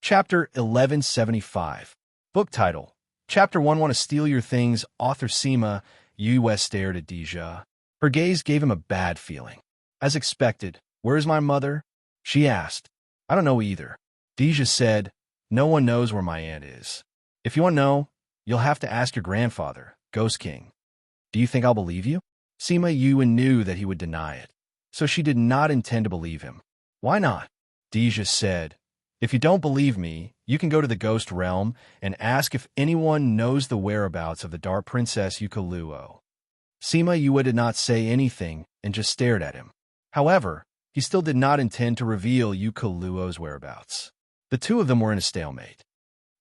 Chapter 1175. Book title. Chapter 1 Want to Steal Your Things. Author Seema. U.S. stared at Deja. Her gaze gave him a bad feeling. As expected, "Where's my mother?" she asked. "I don't know either." Deja said, "No one knows where my aunt is. If you want to know, you'll have to ask your grandfather, Ghost King." "Do you think I'll believe you?" Seema Yuan knew that he would deny it, so she did not intend to believe him. "Why not?" Deja said. "If you don't believe me, you can go to the Ghost Realm and ask if anyone knows the whereabouts of the Dark Princess Yukaluo." Seema Yue did not say anything and just stared at him. However, he still did not intend to reveal Yukaluo's whereabouts. The two of them were in a stalemate.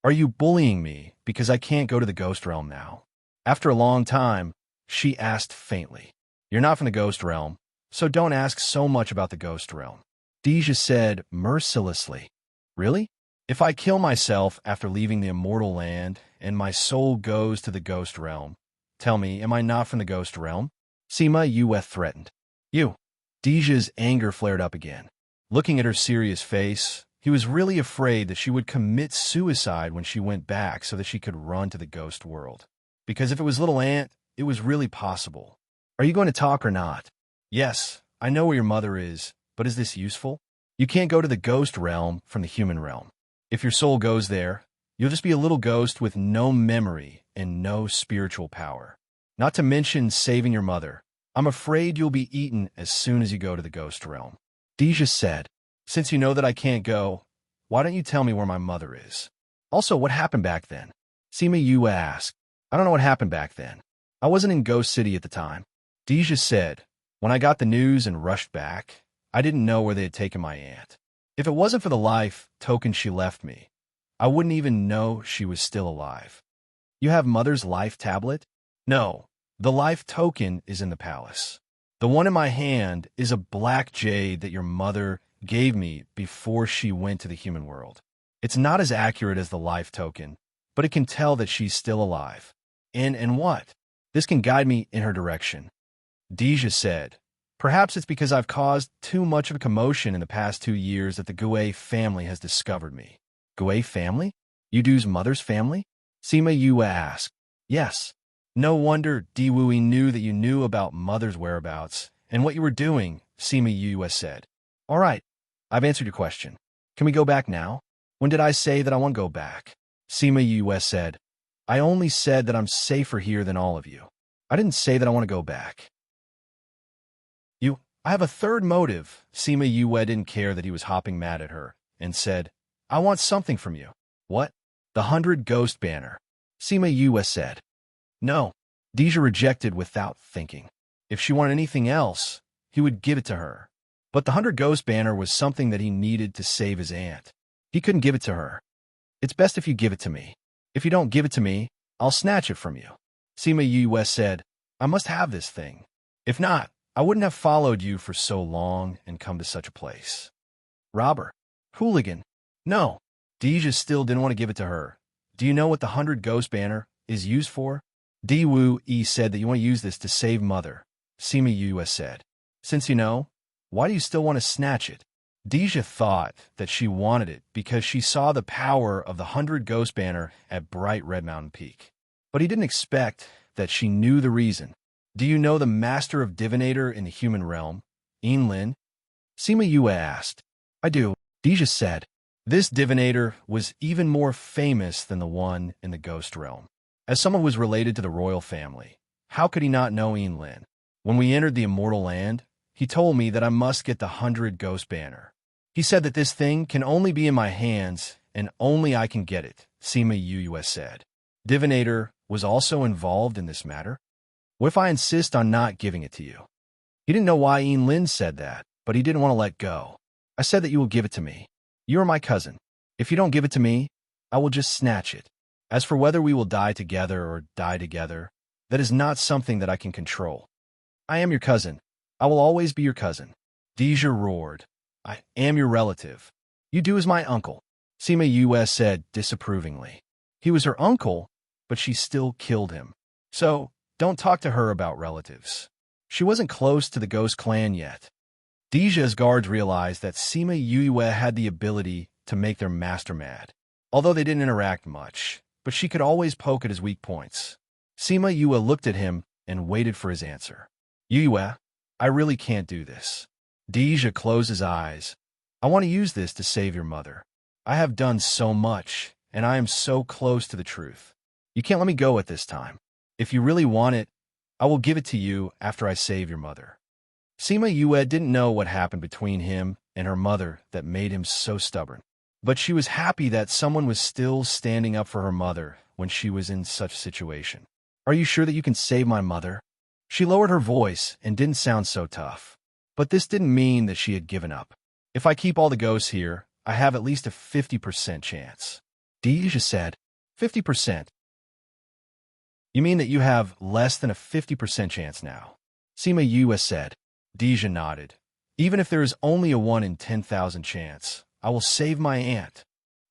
"Are you bullying me because I can't go to the Ghost Realm now?" After a long time, she asked faintly. "You're not from the Ghost Realm, so don't ask so much about the Ghost Realm." Deja said mercilessly. "Really? If I kill myself after leaving the immortal land and my soul goes to the Ghost Realm, tell me, am I not from the Ghost Realm?" Seema Yue threatened. "You." Deja's anger flared up again. Looking at her serious face, he was really afraid that she would commit suicide when she went back so that she could run to the ghost world. Because if it was little Aunt, it was really possible. "Are you going to talk or not?" "Yes, I know where your mother is, but is this useful? You can't go to the Ghost Realm from the human realm. If your soul goes there, you'll just be a little ghost with no memory and no spiritual power. Not to mention saving your mother. I'm afraid you'll be eaten as soon as you go to the Ghost Realm." Deja said, "Since you know that I can't go, why don't you tell me where my mother is? Also, what happened back then?" Seema Yue asked. "I don't know what happened back then. I wasn't in Ghost City at the time." Deja said, "When I got the news and rushed back, I didn't know where they had taken my aunt. If it wasn't for the life token she left me, I wouldn't even know she was still alive." "You have mother's life tablet?" "No, the life token is in the palace. The one in my hand is a black jade that your mother gave me before she went to the human world. It's not as accurate as the life token, but it can tell that she's still alive. And what? This can guide me in her direction." Deja said, "Perhaps it's because I've caused too much of a commotion in the past 2 years that the Gue family has discovered me." "Gue family? Yudu's mother's family?" Seema Yue asked. "Yes. No wonder Diwui knew that you knew about mother's whereabouts and what you were doing," Seema Yue said. "All right, I've answered your question. Can we go back now?" "When did I say that I want to go back?" Seema Yue said. "I only said that I'm safer here than all of you. I didn't say that I want to go back." "I have a third motive." Seema Yue didn't care that he was hopping mad at her, and said, "I want something from you." "What?" "The 100 Ghost Banner." Seema Yue said. "No." Deja rejected without thinking. If she wanted anything else, he would give it to her. But the 100 Ghost Banner was something that he needed to save his aunt. He couldn't give it to her. "It's best if you give it to me. If you don't give it to me, I'll snatch it from you." Seema Yue said, "I must have this thing. If not, I wouldn't have followed you for so long and come to such a place." "Robber. Hooligan." "No." Deja still didn't want to give it to her. "Do you know what the 100 Ghost Banner is used for?" Diwui said that you want to use this to save mother. Seema Yue said, "Since you know, why do you still want to snatch it?" Deja thought that she wanted it because she saw the power of the 100 Ghost Banner at Bright Red Mountain Peak. But he didn't expect that she knew the reason. "Do you know the Master of Divinator in the human realm, Lin?" Seema Yue asked. "I do," Deja said. This divinator was even more famous than the one in the Ghost Realm. As someone who was related to the royal family, how could he not know Lin? "When we entered the immortal land, he told me that I must get the 100 Ghost Banner. He said that this thing can only be in my hands and only I can get it," Seema Yue said. "Divinator was also involved in this matter? What if I insist on not giving it to you?" He didn't know why Lin said that, but he didn't want to let go. "I said that you will give it to me. You are my cousin. If you don't give it to me, I will just snatch it. As for whether we will die together or die together, that is not something that I can control. I am your cousin. I will always be your cousin." Deja roared. "I am your relative. You do as my uncle," Seema Yue said disapprovingly. He was her uncle, but she still killed him. So, don't talk to her about relatives. She wasn't close to the Ghost Clan yet. Deja's guards realized that Seema Yue had the ability to make their master mad. although they didn't interact much, but she could always poke at his weak points. Sima Yue looked at him and waited for his answer. Yue, I really can't do this. Deja closed his eyes. I want to use this to save your mother. I have done so much, and I am so close to the truth. You can't let me go at this time. If you really want it, I will give it to you after I save your mother. Sima Yue didn't know what happened between him and her mother that made him so stubborn. But she was happy that someone was still standing up for her mother when she was in such a situation. Are you sure that you can save my mother? She lowered her voice and didn't sound so tough. But this didn't mean that she had given up. If I keep all the ghosts here, I have at least a 50% chance. Deja said, 50%? You mean that you have less than a 50% chance now? Sima Yue said. Deja nodded. Even if there is only a 1 in 10,000 chance, I will save my aunt.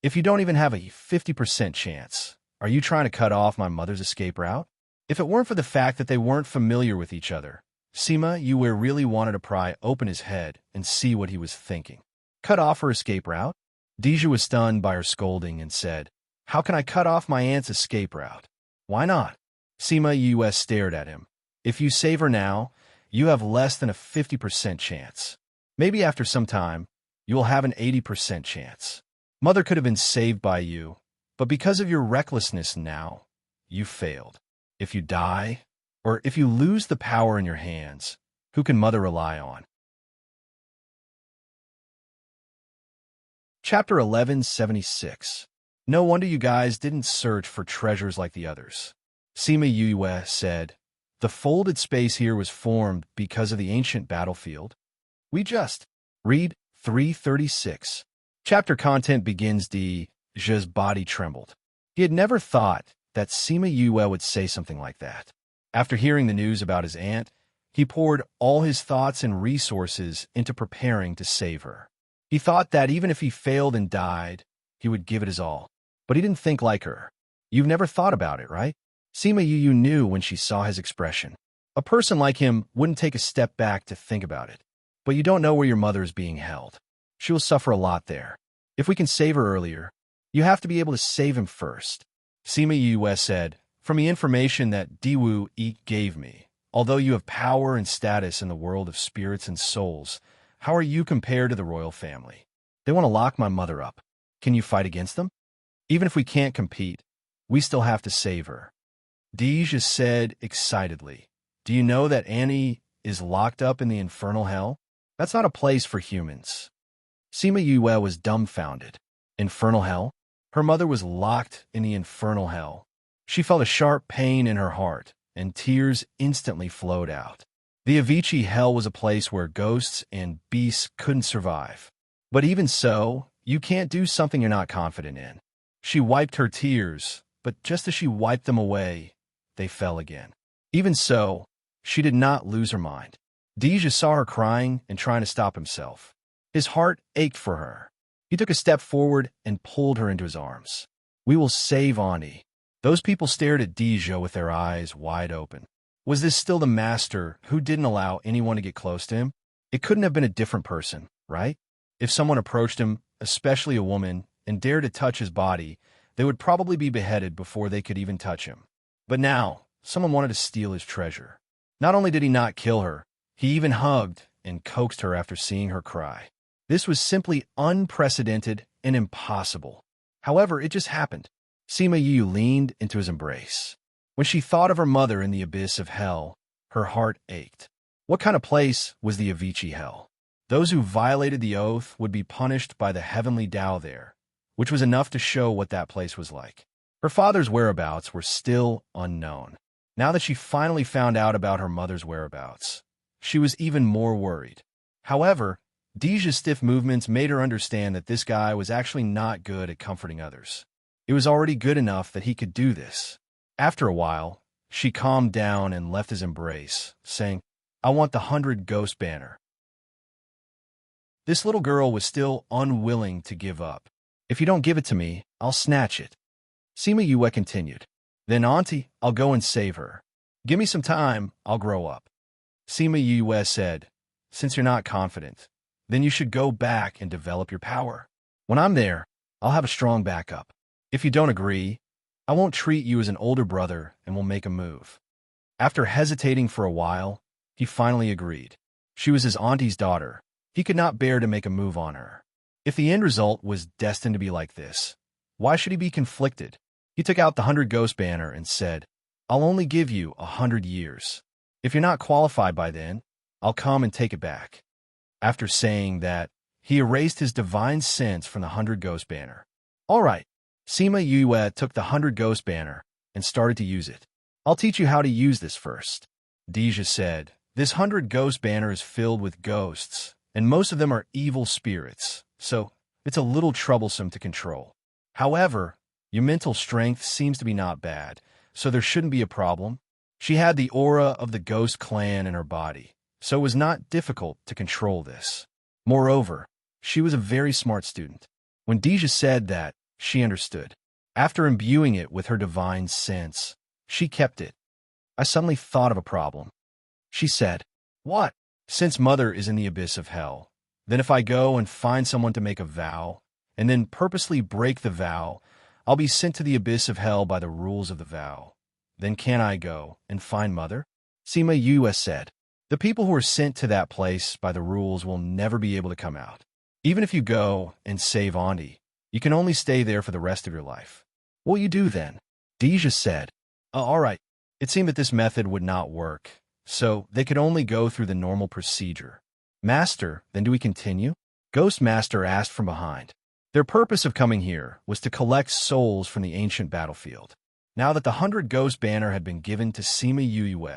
If you don't even have a 50% chance, are you trying to cut off my mother's escape route? If it weren't for the fact that they weren't familiar with each other, Sima Yue really wanted to pry open his head and see what he was thinking. Cut off her escape route? Deja was stunned by her scolding and said, How can I cut off my aunt's escape route? Why not? Sima Yue stared at him. If you save her now, you have less than a 50% chance. Maybe after some time, you will have an 80% chance. Mother could have been saved by you, but because of your recklessness now, you failed. If you die, or if you lose the power in your hands, who can Mother rely on? Chapter 1176. No wonder you guys didn't search for treasures like the others. Sima Yue said, The folded space here was formed because of the ancient battlefield. We just read 336. Chapter content begins Deja's body trembled. He had never thought that Sima Yue would say something like that. After hearing the news about his aunt, he poured all his thoughts and resources into preparing to save her. He thought that even if he failed and died, he would give it his all. But he didn't think like her. You've never thought about it, right? Sima Yue knew when she saw his expression. A person like him wouldn't take a step back to think about it. But you don't know where your mother is being held. She will suffer a lot there. If we can save her earlier, you have to be able to save him first. Sima Yue said, From the information that Diwu Yi gave me, although you have power and status in the world of spirits and souls, how are you compared to the royal family? They want to lock my mother up. Can you fight against them? Even if we can't compete, we still have to save her. Deja said excitedly, Do you know that Annie is locked up in the infernal hell? That's not a place for humans. Sima Yue was dumbfounded. Infernal hell? Her mother was locked in the infernal hell. She felt a sharp pain in her heart, and tears instantly flowed out. The Avicii hell was a place where ghosts and beasts couldn't survive. But even so, you can't do something you're not confident in. She wiped her tears, but just as she wiped them away, they fell again. Even so, she did not lose her mind. Deja saw her crying and trying to stop himself. His heart ached for her. He took a step forward and pulled her into his arms. We will save Ani. Those people stared at Deja with their eyes wide open. Was this still the master who didn't allow anyone to get close to him? It couldn't have been a different person, right? If someone approached him, especially a woman, and dared to touch his body, they would probably be beheaded before they could even touch him. But now, someone wanted to steal his treasure. Not only did he not kill her, he even hugged and coaxed her after seeing her cry. This was simply unprecedented and impossible. However, it just happened. Sima Yue leaned into his embrace. When she thought of her mother in the abyss of hell, her heart ached. What kind of place was the Avicii hell? Those who violated the oath would be punished by the heavenly Tao there, which was enough to show what that place was like. Her father's whereabouts were still unknown. Now that she finally found out about her mother's whereabouts, she was even more worried. However, Deja's stiff movements made her understand that this guy was actually not good at comforting others. It was already good enough that he could do this. After a while, she calmed down and left his embrace, saying, I want the 100 ghost banner. This little girl was still unwilling to give up. If you don't give it to me, I'll snatch it. Sima Yue continued. Then, Auntie, I'll go and save her. Give me some time, I'll grow up. Sima Yue said, Since you're not confident, then you should go back and develop your power. When I'm there, I'll have a strong backup. If you don't agree, I won't treat you as an older brother and will make a move. After hesitating for a while, he finally agreed. She was his auntie's daughter. He could not bear to make a move on her. If the end result was destined to be like this, why should he be conflicted? He took out the 100 Ghost banner and said, I'll only give you 100 years. If you're not qualified by then, I'll come and take it back. After saying that, he erased his divine sense from the 100 Ghost banner. All right, Sima Yue took the 100 Ghost banner and started to use it. I'll teach you how to use this first. Deja said, this 100 Ghost banner is filled with ghosts, and most of them are evil spirits, so it's a little troublesome to control. However, your mental strength seems to be not bad, so there shouldn't be a problem. She had the aura of the Ghost clan in her body, so it was not difficult to control this. Moreover, she was a very smart student. When Deja said that, she understood. After imbuing it with her divine sense, she kept it. I suddenly thought of a problem. She said, What? Since Mother is in the abyss of hell, then if I go and find someone to make a vow, and then purposely break the vow, I'll be sent to the abyss of hell by the rules of the vow. Then can I go and find Mother? Sima Yue said, the people who are sent to that place by the rules will never be able to come out. Even if you go and save Auntie, you can only stay there for the rest of your life. What will you do then? Deja said, all right. It seemed that this method would not work, so they could only go through the normal procedure. Master, then do we continue? Ghost Master asked from behind. Their purpose of coming here was to collect souls from the ancient battlefield. Now that the 100 Ghost banner had been given to Sima Yue,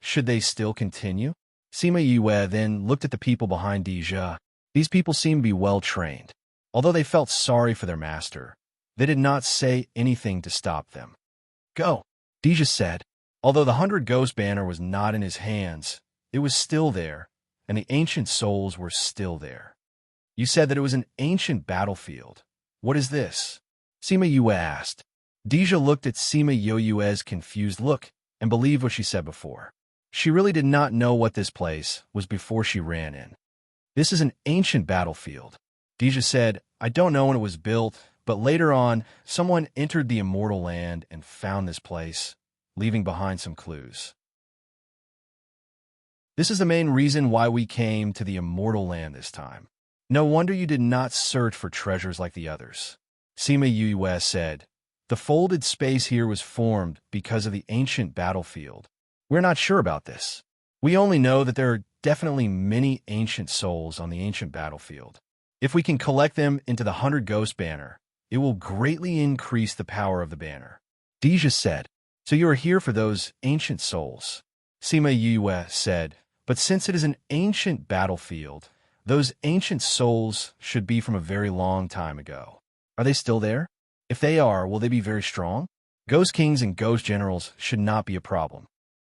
should they still continue? Sima Yue then looked at the people behind Deja. These people seemed to be well-trained. Although they felt sorry for their master, they did not say anything to stop them. Go, Deja said. Although the 100 Ghost banner was not in his hands, it was still there, and the ancient souls were still there. You said that it was an ancient battlefield. What is this? Sima Yue asked. Deja looked at Sima Yue's confused look and believed what she said before. She really did not know what this place was before she ran in. This is an ancient battlefield. Deja said, I don't know when it was built, but later on, someone entered the immortal land and found this place, leaving behind some clues. This is the main reason why we came to the immortal land this time. No wonder you did not search for treasures like the others. Sima Yue said, the folded space here was formed because of the ancient battlefield. We're not sure about this. We only know that there are definitely many ancient souls on the ancient battlefield. If we can collect them into the 100 Ghost banner, it will greatly increase the power of the banner. Deja said, so you are here for those ancient souls. Sima Yue said, but since it is an ancient battlefield, those ancient souls should be from a very long time ago. Are they still there? If they are, will they be very strong? Ghost kings and ghost generals should not be a problem.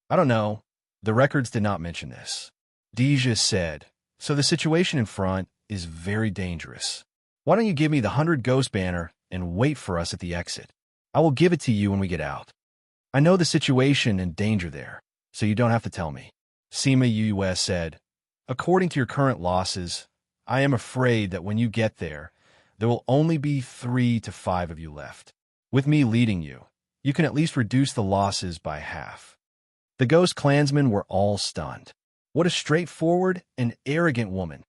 I don't know. The records did not mention this. Deja said, so the situation in front is very dangerous. Why don't you give me the 100 Ghost banner and wait for us at the exit? I will give it to you when we get out. I know the situation and danger there, so you don't have to tell me. Sima Yue said, according to your current losses, I am afraid that when you get there will only be 3 to 5 of you left. With me leading you, you can at least reduce the losses by half. The Ghost clansmen were all stunned. What a straightforward and arrogant woman.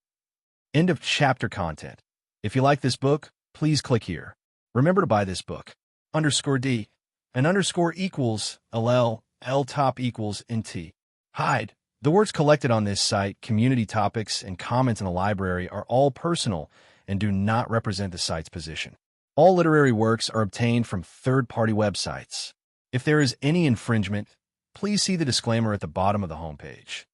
End of chapter content. If you like this book, please click here. Remember to buy this book. _D. And _ equals LL, L top equals NT. Hide. The words collected on this site, community topics, and comments in the library are all personal and do not represent the site's position. All literary works are obtained from third-party websites. If there is any infringement, please see the disclaimer at the bottom of the homepage.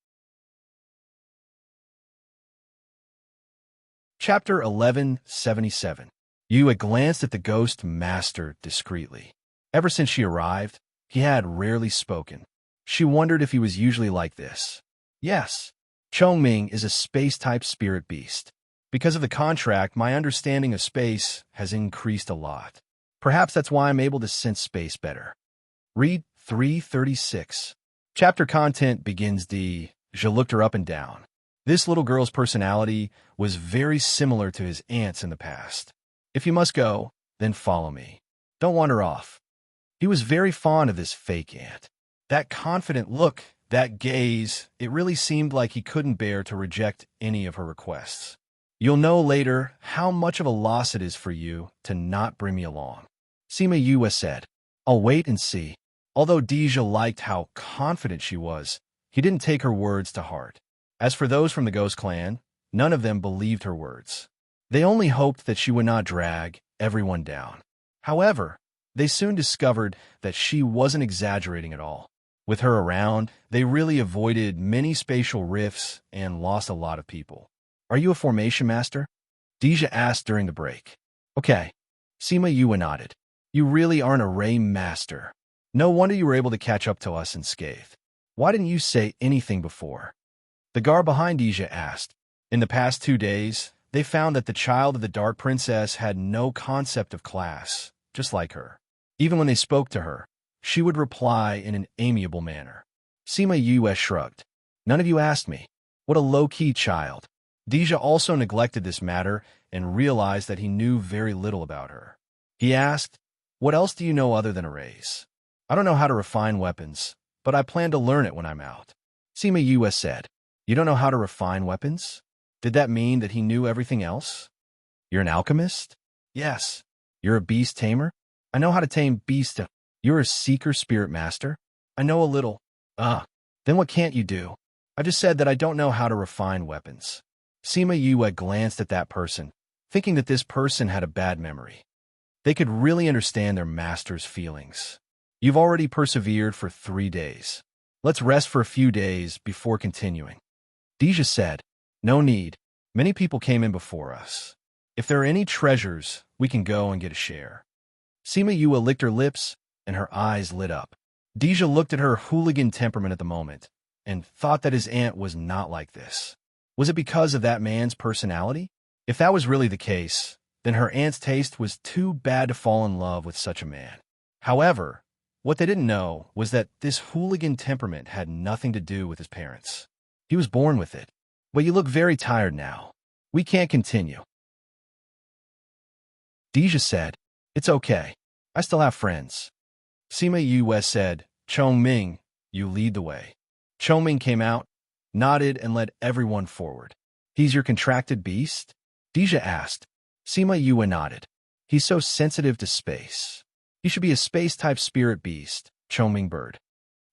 Chapter 1177. Yue glanced at the Ghost Master discreetly. Ever since she arrived, he had rarely spoken. She wondered if he was usually like this. Yes, Chongming is a space-type spirit beast. Because of the contract, my understanding of space has increased a lot. Perhaps that's why I'm able to sense space better. Read 336. Chapter content begins D. Je looked her up and down. This little girl's personality was very similar to his aunt's in the past. If you must go, then follow me. Don't wander off. He was very fond of this fake aunt. That confident look, that gaze, it really seemed like he couldn't bear to reject any of her requests. You'll know later how much of a loss it is for you to not bring me along. Sima Yue said, I'll wait and see. Although Deja liked how confident she was, he didn't take her words to heart. As for those from the Ghost Clan, none of them believed her words. They only hoped that she would not drag everyone down. However, they soon discovered that she wasn't exaggerating at all. With her around, they really avoided many spatial rifts and lost a lot of people. Are you a formation master? Deja asked during the break. Okay. Sima Yue nodded. You really are an array master. No wonder you were able to catch up to us unscathed. Why didn't you say anything before? The guard behind Deja asked. In the past 2 days, they found that the child of the Dark Princess had no concept of class, just like her. Even when they spoke to her, she would reply in an amiable manner. Sima Yue shrugged. None of you asked me. What a low-key child. Deja also neglected this matter and realized that he knew very little about her. He asked, what else do you know other than arrays? I don't know how to refine weapons, but I plan to learn it when I'm out. Sima Yue said, you don't know how to refine weapons? Did that mean that he knew everything else? You're an alchemist? Yes. You're a beast tamer? I know how to tame beasts. You're a seeker spirit master? I know a little. Then what can't you do? I just said that I don't know how to refine weapons. Sima Yue glanced at that person, thinking that this person had a bad memory. They could really understand their master's feelings. You've already persevered for 3 days. Let's rest for a few days before continuing. Deja said, no need. Many people came in before us. If there are any treasures, we can go and get a share. Sima Yue licked her lips, and her eyes lit up. Deja looked at her hooligan temperament at the moment, and thought that his aunt was not like this. Was it because of that man's personality? If that was really the case, then her aunt's taste was too bad to fall in love with such a man. However, what they didn't know was that this hooligan temperament had nothing to do with his parents. He was born with it. But you look very tired now. We can't continue. Deja said, it's okay. I still have friends. Sima Yue said, Chongming, you lead the way. Chongming came out, nodded, and led everyone forward. He's your contracted beast? Deja asked. Sima Yue nodded. He's so sensitive to space. He should be a space-type spirit beast, Chongming bird.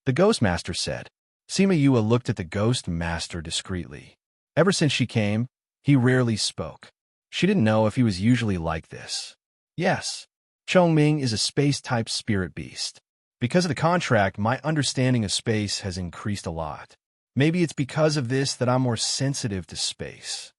The Ghost Master said. Sima Yue looked at the Ghost Master discreetly. Ever since she came, he rarely spoke. She didn't know if he was usually like this. Yes, Chongming is a space-type spirit beast. Because of the contract, my understanding of space has increased a lot. Maybe it's because of this that I'm more sensitive to space.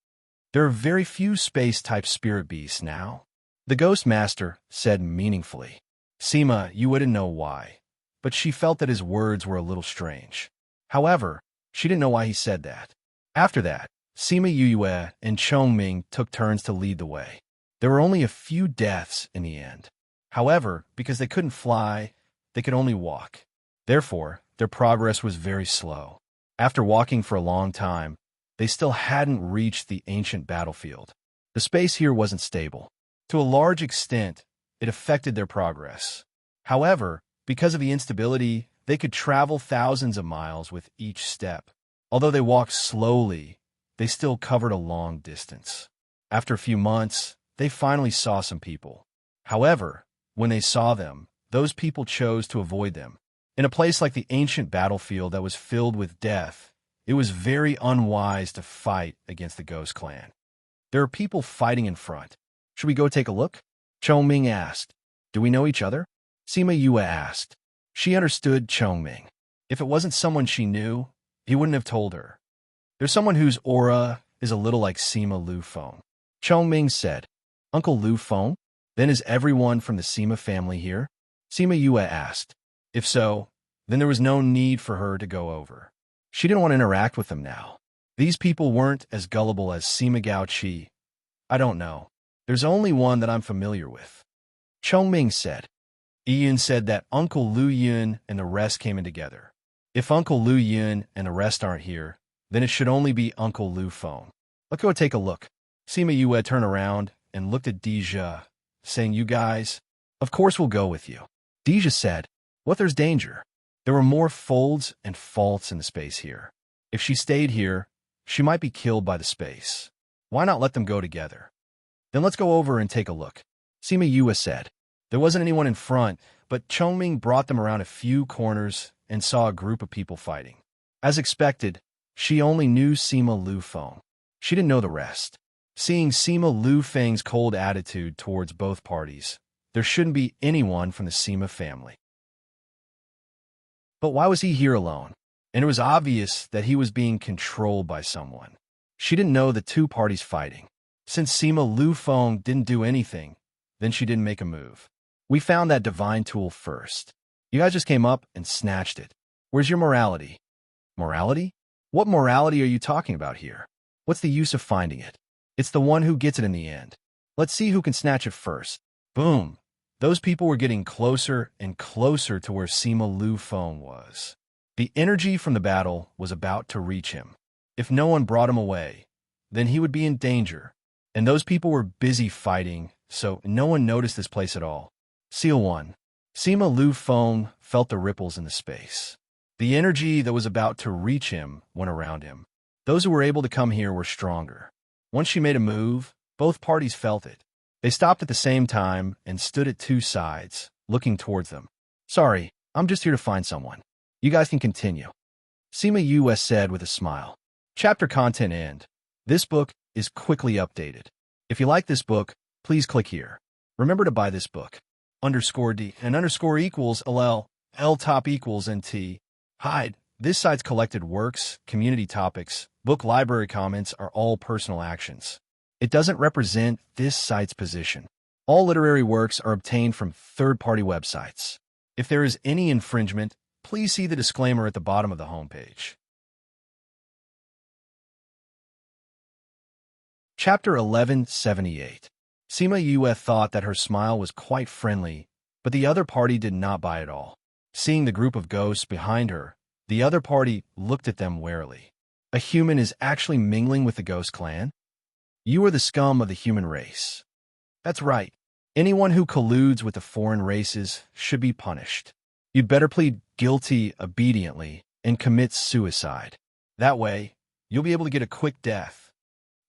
There are very few space-type spirit beasts now. The Ghost Master said meaningfully. Sima, you wouldn't know why, but she felt that his words were a little strange. However, she didn't know why he said that. After that, Sima Yue and Chongming took turns to lead the way. There were only a few deaths in the end. However, because they couldn't fly, they could only walk. Therefore, their progress was very slow. After walking for a long time, they still hadn't reached the ancient battlefield. The space here wasn't stable. To a large extent, it affected their progress. However, because of the instability, they could travel thousands of miles with each step. Although they walked slowly, they still covered a long distance. After a few months, they finally saw some people. However, when they saw them, those people chose to avoid them. In a place like the ancient battlefield that was filled with death, it was very unwise to fight against the Ghost Clan. There are people fighting in front. Should we go take a look? Chongming asked. Do we know each other? Sima Yue asked. She understood Chongming. If it wasn't someone she knew, he wouldn't have told her. There's someone whose aura is a little like Sima Lu Feng. Chongming said, Uncle Lu Feng? Then is everyone from the Sima family here? Sima Yue asked. If so, then there was no need for her to go over. She didn't want to interact with them now. These people weren't as gullible as Sima Gao Qi. I don't know. There's only one that I'm familiar with. Chongming said. Yun said that Uncle Lu Yun and the rest came in together. If Uncle Lu Yun and the rest aren't here, then it should only be Uncle Lu Feng. Let's go take a look. Sima Yue turned around and looked at Deja, saying, You guys, Of course we'll go with you. Deja said, what there's danger? There were more folds and faults in the space here. If she stayed here, she might be killed by the space. Why not let them go together? Then let's go over and take a look. Sima Yue said. There wasn't anyone in front, but Chongming brought them around a few corners and saw a group of people fighting. As expected, she only knew Sima Lu Feng. She didn't know the rest. Seeing Sima Lu Feng's cold attitude towards both parties, there shouldn't be anyone from the Sima family. But why was he here alone? And it was obvious that he was being controlled by someone. She didn't know the two parties fighting. Since Sima Lu Feng didn't do anything, then she didn't make a move. We found that divine tool first. You guys just came up and snatched it. Where's your morality? Morality? What morality are you talking about here? What's the use of finding it? It's the one who gets it in the end. Let's see who can snatch it first. Boom. Those people were getting closer and closer to where Sima Lu Feng was. The energy from the battle was about to reach him. If no one brought him away, then he would be in danger. And those people were busy fighting, so no one noticed this place at all. Seal 1. Sima Lu Feng felt the ripples in the space. The energy that was about to reach him went around him. Those who were able to come here were stronger. Once she made a move, both parties felt it. They stopped at the same time and stood at two sides, looking towards them. Sorry, I'm just here to find someone. You guys can continue. Sima Yue said with a smile. Chapter content end. This book is quickly updated. If you like this book, please click here. Remember to buy this book. _D and _equals LL, L top equals NT. Hide. This site's collected works, community topics, book library comments are all personal actions. It doesn't represent this site's position. All literary works are obtained from third-party websites. If there is any infringement, please see the disclaimer at the bottom of the homepage. Chapter 1178. Sima Yue thought that her smile was quite friendly, but the other party did not buy it all. Seeing the group of ghosts behind her, the other party looked at them warily. A human is actually mingling with the ghost clan? You are the scum of the human race. That's right. Anyone who colludes with the foreign races should be punished. You'd better plead guilty obediently and commit suicide. That way, you'll be able to get a quick death.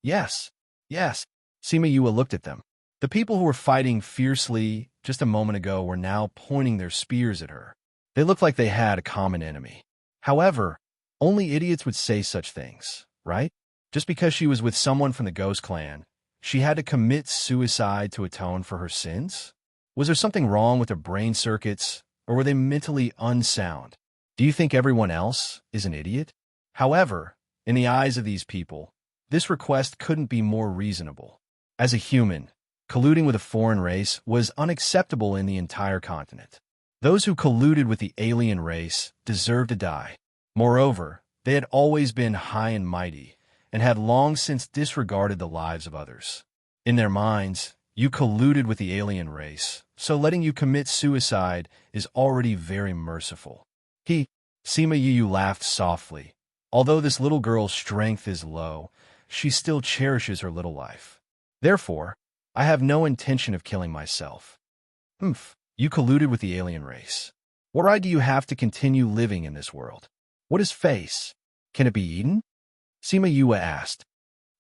Yes, yes. Sima Yue looked at them. The people who were fighting fiercely just a moment ago were now pointing their spears at her. They looked like they had a common enemy. However, only idiots would say such things, right? Just because she was with someone from the Ghost Clan, she had to commit suicide to atone for her sins? Was there something wrong with her brain circuits, or were they mentally unsound? Do you think everyone else is an idiot? However, in the eyes of these people, this request couldn't be more reasonable. As a human, colluding with a foreign race was unacceptable in the entire continent. Those who colluded with the alien race deserved to die. Moreover, they had always been high and mighty, and had long since disregarded the lives of others. In their minds, you colluded with the alien race, so letting you commit suicide is already very merciful. Sima Yue laughed softly. Although this little girl's strength is low, she still cherishes her little life. Therefore, I have no intention of killing myself. You colluded with the alien race. What right do you have to continue living in this world? What is face? Can it be eaten? Sima Yue asked.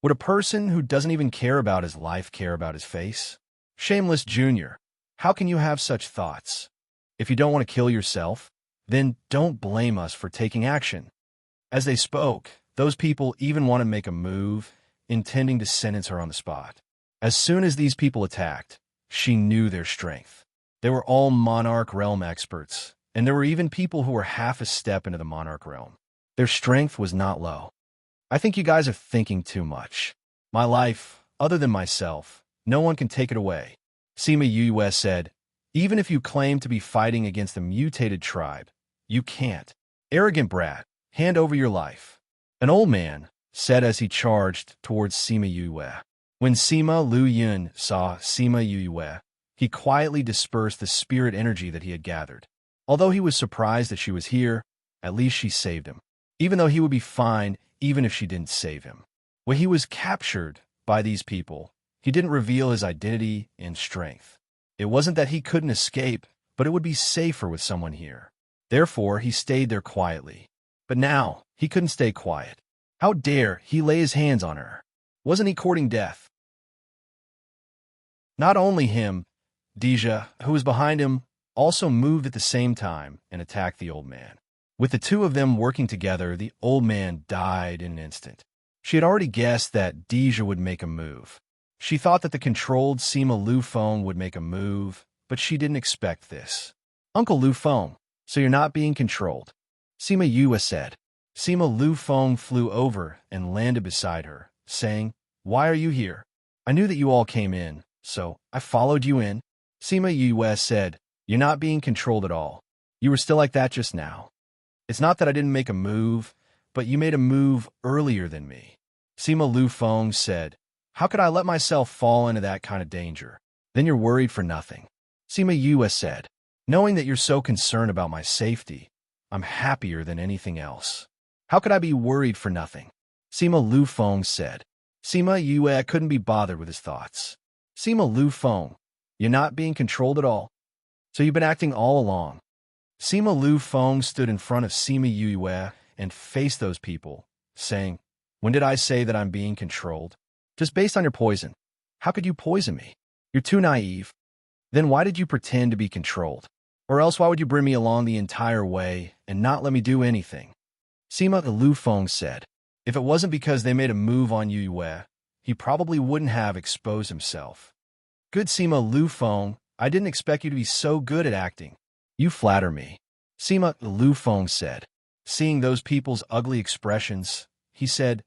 Would a person who doesn't even care about his life care about his face? Shameless Junior, how can you have such thoughts? If you don't want to kill yourself, then don't blame us for taking action. As they spoke, those people even want to make a move, intending to sentence her on the spot. As soon as these people attacked, she knew their strength. They were all Monarch Realm experts, and there were even people who were half a step into the Monarch Realm. Their strength was not low. I think you guys are thinking too much. My life, other than myself, no one can take it away. Sima Yue said, even if you claim to be fighting against a mutated tribe, you can't. Arrogant brat, hand over your life. An old man said as he charged towards Sima Yue. When Sima Lu Yun saw Sima Yue, he quietly dispersed the spirit energy that he had gathered. Although he was surprised that she was here, at least she saved him. Even though he would be fine even if she didn't save him. When he was captured by these people, he didn't reveal his identity and strength. It wasn't that he couldn't escape, but it would be safer with someone here. Therefore, he stayed there quietly. But now, he couldn't stay quiet. How dare he lay his hands on her? Wasn't he courting death? Not only him, Deja, who was behind him, also moved at the same time and attacked the old man. With the two of them working together, the old man died in an instant. She had already guessed that Deja would make a move. She thought that the controlled Sima Lu Feng would make a move, but she didn't expect this. Uncle Lu Feng, so you're not being controlled, Sima Yue said. Sima Lu Feng flew over and landed beside her, saying, "Why are you here? I knew that you all came in, so I followed you in." Sima Yue said, "You're not being controlled at all. You were still like that just now. It's not that I didn't make a move, but you made a move earlier than me." Sima Lu Feng said, "How could I let myself fall into that kind of danger? Then you're worried for nothing." Sima Yue said, "Knowing that you're so concerned about my safety, I'm happier than anything else. How could I be worried for nothing?" Sima Lu Feng said. Sima Yue couldn't be bothered with his thoughts. Sima Lu Feng, you're not being controlled at all. So you've been acting all along. Sima Lu Feng stood in front of Sima Yue and faced those people, saying, "When did I say that I'm being controlled? Just based on your poison. How could you poison me? You're too naive. Then why did you pretend to be controlled? Or else why would you bring me along the entire way and not let me do anything?" Sima Lu Feng said, "If it wasn't because they made a move on Yue, he probably wouldn't have exposed himself." "Good Sima Lu Feng, I didn't expect you to be so good at acting. You flatter me," Sima Lu Feng said. Seeing those people's ugly expressions, he said,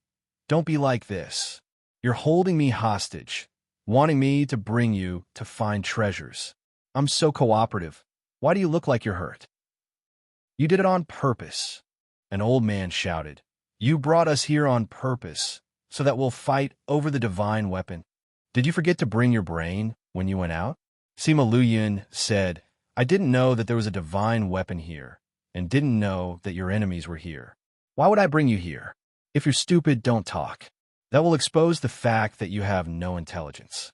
"Don't be like this. You're holding me hostage, wanting me to bring you to find treasures. I'm so cooperative. Why do you look like you're hurt?" "You did it on purpose," an old man shouted. "You brought us here on purpose, so that we'll fight over the divine weapon. Did you forget to bring your brain when you went out?" Sima Luyan said, "I didn't know that there was a divine weapon here, and didn't know that your enemies were here. Why would I bring you here? If you're stupid, don't talk. That will expose the fact that you have no intelligence."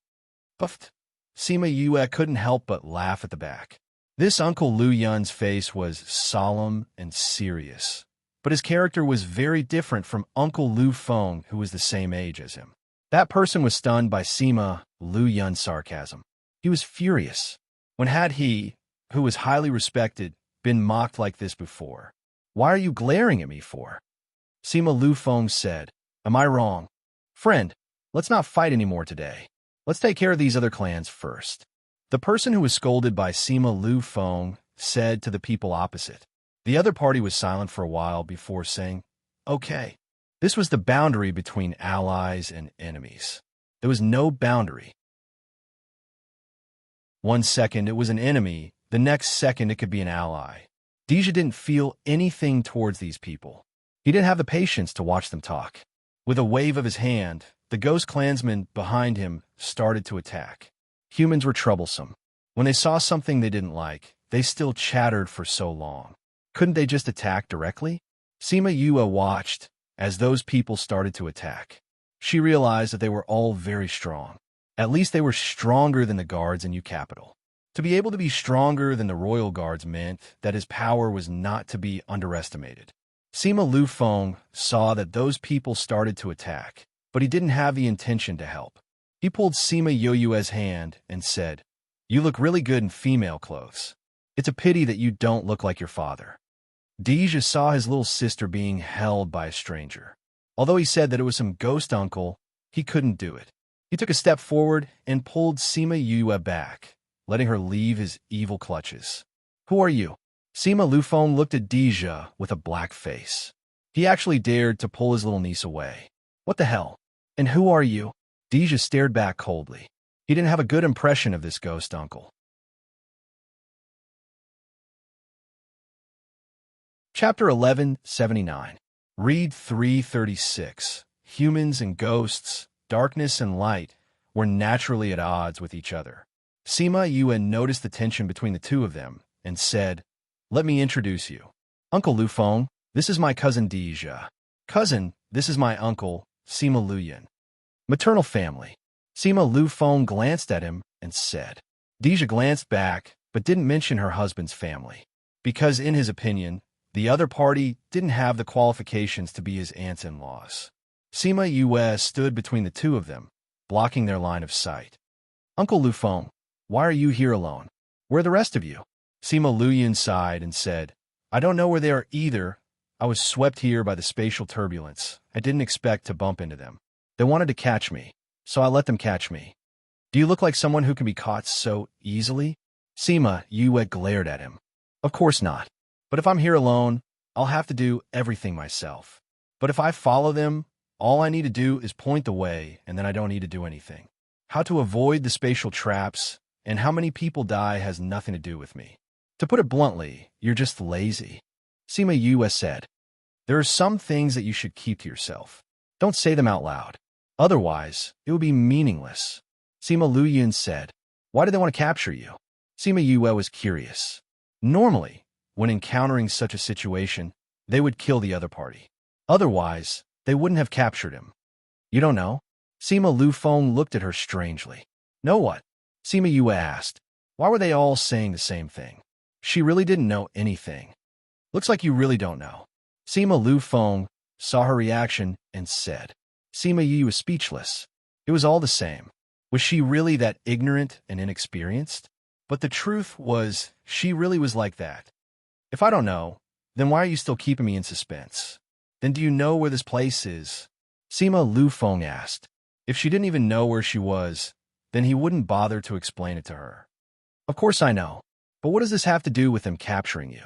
Puffed. Sima Yue couldn't help but laugh at the back. This Uncle Lu Yun's face was solemn and serious, but his character was very different from Uncle Lu Feng, who was the same age as him. That person was stunned by Sima Lu Yun's sarcasm. He was furious. When had he, who was highly respected, been mocked like this before? "Why are you glaring at me for?" Sima Lu Feng said, "Am I wrong? Friend, let's not fight anymore today. Let's take care of these other clans first." The person who was scolded by Sima Lu Feng said to the people opposite. The other party was silent for a while before saying, "Okay." This was the boundary between allies and enemies. There was no boundary. 1 second it was an enemy, the next second it could be an ally. Deja didn't feel anything towards these people. He didn't have the patience to watch them talk. With a wave of his hand, the ghost clansmen behind him started to attack. Humans were troublesome. When they saw something they didn't like, they still chattered for so long. Couldn't they just attack directly? Sima Yue watched as those people started to attack. She realized that they were all very strong. At least they were stronger than the guards in Yu Capital. To be able to be stronger than the royal guards meant that his power was not to be underestimated. Sima Lu Feng saw that those people started to attack, but he didn't have the intention to help. He pulled Sima Yue's hand and said, "You look really good in female clothes. It's a pity that you don't look like your father." Deja saw his little sister being held by a stranger. Although he said that it was some ghost uncle, he couldn't do it. He took a step forward and pulled Sima Yue back, letting her leave his evil clutches. "Who are you?" Sima Lu Feng looked at Deja with a black face. He actually dared to pull his little niece away. "What the hell? And who are you?" Deja stared back coldly. He didn't have a good impression of this ghost uncle. Chapter 1179. Read 336. Humans and ghosts, darkness and light, were naturally at odds with each other. Sima Yue noticed the tension between the two of them and said, "Let me introduce you. Uncle Lu Feng, this is my cousin Deja. Cousin, this is my uncle, Sima Luyan. Maternal family." Sima Lu Feng glanced at him and said, Deja glanced back, but didn't mention her husband's family, because in his opinion, the other party didn't have the qualifications to be his aunts-in-laws. Sima Yue stood between the two of them, blocking their line of sight. Uncle Lu Feng, why are you here alone? Where are the rest of you? Sima Luyan sighed and said, I don't know where they are either. I was swept here by the spatial turbulence. I didn't expect to bump into them. They wanted to catch me, so I let them catch me. Do you look like someone who can be caught so easily? Sima Yue glared at him. Of course not. But if I'm here alone, I'll have to do everything myself. But if I follow them, all I need to do is point the way, and then I don't need to do anything. How to avoid the spatial traps and how many people die has nothing to do with me. To put it bluntly, you're just lazy. Sima Yue said, there are some things that you should keep to yourself. Don't say them out loud. Otherwise, it would be meaningless. Sima Luyan said, why do they want to capture you? Sima Yue was curious. Normally, when encountering such a situation, they would kill the other party. Otherwise, they wouldn't have captured him. You don't know? Sima Lu Feng looked at her strangely. Know what? Sima Yue asked. Why were they all saying the same thing? She really didn't know anything. Looks like you really don't know. Sima Lu Feng saw her reaction and said. Sima Yue was speechless. It was all the same. Was she really that ignorant and inexperienced? But the truth was, she really was like that. If I don't know, then why are you still keeping me in suspense? Then do you know where this place is? Sima Lu Feng asked. If she didn't even know where she was, then he wouldn't bother to explain it to her. Of course I know. But what does this have to do with them capturing you?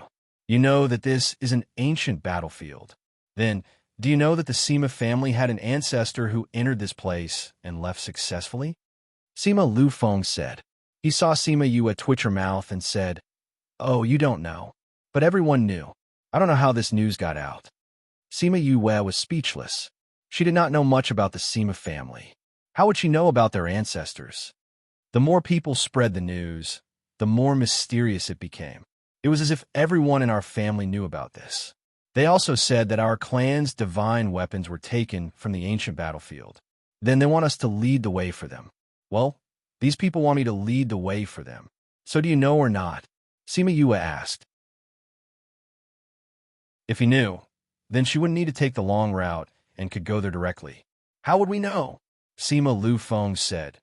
You know that this is an ancient battlefield. Then, do you know that the Sima family had an ancestor who entered this place and left successfully? Sima Lu Feng said. He saw Sima Yue twitch her mouth and said, oh, you don't know. But everyone knew. I don't know how this news got out. Sima Yue was speechless. She did not know much about the Sima family. How would she know about their ancestors? The more people spread the news, the more mysterious it became. It was as if everyone in our family knew about this. They also said that our clan's divine weapons were taken from the ancient battlefield. Then they want us to lead the way for them. Well, these people want me to lead the way for them. So do you know or not? Sima Yue asked. If he knew, then she wouldn't need to take the long route and could go there directly. How would we know? Sima Lu Feng said.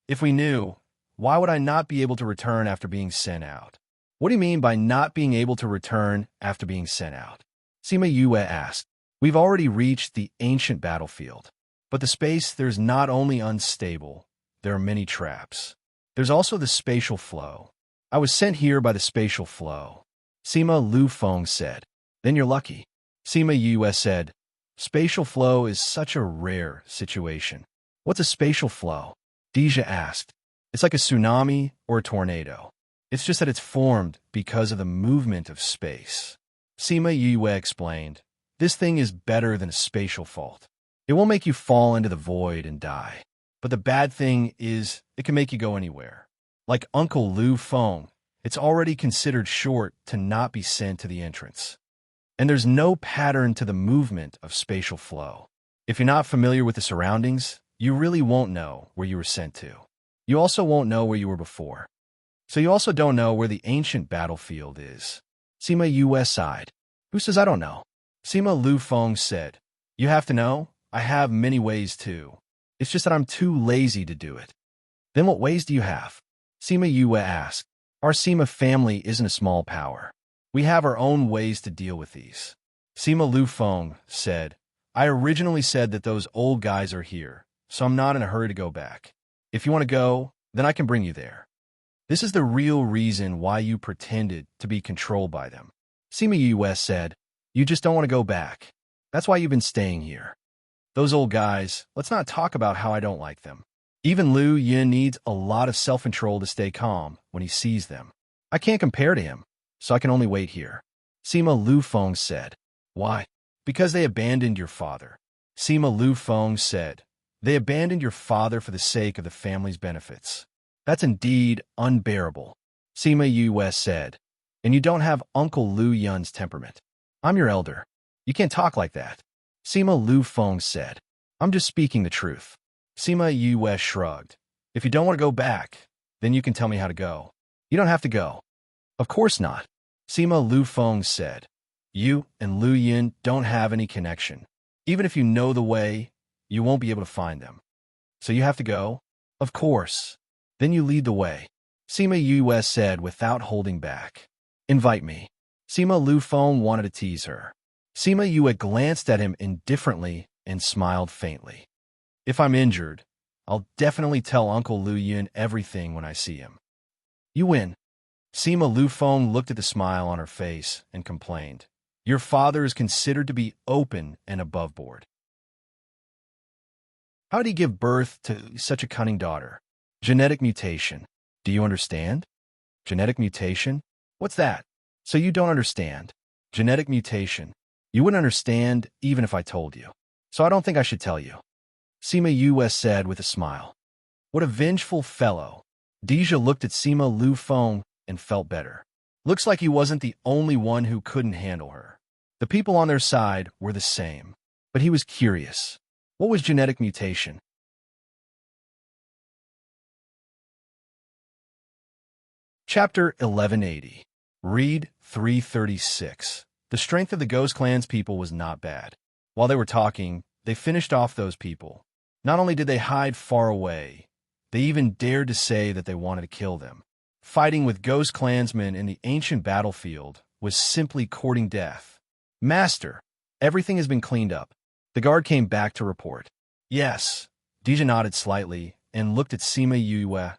If we knew, why would I not be able to return after being sent out? What do you mean by not being able to return after being sent out? Sima Yue asked. We've already reached the ancient battlefield. But the space there's not only unstable, there are many traps. There's also the spatial flow. I was sent here by the spatial flow. Sima Lu Feng said. Then you're lucky. Sima Yue said. Spatial flow is such a rare situation. What's a spatial flow? Deja asked. It's like a tsunami or a tornado. It's just that it's formed because of the movement of space. Sima Yue explained. This thing is better than a spatial fault. It won't make you fall into the void and die. But the bad thing is, it can make you go anywhere. Like Uncle Lu Feng, it's already considered short to not be sent to the entrance. And there's no pattern to the movement of spatial flow. If you're not familiar with the surroundings, you really won't know where you were sent to. You also won't know where you were before. So you also don't know where the ancient battlefield is. Sima Yue sighed. Who says I don't know? Sima Lu Feng said. You have to know? I have many ways too. It's just that I'm too lazy to do it. Then what ways do you have? Sima Yue asked. Our Sima family isn't a small power. We have our own ways to deal with these. Sima Lu Feng said. I originally said that those old guys are here, so I'm not in a hurry to go back. If you want to go, then I can bring you there. This is the real reason why you pretended to be controlled by them. Sima Yue said. You just don't want to go back. That's why you've been staying here. Those old guys, let's not talk about how I don't like them. Even Lu Yin needs a lot of self-control to stay calm when he sees them. I can't compare to him, so I can only wait here. Sima Lu Feng said. Why? Because they abandoned your father. Sima Lu Feng said. They abandoned your father for the sake of the family's benefits. That's indeed unbearable. Sima Yue said. And you don't have Uncle Lu Yun's temperament. I'm your elder. You can't talk like that. Sima Lu Feng said. I'm just speaking the truth. Sima Yue shrugged. If you don't want to go back, Then you can tell me how to go. You don't have to go. Of course not. Sima Lu Feng said. You and Lu Yin don't have any connection. Even if you know the way, you won't be able to find them. So you have to go? Of course. Then you lead the way. Sima Yue said without holding back. Invite me. Sima Lu Feng wanted to tease her. Sima Yue glanced at him indifferently and smiled faintly. If I'm injured, I'll definitely tell Uncle Lu Yin everything when I see him. You win. Sima Lu Feng looked at the smile on her face and complained. Your father is considered to be open and above board. How did he give birth to such a cunning daughter? Genetic mutation. Do you understand? Genetic mutation? What's that? So you don't understand. Genetic mutation. You wouldn't understand even if I told you. So I don't think I should tell you. Sima Yue said with a smile. What a vengeful fellow. Deja looked at Sima Lu Feng and felt better. Looks like he wasn't the only one who couldn't handle her. The people on their side were the same. But he was curious. What was genetic mutation? Chapter 1180. Read 336. The strength of the Ghost Clan's people was not bad. While they were talking, they finished off those people. Not only did they hide far away, they even dared to say that they wanted to kill them. Fighting with Ghost Clansmen in the ancient battlefield was simply courting death. Master, everything has been cleaned up. The guard came back to report. Yes. Deja nodded slightly and looked at Sima Yue.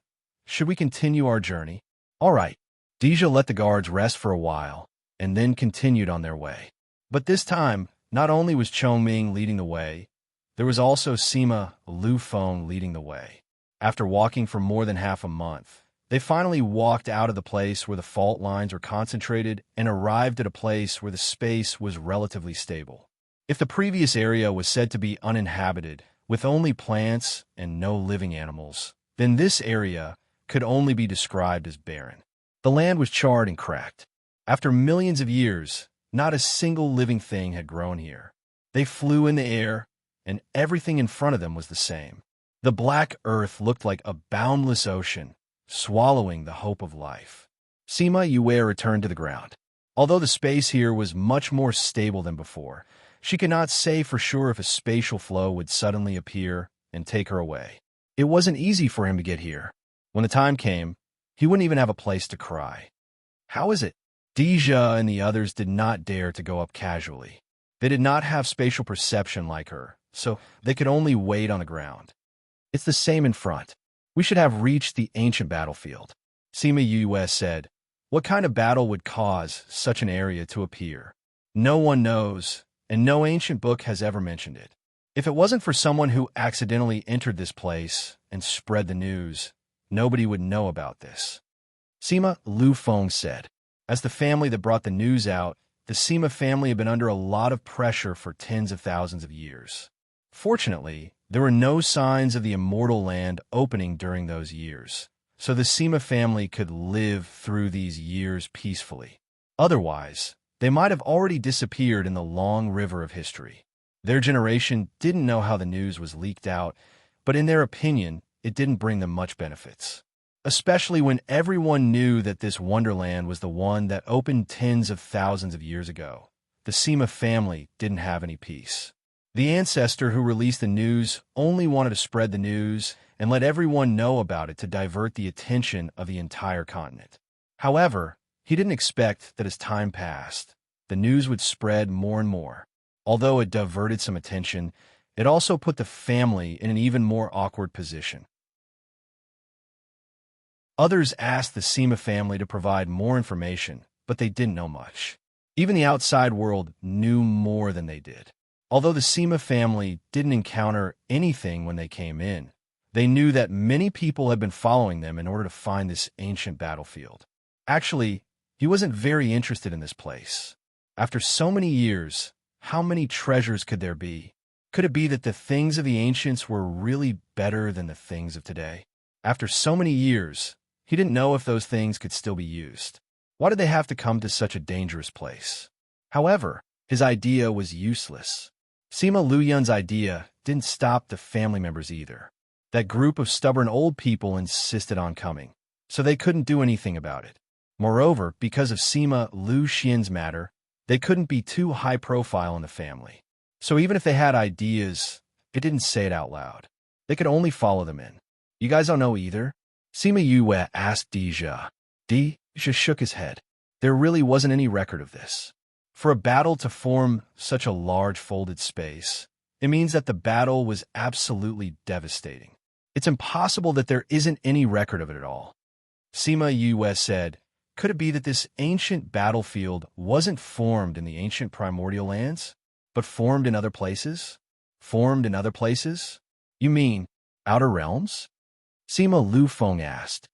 Should we continue our journey? All right. Deja let the guards rest for a while and then continued on their way. But this time, not only was Chongming leading the way, there was also Sima Lu Feng leading the way. After walking for more than half a month, they finally walked out of the place where the fault lines were concentrated and arrived at a place where the space was relatively stable. If the previous area was said to be uninhabited, with only plants and no living animals, then this area could only be described as barren. The land was charred and cracked. After millions of years, not a single living thing had grown here. They flew in the air, and everything in front of them was the same. The black earth looked like a boundless ocean, swallowing the hope of life. Sima Yue returned to the ground. Although the space here was much more stable than before, she could not say for sure if a spatial flow would suddenly appear and take her away. It wasn't easy for him to get here. When the time came, he wouldn't even have a place to cry. How is it? Deja and the others did not dare to go up casually. They did not have spatial perception like her, so they could only wait on the ground. It's the same in front. We should have reached the ancient battlefield. Sima Yue said, what kind of battle would cause such an area to appear? No one knows, and no ancient book has ever mentioned it. If it wasn't for someone who accidentally entered this place and spread the news, nobody would know about this. Sima Lu Feng said. As the family that brought the news out, the Sima family had been under a lot of pressure for tens of thousands of years. Fortunately, there were no signs of the immortal land opening during those years, so the Sima family could live through these years peacefully. Otherwise, they might have already disappeared in the long river of history. Their generation didn't know how the news was leaked out, but in their opinion, it didn't bring them much benefits. Especially when everyone knew that this wonderland was the one that opened tens of thousands of years ago. The Sima family didn't have any peace. The ancestor who released the news only wanted to spread the news and let everyone know about it to divert the attention of the entire continent. However, he didn't expect that as time passed, the news would spread more and more. Although it diverted some attention, it also put the family in an even more awkward position. Others asked the Sima family to provide more information, but they didn't know much. Even the outside world knew more than they did. Although the Sima family didn't encounter anything when they came in, they knew that many people had been following them in order to find this ancient battlefield. Actually, he wasn't very interested in this place. After so many years, how many treasures could there be? Could it be that the things of the ancients were really better than the things of today? After so many years, he didn't know if those things could still be used. Why did they have to come to such a dangerous place? However, his idea was useless. Sima Luyun's idea didn't stop the family members either. That group of stubborn old people insisted on coming. so they couldn't do anything about it. Moreover, because of Sima Lu Xian's matter, they couldn't be too high profile in the family. So even if they had ideas, it didn't say it out loud. They could only follow them in. You guys don't know either? Sima Yue asked Deja. Deja shook his head. There really wasn't any record of this. For a battle to form such a large folded space, it means that the battle was absolutely devastating. It's impossible that there isn't any record of it at all. Sima Yue said, could it be that this ancient battlefield wasn't formed in the ancient primordial lands, but formed in other places? Formed in other places? You mean outer realms? Sima Lufeng asked.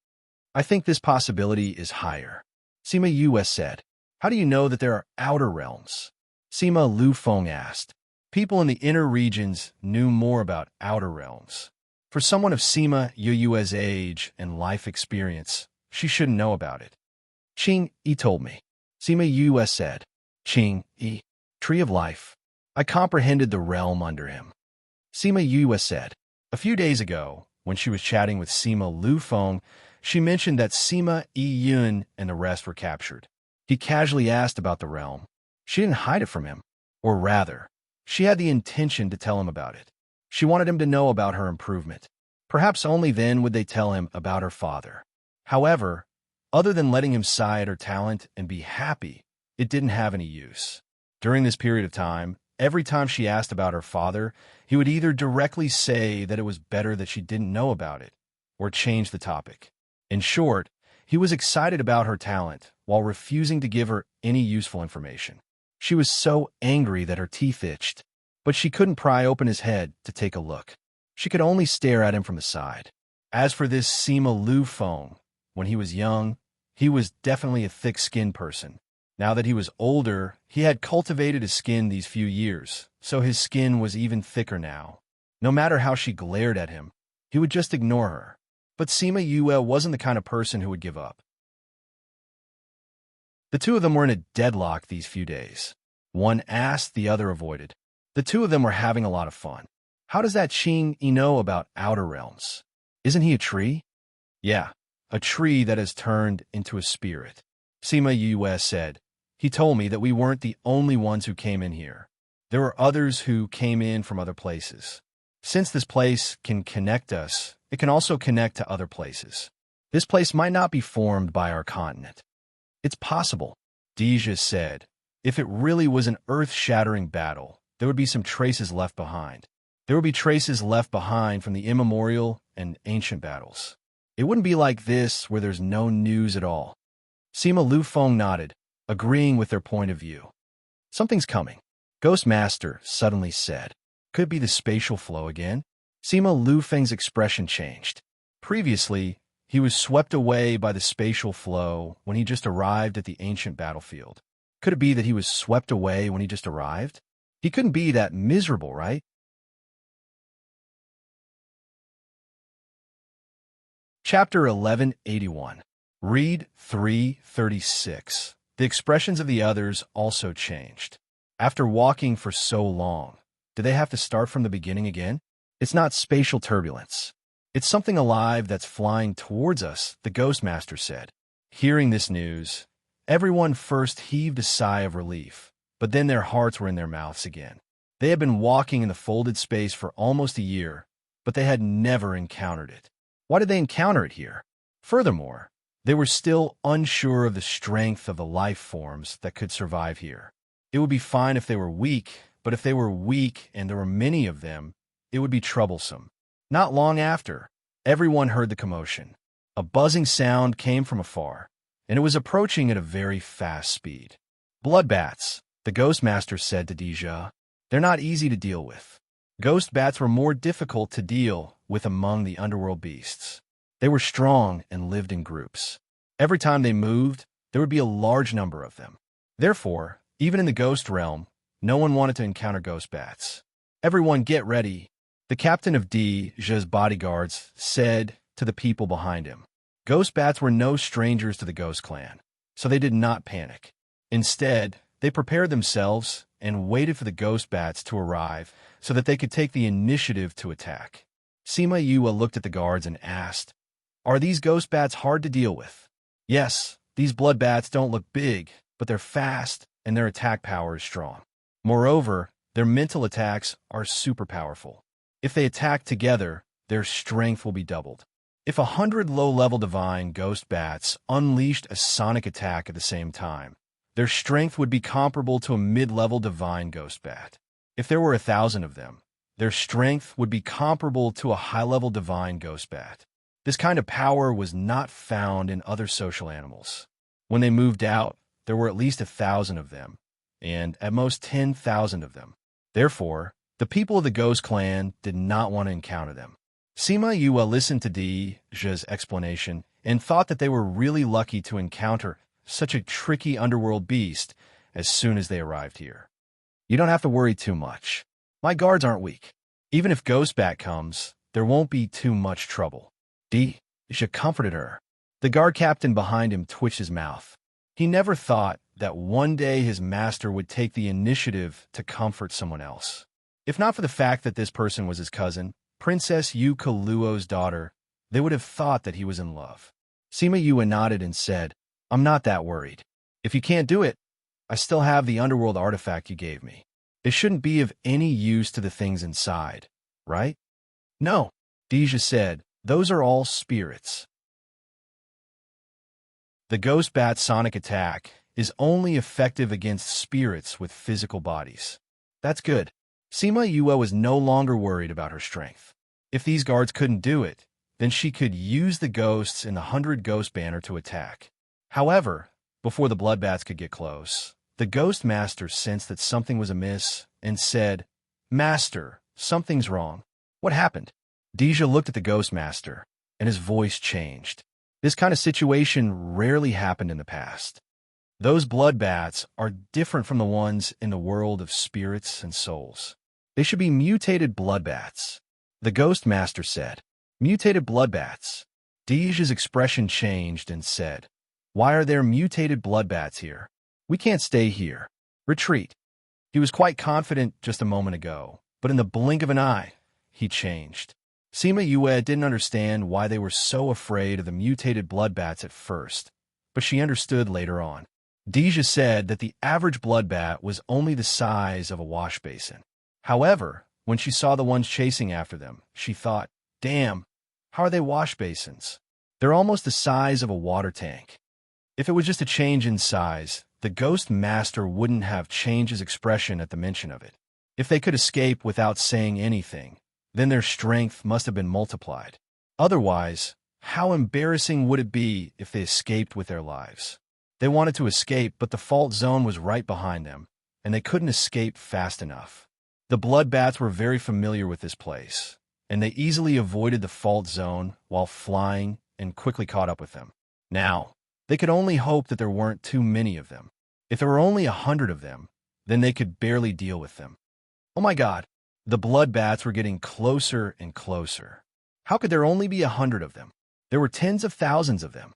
I think this possibility is higher. Sima Yue said. How do you know that there are outer realms? Sima Lufeng asked. People in the inner regions knew more about outer realms. For someone of Sima Yue's age and life experience, she shouldn't know about it. Qing Yi told me. Sima Yue said. Qing Yi, Tree of Life. I comprehended the realm under him. Sima Yue said. A few days ago, when she was chatting with Sima Lufeng, she mentioned that Sima Yun and the rest were captured. He casually asked about the realm. She didn't hide it from him. Or rather, she had the intention to tell him about it. She wanted him to know about her improvement. Perhaps only then would they tell him about her father. However, other than letting him sigh at her talent and be happy, it didn't have any use. During this period of time, every time she asked about her father, he would either directly say that it was better that she didn't know about it, or change the topic. In short, he was excited about her talent, while refusing to give her any useful information. She was so angry that her teeth itched, but she couldn't pry open his head to take a look. She could only stare at him from the side. As for this Sima Lufeng, when he was young, he was definitely a thick-skinned person. Now that he was older, he had cultivated his skin these few years, so his skin was even thicker now. No matter how she glared at him, he would just ignore her. But Sima Yue wasn't the kind of person who would give up. The two of them were in a deadlock these few days. One asked, the other avoided. The two of them were having a lot of fun. How does that Qing Yi know about outer realms? Isn't he a tree? Yeah, a tree that has turned into a spirit. Sima Yue said. He told me that we weren't the only ones who came in here. There were others who came in from other places. Since this place can connect us, it can also connect to other places. This place might not be formed by our continent. It's possible, Deja said. If it really was an earth-shattering battle, there would be some traces left behind. There would be traces left behind from the immemorial and ancient battles. It wouldn't be like this where there's no news at all. Sima Lufeng nodded, agreeing with their point of view. Something's coming, Ghostmaster suddenly said. Could it be the spatial flow again? Sima Lufeng's expression changed. Previously, he was swept away by the spatial flow when he just arrived at the ancient battlefield. Could it be that he was swept away when he just arrived? He couldn't be that miserable, right? Chapter 1181. Read 336. The expressions of the others also changed. After walking for so long, do they have to start from the beginning again? It's not spatial turbulence. It's something alive that's flying towards us, the Ghostmaster said. Hearing this news, everyone first heaved a sigh of relief, but then their hearts were in their mouths again. They had been walking in the folded space for almost a year, but they had never encountered it. Why did they encounter it here? Furthermore, they were still unsure of the strength of the life forms that could survive here. It would be fine if they were weak, but if they were weak and there were many of them, it would be troublesome. Not long after, everyone heard the commotion. A buzzing sound came from afar, and it was approaching at a very fast speed. Blood bats, the Ghostmaster said to Deja. They're not easy to deal with. Ghost bats were more difficult to deal with among the underworld beasts. They were strong and lived in groups. Every time they moved, there would be a large number of them. Therefore, even in the ghost realm, no one wanted to encounter ghost bats. Everyone get ready, the captain of Deja's bodyguards said to the people behind him. Ghost bats were no strangers to the Ghost Clan, so they did not panic. Instead, they prepared themselves and waited for the ghost bats to arrive so that they could take the initiative to attack. Sima Yue looked at the guards and asked, Are these ghost bats hard to deal with? Yes, these blood bats don't look big, but they're fast and their attack power is strong. Moreover, their mental attacks are super powerful. If they attack together, their strength will be doubled. If 100 low-level divine ghost bats unleashed a sonic attack at the same time, their strength would be comparable to a mid-level divine ghost bat. If there were 1,000 of them, their strength would be comparable to a high-level divine ghost bat. This kind of power was not found in other social animals. When they moved out, there were at least 1,000 of them, and at most 10,000 of them. Therefore, the people of the Ghost Clan did not want to encounter them. Sima Yue listened to Deja's explanation and thought that they were really lucky to encounter such a tricky underworld beast as soon as they arrived here. You don't have to worry too much. My guards aren't weak. Even if Ghost Bat comes, there won't be too much trouble. Deja comforted her. The guard captain behind him twitched his mouth. He never thought that one day his master would take the initiative to comfort someone else. If not for the fact that this person was his cousin, Princess Yu Kaluo's daughter, they would have thought that he was in love. Sima Yue nodded and said, I'm not that worried. If you can't do it, I still have the underworld artifact you gave me. It shouldn't be of any use to the things inside, right? No, Deja said, those are all spirits. The Ghost Bat's sonic attack is only effective against spirits with physical bodies. That's good. Sima Yue was no longer worried about her strength. If these guards couldn't do it, then she could use the ghosts in the 100 Ghost Banner to attack. However, before the blood bats could get close, the Ghost Master sensed that something was amiss and said, Master, something's wrong. What happened? Deja looked at the Ghost Master, and his voice changed. This kind of situation rarely happened in the past. Those blood bats are different from the ones in the world of spirits and souls. They should be mutated blood bats. The Ghost Master said, Mutated blood bats. Deja's expression changed and said, Why are there mutated blood bats here? We can't stay here. Retreat. He was quite confident just a moment ago, but in the blink of an eye, he changed. Sima Yue didn't understand why they were so afraid of the mutated blood bats at first, but she understood later on. Deja said that the average blood bat was only the size of a wash basin. However, when she saw the ones chasing after them, she thought, damn, how are they wash basins? They're almost the size of a water tank. If it was just a change in size, the Ghost Master wouldn't have changed his expression at the mention of it. If they could escape without saying anything, then their strength must have been multiplied. Otherwise, how embarrassing would it be if they escaped with their lives? They wanted to escape, but the fault zone was right behind them, and they couldn't escape fast enough. The blood bats were very familiar with this place, and they easily avoided the fault zone while flying and quickly caught up with them. Now, they could only hope that there weren't too many of them. If there were only 100 of them, then they could barely deal with them. Oh my God, the blood bats were getting closer and closer. How could there only be 100 of them? There were tens of thousands of them.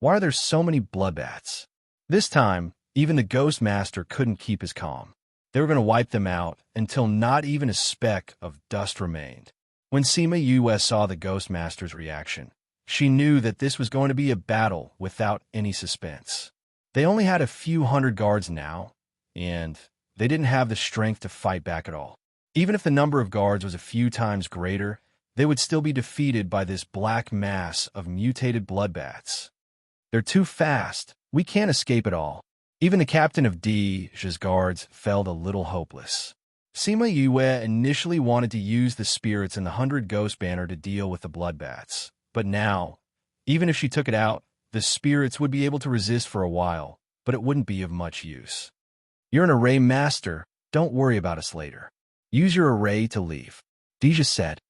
Why are there so many blood bats? This time, even the Ghost Master couldn't keep his calm. They were going to wipe them out until not even a speck of dust remained. When Sima Yue saw the Ghost Master's reaction, she knew that this was going to be a battle without any suspense. They only had a few hundred guards now, and they didn't have the strength to fight back at all. Even if the number of guards was a few times greater, they would still be defeated by this black mass of mutated blood bats. They're too fast. We can't escape at all. Even the captain of Deja's guards felt a little hopeless. Sima Yue initially wanted to use the spirits in the 100 Ghost Banner to deal with the blood bats. But now, even if she took it out, the spirits would be able to resist for a while, but it wouldn't be of much use. You're an array master. Don't worry about us later. Use your array to leave, Deja said.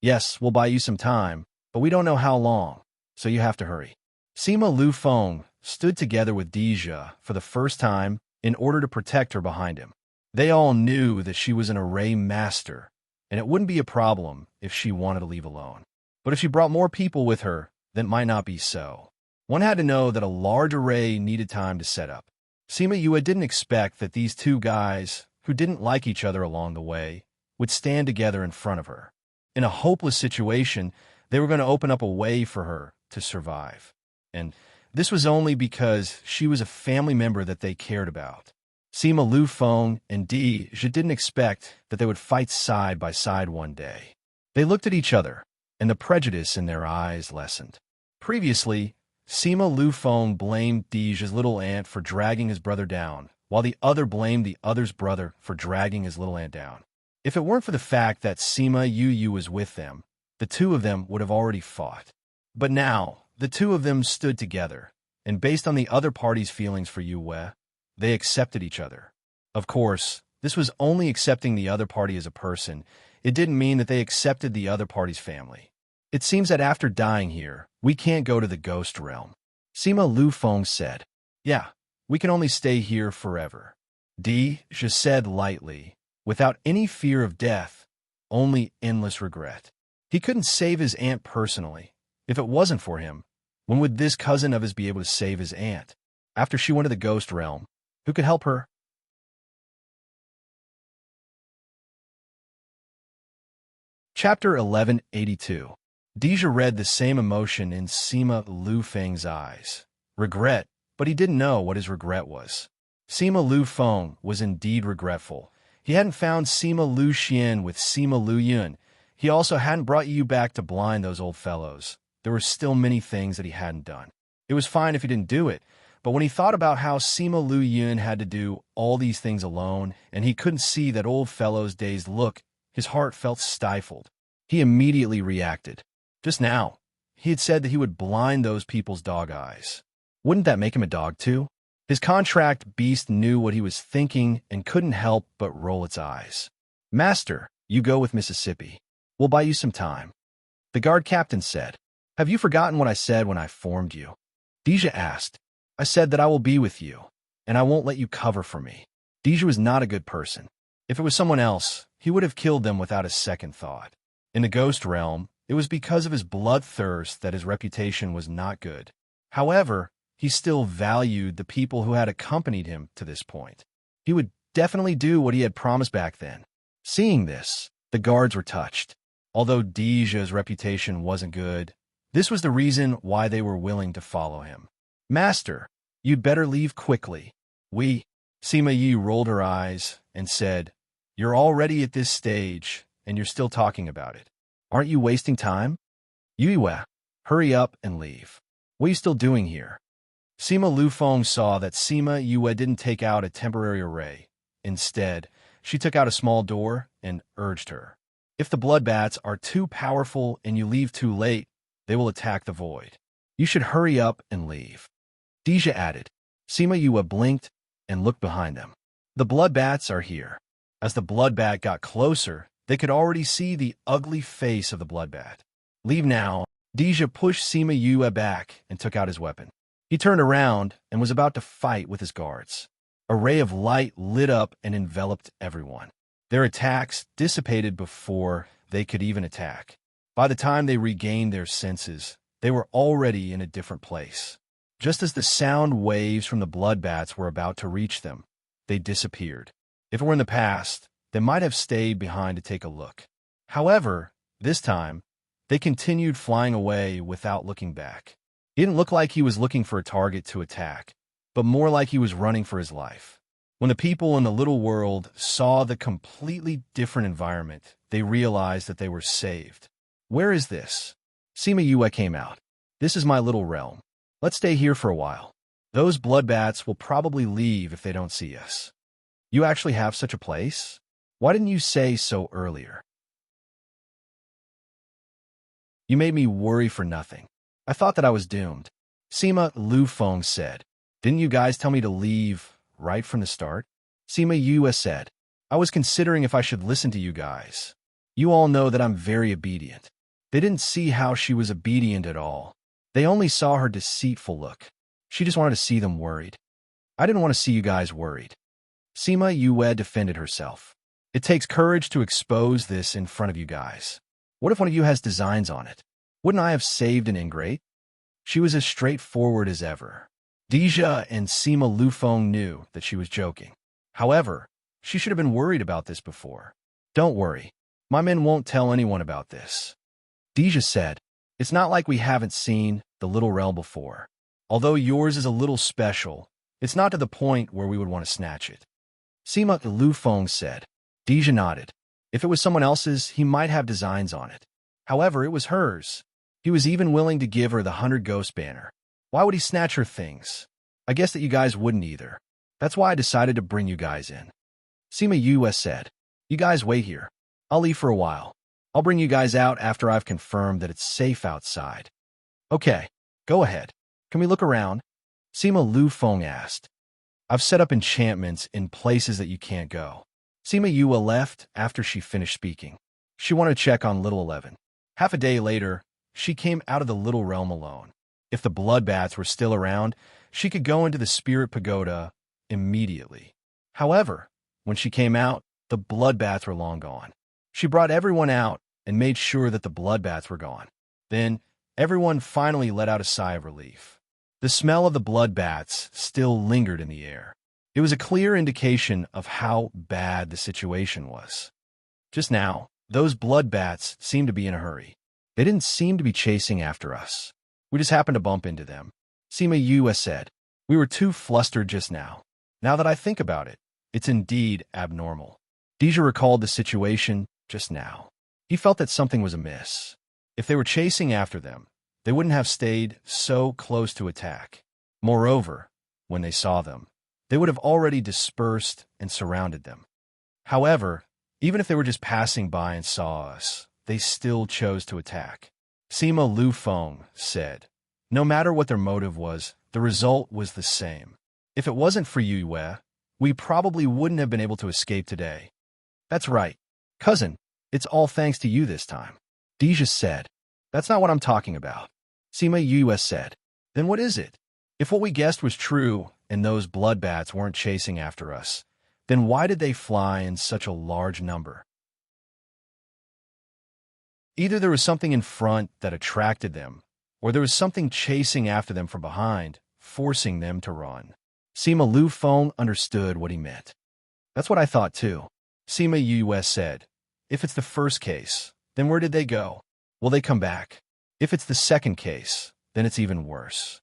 Yes, we'll buy you some time, but we don't know how long, so you have to hurry. Sima Lufeng stood together with Deja for the first time in order to protect her behind him. They all knew that she was an array master, and it wouldn't be a problem if she wanted to leave alone. But if she brought more people with her, that might not be so. One had to know that a large array needed time to set up. Sima Yue didn't expect that these two guys, who didn't like each other along the way, would stand together in front of her. In a hopeless situation, They were going to open up a way for her to survive. And this was only because she was a family member that they cared about. Sima Lufeng and Dija didn't expect that they would fight side by side one day. They looked at each other, and the prejudice in their eyes lessened. Previously, Sima Lufeng blamed Dija's little aunt for dragging his brother down, while the other blamed the other's brother for dragging his little aunt down. If it weren't for the fact that Sima Yu was with them, the two of them would have already fought. But now, the two of them stood together, and based on the other party's feelings for Yue, they accepted each other. Of course, this was only accepting the other party as a person. It didn't mean that they accepted the other party's family. It seems that after dying here, we can't go to the ghost realm. Sima Lufeng said, "Yeah, we can only stay here forever." Dija said lightly, without any fear of death, only endless regret. He couldn't save his aunt personally. If it wasn't for him, when would this cousin of his be able to save his aunt? After she went to the ghost realm, who could help her? Chapter 1182. Dija read the same emotion in Sima Lufeng's eyes. Regret, but he didn't know what his regret was. Sima Lufeng was indeed regretful. He hadn't found Sima Luxian with Sima Luyun. He also hadn't brought you back to blind those old fellows. There were still many things that he hadn't done. It was fine if he didn't do it, but when he thought about how Sima Luyun had to do all these things alone, and he couldn't see that old fellow's dazed look, his heart felt stifled. He immediately reacted. Just now, he had said that he would blind those people's dog eyes. Wouldn't that make him a dog too? His contract beast knew what he was thinking and couldn't help but roll its eyes. "Master, you go with Mississippi. We'll buy you some time." The guard captain said. "Have you forgotten what I said when I formed you?" Dija asked. "I said that I will be with you, and I won't let you cover for me." Dija was not a good person. If it was someone else, he would have killed them without a second thought. In the ghost realm, it was because of his bloodthirst that his reputation was not good. However, he still valued the people who had accompanied him to this point. He would definitely do what he had promised back then. Seeing this, the guards were touched. Although Dija's reputation wasn't good, this was the reason why they were willing to follow him. "Master, you'd better leave quickly." Sima Yi rolled her eyes and said, "You're already at this stage, and you're still talking about it. Aren't you wasting time? Yue, hurry up and leave. What are you still doing here?" Sima Lufeng saw that Sima Yue didn't take out a temporary array. Instead, she took out a small door and urged her. "If the blood bats are too powerful and you leave too late, they will attack the void. You should hurry up and leave." Dija added. Sima Yue blinked and looked behind them. "The blood bats are here." As the blood bat got closer, they could already see the ugly face of the blood bat. "Leave now." Dija pushed Sima Yue back and took out his weapon. He turned around and was about to fight with his guards. A ray of light lit up and enveloped everyone. Their attacks dissipated before they could even attack. By the time they regained their senses, they were already in a different place. Just as the sound waves from the blood bats were about to reach them, they disappeared. If it were in the past, they might have stayed behind to take a look. However, this time, they continued flying away without looking back. It didn't look like he was looking for a target to attack, but more like he was running for his life. When the people in the little world saw the completely different environment, they realized that they were saved. "Where is this?" Sima Yue came out. "This is my little realm. Let's stay here for a while. Those blood bats will probably leave if they don't see us." "You actually have such a place? Why didn't you say so earlier?" "You made me worry for nothing. I thought that I was doomed." Sima Lufeng said. "Didn't you guys tell me to leave right from the start?" Sima Yue said. "I was considering if I should listen to you guys. You all know that I'm very obedient." They didn't see how she was obedient at all. They only saw her deceitful look. She just wanted to see them worried. "I didn't want to see you guys worried." Sima Yue defended herself. "It takes courage to expose this in front of you guys. What if one of you has designs on it? Wouldn't I have saved an ingrate?" She was as straightforward as ever. Dija and Sima Lufeng knew that she was joking. However, she should have been worried about this before. "Don't worry. My men won't tell anyone about this." Dija said. It's not like we haven't seen the little realm before. Although yours is a little special, it's not to the point where we would want to snatch it. Sima Lu Feng said. Deja nodded. If it was someone else's, he might have designs on it. However, it was hers. He was even willing to give her the 100 Ghost banner. Why would he snatch her things? I guess that you guys wouldn't either. That's why I decided to bring you guys in. Sima Yue said. You guys wait here. I'll leave for a while. I'll bring you guys out after I've confirmed that it's safe outside. Okay, go ahead. Can we look around? Sima Lu Feng asked. I've set up enchantments in places that you can't go. Sima Yue left after she finished speaking. She wanted to check on Little 11. Half a day later, she came out of the little realm alone. If the bloodbaths were still around, she could go into the spirit pagoda immediately. However, when she came out, the bloodbaths were long gone. She brought everyone out and made sure that the bloodbaths were gone. Then, everyone finally let out a sigh of relief. The smell of the bloodbaths still lingered in the air. It was a clear indication of how bad the situation was. Just now, those bloodbaths seemed to be in a hurry. They didn't seem to be chasing after us. We just happened to bump into them. Sima Yue said. We were too flustered just now. Now that I think about it, it's indeed abnormal. Deja recalled the situation just now. He felt that something was amiss. If they were chasing after them, they wouldn't have stayed so close to attack. Moreover, when they saw them, they would have already dispersed and surrounded them. However, even if they were just passing by and saw us, they still chose to attack. Sima Lu Feng said, no matter what their motive was, the result was the same. If it wasn't for Yue, we probably wouldn't have been able to escape today. That's right. Cousin, it's all thanks to you this time. Deja said. That's not what I'm talking about. Sima Yue said. Then what is it? If what we guessed was true and those bloodbats weren't chasing after us, then why did they fly in such a large number? Either there was something in front that attracted them, or there was something chasing after them from behind, forcing them to run. Sima Lu Feng understood what he meant. That's what I thought too. Sima Yue said. If it's the first case, then where did they go? Will they come back? If it's the second case, then it's even worse.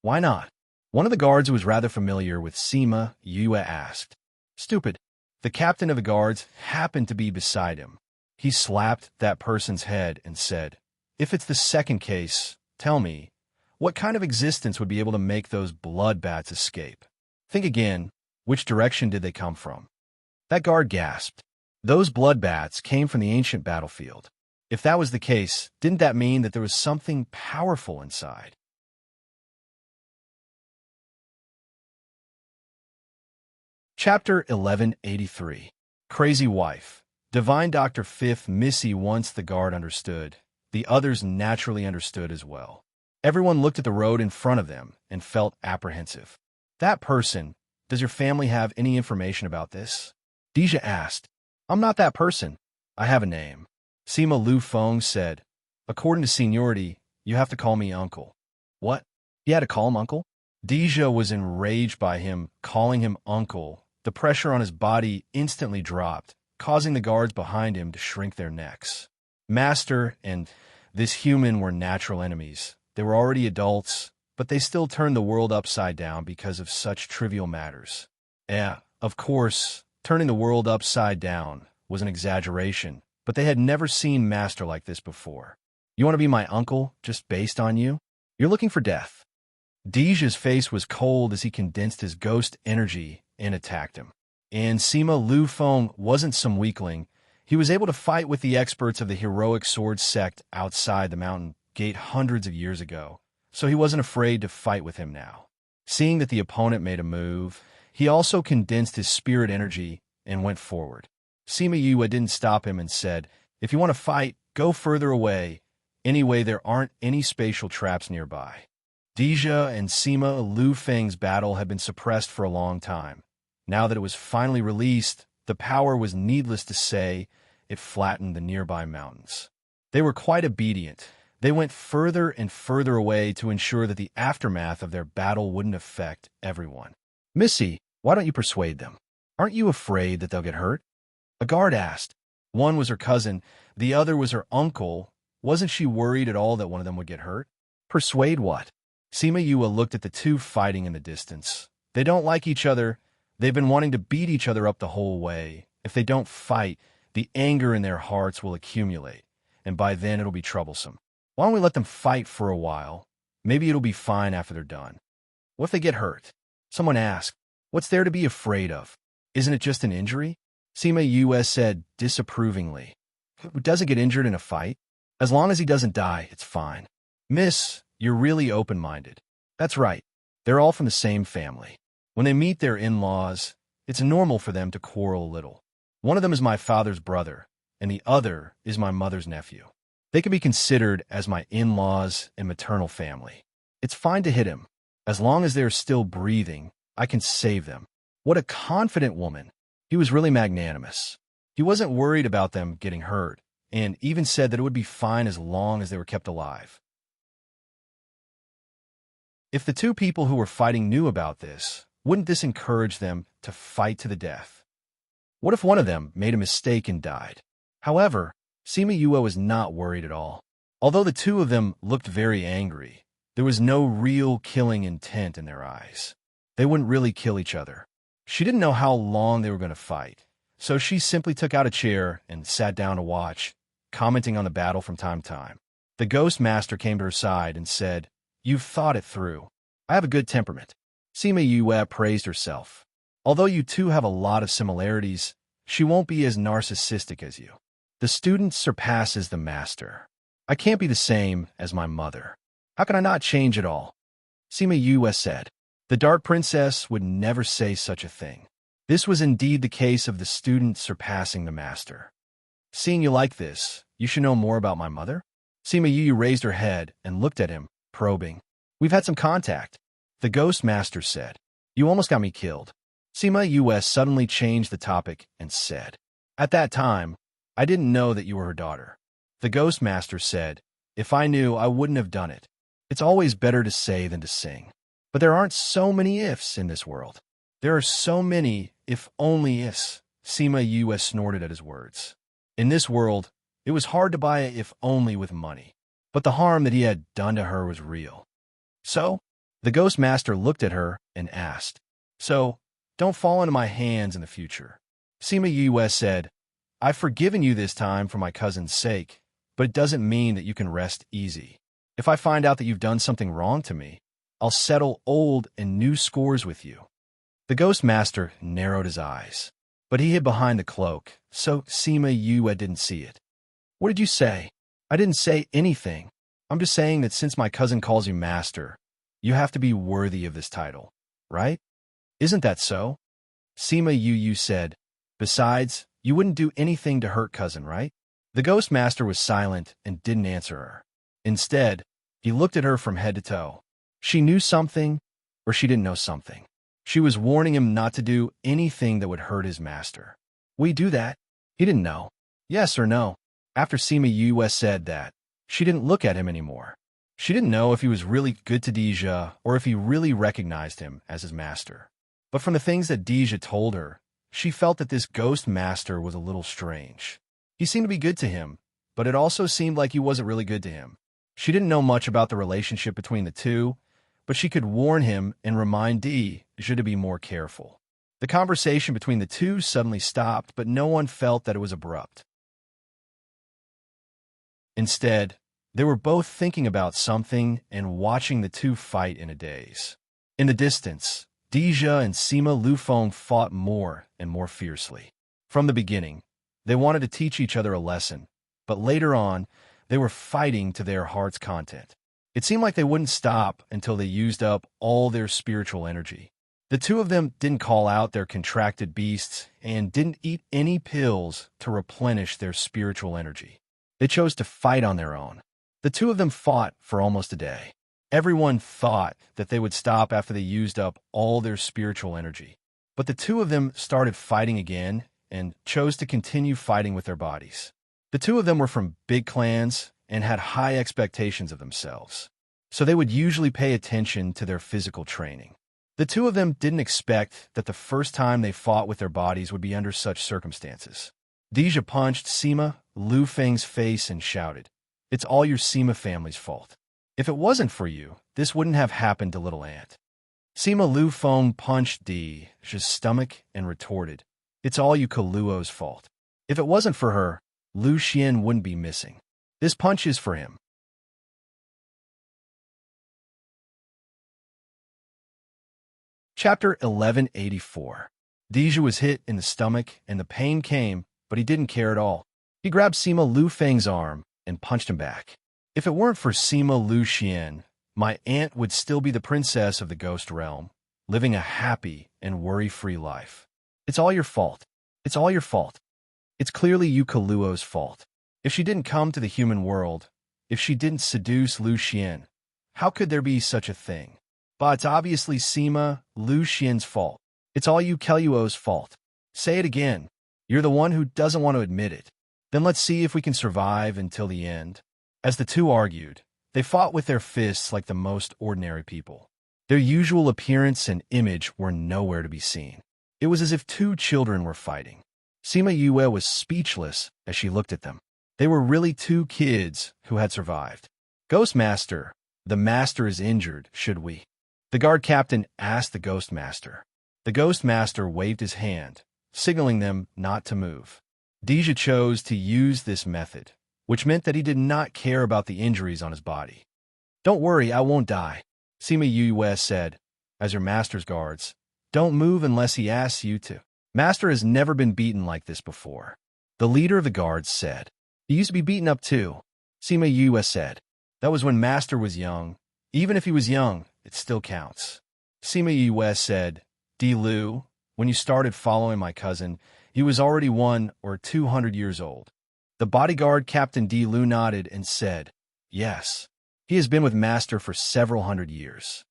Why not? One of the guards who was rather familiar with Sima Yue asked. Stupid. The captain of the guards happened to be beside him. He slapped that person's head and said, if it's the second case, tell me, what kind of existence would be able to make those bloodbats escape? Think again, which direction did they come from? That guard gasped. Those bloodbats came from the ancient battlefield. If that was the case, didn't that mean that there was something powerful inside? Chapter 1183. Crazy Wife. Divine Dr. Fifth Missy. Once the guard understood, the others naturally understood as well. Everyone looked at the road in front of them and felt apprehensive. That person, does your family have any information about this? Deja asked. I'm not that person. I have a name. Sima Lu Feng said. According to seniority, you have to call me uncle. What? He had to call him uncle? Deja was enraged by him calling him uncle. The pressure on his body instantly dropped, causing the guards behind him to shrink their necks. Master and this human were natural enemies. They were already adults, but they still turned the world upside down because of such trivial matters. Of course, turning the world upside down was an exaggeration, but they had never seen Master like this before. You want to be my uncle just based on you? You're looking for death. Deja's face was cold as he condensed his ghost energy and attacked him. And Sima Lu Feng wasn't some weakling. He was able to fight with the experts of the heroic sword sect outside the mountain gate hundreds of years ago, so he wasn't afraid to fight with him now. Seeing that the opponent made a move, he also condensed his spirit energy and went forward. Sima Yue didn't stop him and said, if you want to fight, go further away. Anyway, there aren't any spatial traps nearby. Deja and Sima Lu Feng's battle had been suppressed for a long time. Now that it was finally released, the power was, needless to say, it flattened the nearby mountains. They were quite obedient. They went further and further away to ensure that the aftermath of their battle wouldn't affect everyone. Missy, why don't you persuade them? Aren't you afraid that they'll get hurt? A guard asked. One was her cousin, the other was her uncle, Wasn't she worried at all that one of them would get hurt? Persuade what? Sima Yue looked at the two fighting in the distance. They don't like each other. They've been wanting to beat each other up the whole way. If they don't fight, the anger in their hearts will accumulate, and by then it'll be troublesome. Why don't we let them fight for a while? Maybe it'll be fine after they're done. What if they get hurt? Someone asked. What's there to be afraid of? Isn't it just an injury? Sima Yue said disapprovingly. Who doesn't get injured in a fight? As long as he doesn't die, it's fine. Miss, you're really open-minded. That's right. They're all from the same family. When they meet their in-laws, it's normal for them to quarrel a little. One of them is my father's brother, and the other is my mother's nephew. They can be considered as my in-laws and maternal family. It's fine to hit him. As long as they're still breathing, I can save them. What a confident woman. He was really magnanimous. He wasn't worried about them getting hurt, and even said that it would be fine as long as they were kept alive. If the two people who were fighting knew about this, wouldn't this encourage them to fight to the death? What if one of them made a mistake and died? However, Sima Yue was not worried at all. Although the two of them looked very angry, there was no real killing intent in their eyes. They wouldn't really kill each other. She didn't know how long they were going to fight, so she simply took out a chair and sat down to watch, commenting on the battle from time to time. The Ghost Master came to her side and said, "You've thought it through. I have a good temperament." Sima Yue praised herself. Although you two have a lot of similarities, she won't be as narcissistic as you. The student surpasses the master. I can't be the same as my mother. How can I not change at all? Sima Yue said. The Dark Princess would never say such a thing. This was indeed the case of the student surpassing the master. Seeing you like this, you should know more about my mother? Sima Yue raised her head and looked at him, probing. We've had some contact. The Ghost Master said. You almost got me killed. Sima Yue suddenly changed the topic and said, At that time, I didn't know that you were her daughter. The Ghost Master said, If I knew, I wouldn't have done it. It's always better to say than to sing. But there aren't so many ifs in this world. There are so many if only ifs. Sima Yue snorted at his words. In this world, it was hard to buy a if only with money. But the harm that he had done to her was real. So, the Ghost Master looked at her and asked, So, don't fall into my hands in the future. Sima Yue said, I've forgiven you this time for my cousin's sake, but it doesn't mean that you can rest easy. If I find out that you've done something wrong to me, I'll settle old and new scores with you. The Ghost Master narrowed his eyes, but he hid behind the cloak, so Sima Yue didn't see it. What did you say? I didn't say anything. I'm just saying that since my cousin calls you master, you have to be worthy of this title, right? Isn't that so? Sima Yue said, Besides, you wouldn't do anything to hurt cousin, right? The Ghost Master was silent and didn't answer her. Instead, he looked at her from head to toe. She knew something, or she didn't know something. She was warning him not to do anything that would hurt his master. We do that. He didn't know. Yes or no? After Sima Yue said that, she didn't look at him anymore. She didn't know if he was really good to Deja or if he really recognized him as his master. But from the things that Deja told her, she felt that this Ghost Master was a little strange. He seemed to be good to him, but it also seemed like he wasn't really good to him. She didn't know much about the relationship between the two, but she could warn him and remind Deja to be more careful. The conversation between the two suddenly stopped, but no one felt that it was abrupt. Instead, they were both thinking about something and watching the two fight in a daze. In the distance, Deja and Sima Lufeng fought more and more fiercely. From the beginning, they wanted to teach each other a lesson, but later on, they were fighting to their heart's content. It seemed like they wouldn't stop until they used up all their spiritual energy. The two of them didn't call out their contracted beasts and didn't eat any pills to replenish their spiritual energy. They chose to fight on their own. The two of them fought for almost a day. Everyone thought that they would stop after they used up all their spiritual energy. But the two of them started fighting again and chose to continue fighting with their bodies. The two of them were from big clans and had high expectations of themselves, so they would usually pay attention to their physical training. The two of them didn't expect that the first time they fought with their bodies would be under such circumstances. Deja punched Sima Lufeng's face and shouted, It's all your Sima family's fault. If it wasn't for you, this wouldn't have happened to little Ant. Sima Lu Feng punched Dija's stomach and retorted, "It's all you Kaluo's fault. If it wasn't for her, Lu Xian wouldn't be missing. This punch is for him." Chapter 1184. Dija was hit in the stomach and the pain came, but he didn't care at all. He grabbed Sima Lu Feng's arm and punched him back. "If it weren't for Sima Lu Xian, my aunt would still be the princess of the ghost realm, living a happy and worry-free life. It's all your fault. It's all your fault. It's clearly you Kaluo's fault. If she didn't come to the human world, if she didn't seduce Lu Xian, how could there be such a thing? But it's obviously Sima Lu Xian's fault. It's all you Kaluo's fault. Say it again. You're the one who doesn't want to admit it. Then let's see if we can survive until the end." As the two argued, they fought with their fists like the most ordinary people. Their usual appearance and image were nowhere to be seen. It was as if two children were fighting. Sima Yue was speechless as she looked at them. They were really two kids who had survived. "Ghost Master, the master is injured, should we?" the guard captain asked the Ghost Master. The Ghost Master waved his hand, signaling them not to move. Dija chose to use this method, which meant that he did not care about the injuries on his body. "Don't worry, I won't die," Sima Yue said, "as your master's guards. Don't move unless he asks you to. Master has never been beaten like this before." The leader of the guards said. "He used to be beaten up too," Sima Yue said. "That was when Master was young. Even if he was young, it still counts." Sima Yue said, "Di Lu, when you started following my cousin, he was already 100 or 200 years old." The bodyguard Captain Di Lu nodded and said, "Yes, he has been with Master for several hundred years."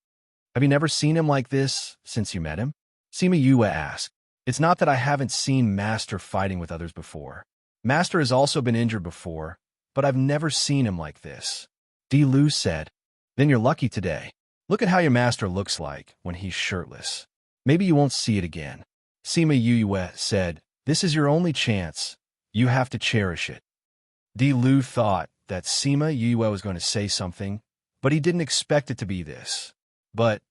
"Have you never seen him like this since you met him?" Sima Yue asked. "It's not that I haven't seen Master fighting with others before. Master has also been injured before, but I've never seen him like this." Di Lu said, "Then you're lucky today. Look at how your master looks like when he's shirtless. Maybe you won't see it again." Sima Yue said, "This is your only chance. You have to cherish it." Di Lu thought that Sima Yue was going to say something, but he didn't expect it to be this. But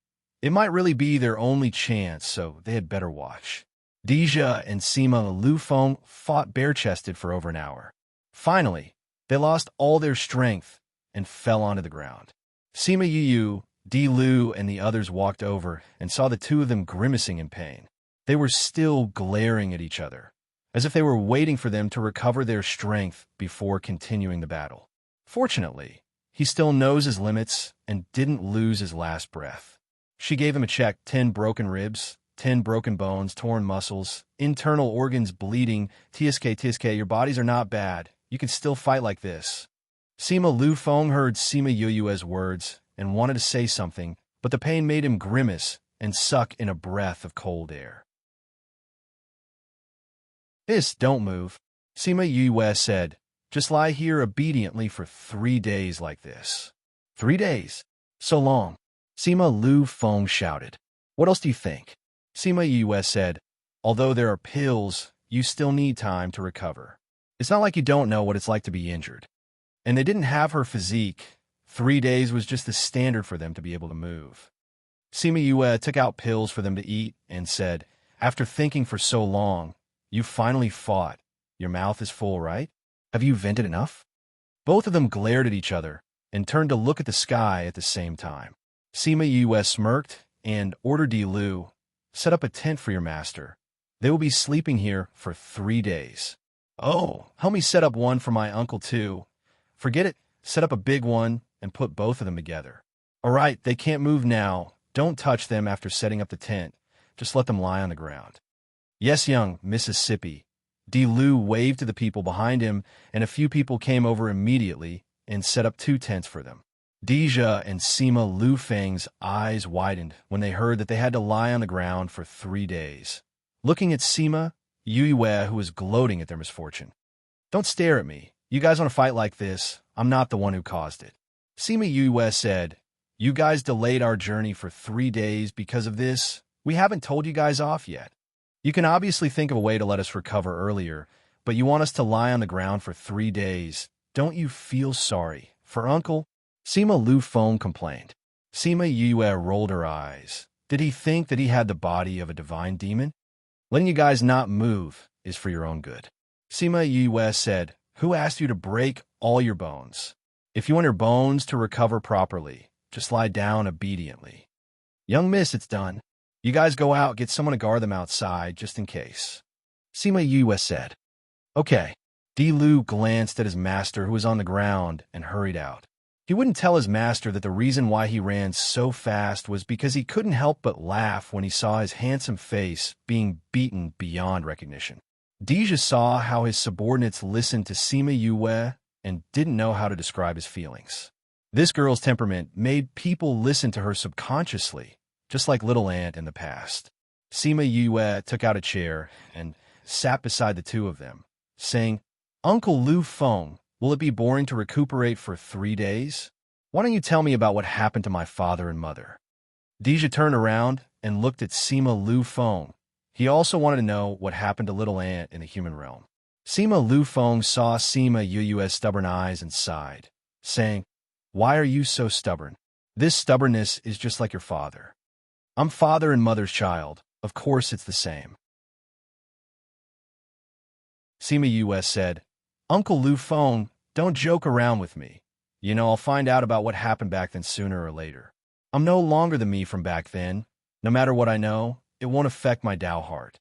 it might really be their only chance, so they had better watch. Dija and Sima Lu Feng fought bare-chested for over an hour. Finally, they lost all their strength and fell onto the ground. Sima Yue, Di Lu, and the others walked over and saw the two of them grimacing in pain. They were still glaring at each other, as if they were waiting for them to recover their strength before continuing the battle. Fortunately, he still knows his limits and didn't lose his last breath. She gave him a check: 10 broken ribs, 10 broken bones, torn muscles, internal organs bleeding. TSK, your bodies are not bad. You can still fight like this." Sima Lu Feng heard Sima Yue's words and wanted to say something, but the pain made him grimace and suck in a breath of cold air. Don't move," Sima Yue said. "Just lie here obediently for 3 days like this." 3 days? So long. Sima Lu Feng shouted. "What else do you think?" Sima Yue said, "Although there are pills, you still need time to recover. It's not like you don't know what it's like to be injured." And they didn't have her physique. 3 days was just the standard for them to be able to move. Sima Yue took out pills for them to eat and said, "After thinking for so long, you finally fought. Your mouth is full, right? Have you vented enough?" Both of them glared at each other and turned to look at the sky at the same time. Sima Yue smirked and ordered Di Lu, "Set up a tent for your master. They will be sleeping here for 3 days. Oh, help me set up one for my uncle too. Forget it, set up a big one and put both of them together." "All right, they can't move now. Don't touch them after setting up the tent. Just let them lie on the ground." "Yes, young Mississippi." Di Lu waved to the people behind him, and a few people came over immediately and set up 2 tents for them. Dija and Sima Lu Feng's eyes widened when they heard that they had to lie on the ground for 3 days, looking at Sima Yue, who was gloating at their misfortune. "Don't stare at me. You guys want to fight like this? I'm not the one who caused it." Sima Yue said, "You guys delayed our journey for 3 days because of this. We haven't told you guys off yet. You can obviously think of a way to let us recover earlier, but you want us to lie on the ground for 3 days. don't you feel sorry for Uncle? Sima Lu Feng complained. Sima Yue rolled her eyes. Did he think that he had the body of a divine demon? Letting you guys not move is for your own good. Sima Yue said, who asked you to break all your bones? If you want your bones to recover properly, just lie down obediently. Young miss, it's done. You guys go out, get someone to guard them outside, just in case. Sima Yue said. Okay. Di Lu glanced at his master, who was on the ground, and hurried out. He wouldn't tell his master that the reason why he ran so fast was because he couldn't help but laugh when he saw his handsome face being beaten beyond recognition. Dija saw how his subordinates listened to Sima Yue and didn't know how to describe his feelings. This girl's temperament made people listen to her subconsciously, just like Little Ant in the past. Sima Yue took out a chair and sat beside the two of them, saying, Uncle Lu Feng, will it be boring to recuperate for 3 days? Why don't you tell me about what happened to my father and mother? Dija turned around and looked at Sima Lu Feng. He also wanted to know what happened to Little Ant in the human realm. Sima Lu Feng saw Sima Yue's stubborn eyes and sighed, saying, Why are you so stubborn? This stubbornness is just like your father. I'm father and mother's child. Of course it's the same. Sima Yue said, Uncle Lu Feng, don't joke around with me. You know, I'll find out about what happened back then sooner or later. I'm no longer the me from back then. No matter what I know, it won't affect my Dao heart.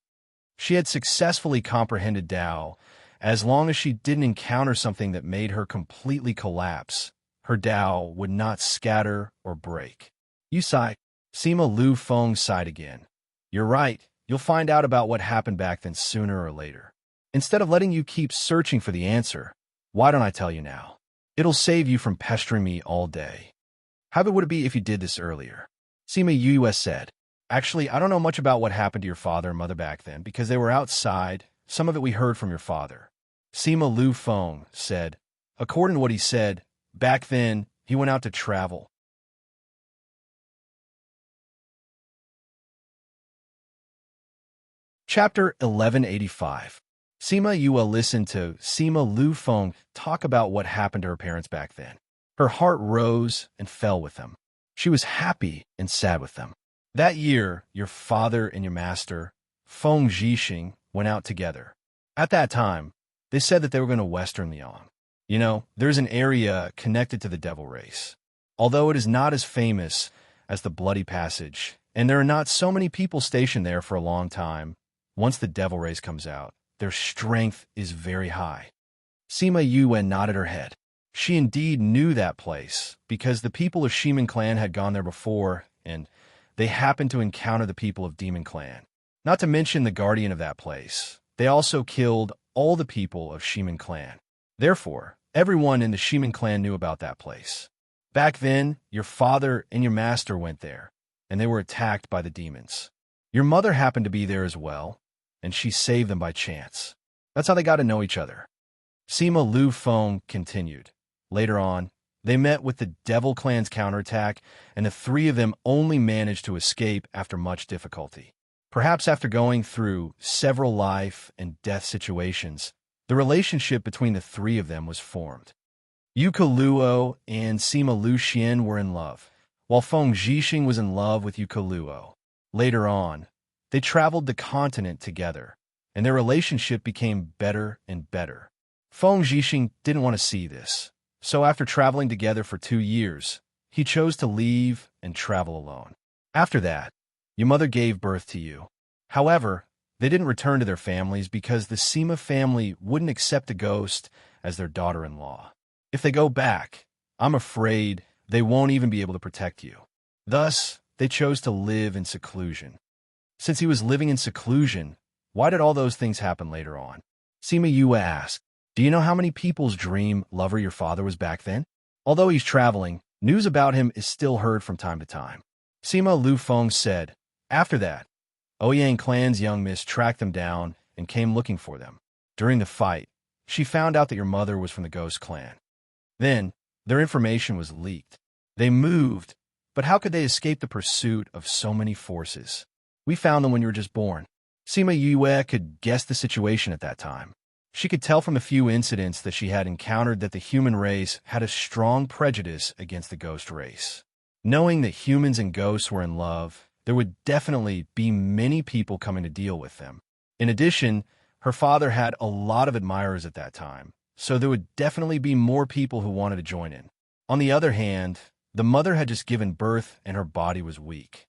She had successfully comprehended Dao. As long as she didn't encounter something that made her completely collapse, her Dao would not scatter or break. You sigh. Sima Lu Feng sighed again. You're right. You'll find out about what happened back then sooner or later. Instead of letting you keep searching for the answer, why don't I tell you now? It'll save you from pestering me all day. How good would it be if you did this earlier? Sima Yue said. Actually, I don't know much about what happened to your father and mother back then because they were outside. Some of it we heard from your father. Sima Lu Feng said. According to what he said, back then, he went out to travel. Chapter 1185. Sima Yue listened to Sima Lu Feng talk about what happened to her parents back then. Her heart rose and fell with them. She was happy and sad with them. That year, your father and your master, Feng Zhixing, went out together. At that time, they said that they were going to Western Liang. You know, there's an area connected to the Devil Race. Although it is not as famous as the Bloody Passage, and there are not so many people stationed there for a long time, once the Devil Race comes out, their strength is very high. Sima Yue nodded her head. She indeed knew that place, because the people of Shiman Clan had gone there before, and they happened to encounter the people of Demon Clan. Not to mention the guardian of that place. They also killed all the people of Shiman Clan. Therefore, everyone in the Shiman Clan knew about that place. Back then, your father and your master went there, and they were attacked by the demons. Your mother happened to be there as well, and she saved them by chance. That's how they got to know each other. Sima Lu Feng continued. Later on, they met with the Devil Clan's counterattack, and the three of them only managed to escape after much difficulty. Perhaps after going through several life and death situations, the relationship between the three of them was formed. Yuka Luo and Sima Lu Xian were in love, while Feng Zhixing was in love with Yuka Luo. Later on, they traveled the continent together, and their relationship became better and better. Feng Zhixing didn't want to see this, so after traveling together for 2 years, he chose to leave and travel alone. After that, your mother gave birth to you. However, they didn't return to their families because the Sima family wouldn't accept a ghost as their daughter-in-law. If they go back, I'm afraid they won't even be able to protect you. Thus, they chose to live in seclusion. Since he was living in seclusion, why did all those things happen later on? Sima Yue asked, do you know how many people's dream lover your father was back then? Although he's traveling, news about him is still heard from time to time. Sima Lu Feng said, after that, Ouyang Clan's young miss tracked them down and came looking for them. During the fight, she found out that your mother was from the Ghost Clan. Then, their information was leaked. They moved, but how could they escape the pursuit of so many forces? We found them when you were just born. Sima Yue could guess the situation at that time. She could tell from a few incidents that she had encountered that the human race had a strong prejudice against the ghost race. Knowing that humans and ghosts were in love, there would definitely be many people coming to deal with them. In addition, her father had a lot of admirers at that time, so there would definitely be more people who wanted to join in. On the other hand, the mother had just given birth and her body was weak.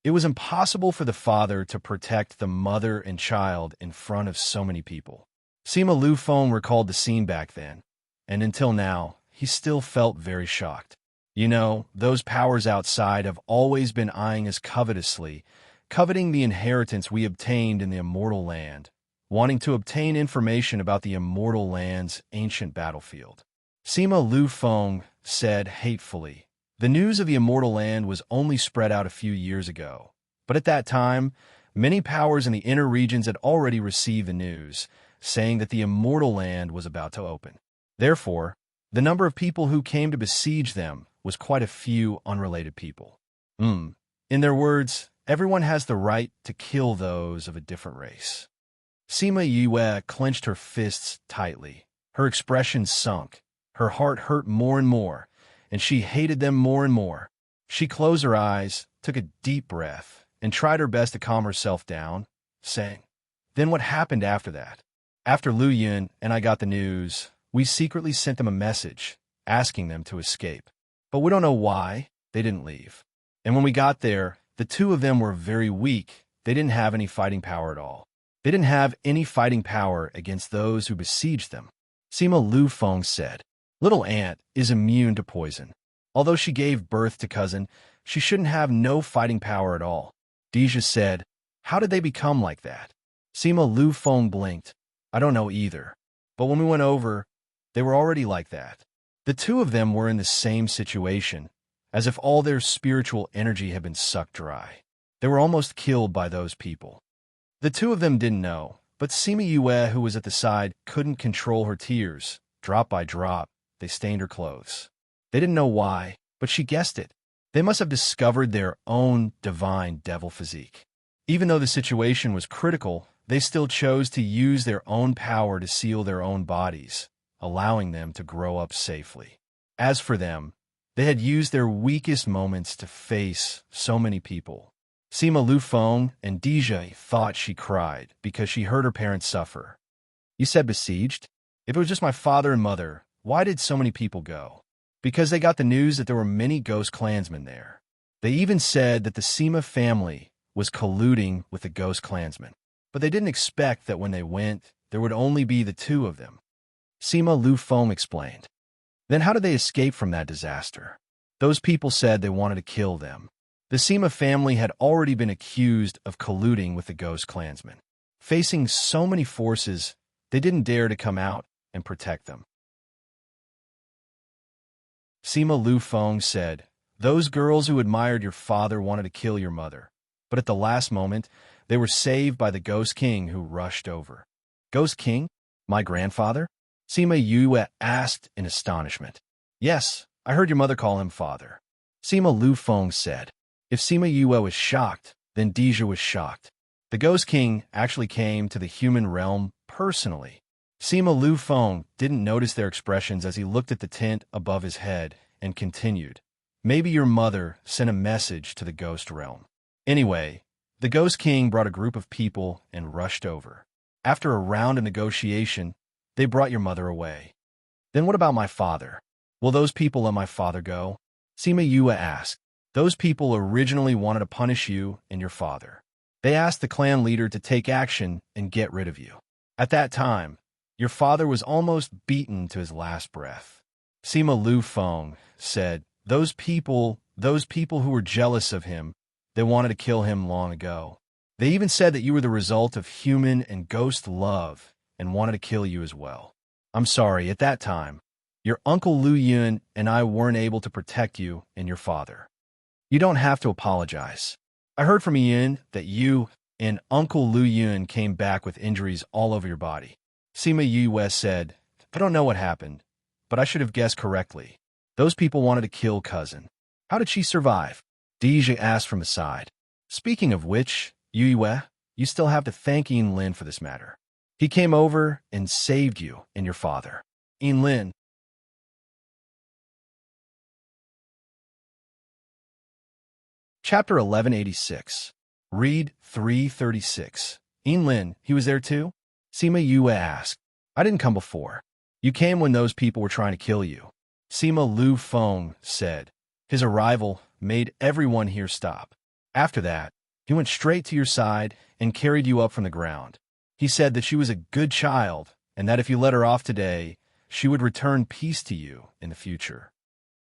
It was impossible for the father to protect the mother and child in front of so many people. Sima Lufeng recalled the scene back then, and until now, he still felt very shocked. You know, those powers outside have always been eyeing us covetously, coveting the inheritance we obtained in the immortal land, wanting to obtain information about the immortal land's ancient battlefield. Sima Lufeng said hatefully, the news of the immortal land was only spread out a few years ago, but at that time, many powers in the inner regions had already received the news, saying that the immortal land was about to open. Therefore, the number of people who came to besiege them was quite a few unrelated people. In their words, everyone has the right to kill those of a different race. Sima Yue clenched her fists tightly. Her expression sunk. Her heart hurt more and more, and she hated them more and more. She closed her eyes, took a deep breath, and tried her best to calm herself down, saying, "Then what happened after that? After Lu Yun and I got the news, we secretly sent them a message, asking them to escape. But we don't know why they didn't leave. And when we got there, the two of them were very weak. They didn't have any fighting power at all. They didn't have any fighting power against those who besieged them." Sima Lufeng said, "Little Ant is immune to poison. Although she gave birth to cousin, she shouldn't have no fighting power at all." Deja said, "How did they become like that?" Sima Lufeng blinked. "I don't know either. But when we went over, they were already like that." The two of them were in the same situation, as if all their spiritual energy had been sucked dry. They were almost killed by those people. The two of them didn't know, but Sima Yue, who was at the side, couldn't control her tears. Drop by drop, they stained her clothes. They didn't know why, but she guessed it. They must have discovered their own divine devil physique. Even though the situation was critical, they still chose to use their own power to seal their own bodies, allowing them to grow up safely. As for them, they had used their weakest moments to face so many people. Sima Lufeng and Deja thought she cried because she heard her parents suffer. "You said besieged? If it was just my father and mother, why did so many people go?" "Because they got the news that there were many ghost clansmen there. They even said that the Sima family was colluding with the ghost clansmen. But they didn't expect that when they went, there would only be the two of them." Sima Lufeng explained. "Then how did they escape from that disaster?" "Those people said they wanted to kill them. The Sima family had already been accused of colluding with the ghost clansmen. Facing so many forces, they didn't dare to come out and protect them." Sima Lufeng said, "Those girls who admired your father wanted to kill your mother, but at the last moment, they were saved by the Ghost King who rushed over." "Ghost King? My grandfather?" Sima Yue asked in astonishment. "Yes, I heard your mother call him father." Sima Lufeng said. If Sima Yue was shocked, then Deja was shocked. The Ghost King actually came to the human realm personally. Sima Lufeng didn't notice their expressions as he looked at the tent above his head and continued, "Maybe your mother sent a message to the ghost realm." Anyway, the Ghost King brought a group of people and rushed over. After a round of negotiation, they brought your mother away. "Then what about my father? Will those people let my father go?" Sima Yue asked. "Those people originally wanted to punish you and your father. They asked the clan leader to take action and get rid of you. At that time, your father was almost beaten to his last breath." Sima Lufeng said, Those people who were jealous of him, they wanted to kill him long ago. They even said that you were the result of human and ghost love and wanted to kill you as well. I'm sorry, at that time, your uncle Lu Yun and I weren't able to protect you and your father. You don't have to apologize. I heard from Yun that you and Uncle Lu Yun came back with injuries all over your body." Sima Yue said, "I don't know what happened, but I should have guessed correctly. Those people wanted to kill cousin. How did she survive?" Deja asked from the side. "Speaking of which, Yue, you still have to thank Lin for this matter. He came over and saved you and your father. Lin. Chapter 1186. Read 336. Lin, he was there too? Sima Yue asked. I didn't come before. You came when those people were trying to kill you. Sima Lu Feng said. His arrival made everyone here stop. After that, he went straight to your side and carried you up from the ground. He said that she was a good child and that if you let her off today, she would return peace to you in the future.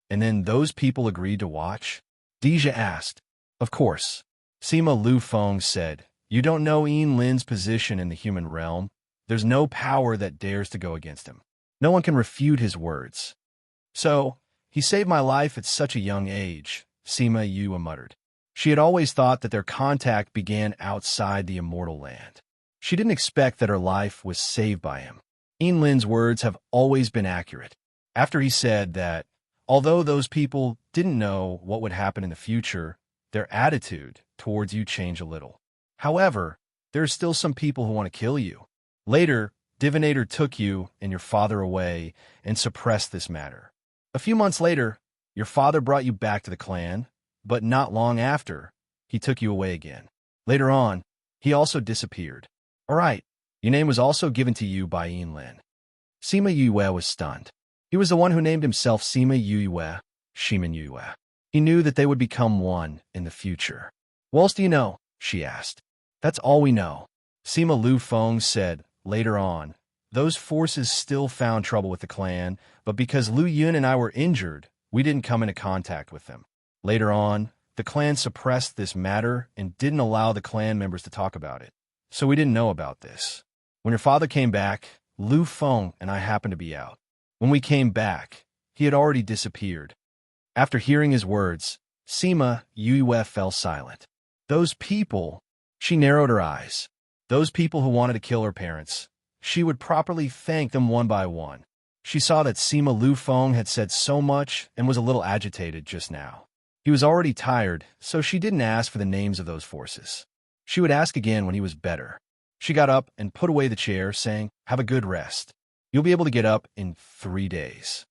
And then those people agreed to watch? Deja asked. Of course. Sima Lu Feng said, you don't know Lin's position in the human realm. There's no power that dares to go against him. No one can refute his words. So, he saved my life at such a young age, Sima Yue muttered. She had always thought that their contact began outside the immortal land. She didn't expect that her life was saved by him. Lin's words have always been accurate. After he said that, although those people didn't know what would happen in the future, their attitude towards you changed a little. However, there are still some people who want to kill you. Later, Divinator took you and your father away and suppressed this matter. A few months later, your father brought you back to the clan, but not long after, he took you away again. Later on, he also disappeared. All right, your name was also given to you by Lin. Sima Yue was stunned. He was the one who named himself Sima Yue, Shimin Yue. He knew that they would become one in the future. What else do you know? She asked. That's all we know. Sima Lu Feng said, later on, those forces still found trouble with the clan, but because Lu Yun and I were injured, we didn't come into contact with them. Later on, the clan suppressed this matter and didn't allow the clan members to talk about it. So we didn't know about this. When your father came back, Lu Feng and I happened to be out. When we came back, he had already disappeared. After hearing his words, Sima Yue fell silent. Those people, she narrowed her eyes. Those people who wanted to kill her parents, she would properly thank them one by one. She saw that Sima Lu Feng had said so much and was a little agitated just now. He was already tired, so she didn't ask for the names of those forces. She would ask again when he was better. She got up and put away the chair, saying, have a good rest. You'll be able to get up in 3 days.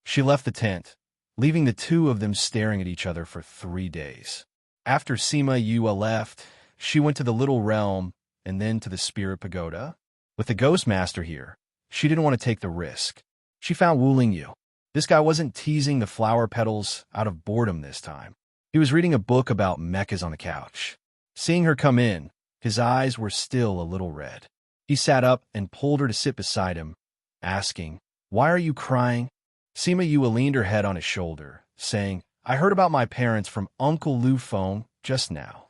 She left the tent, leaving the two of them staring at each other for 3 days. After Sima Yue left, she went to the little realm and then to the spirit pagoda. With the ghost master here, she didn't want to take the risk. She found Wuling Yu. This guy wasn't teasing the flower petals out of boredom this time. He was reading a book about mechas on the couch. Seeing her come in, his eyes were still a little red. He sat up and pulled her to sit beside him, asking, why are you crying? Sima Yue leaned her head on his shoulder, saying, I heard about my parents from Uncle Lu Feng just now.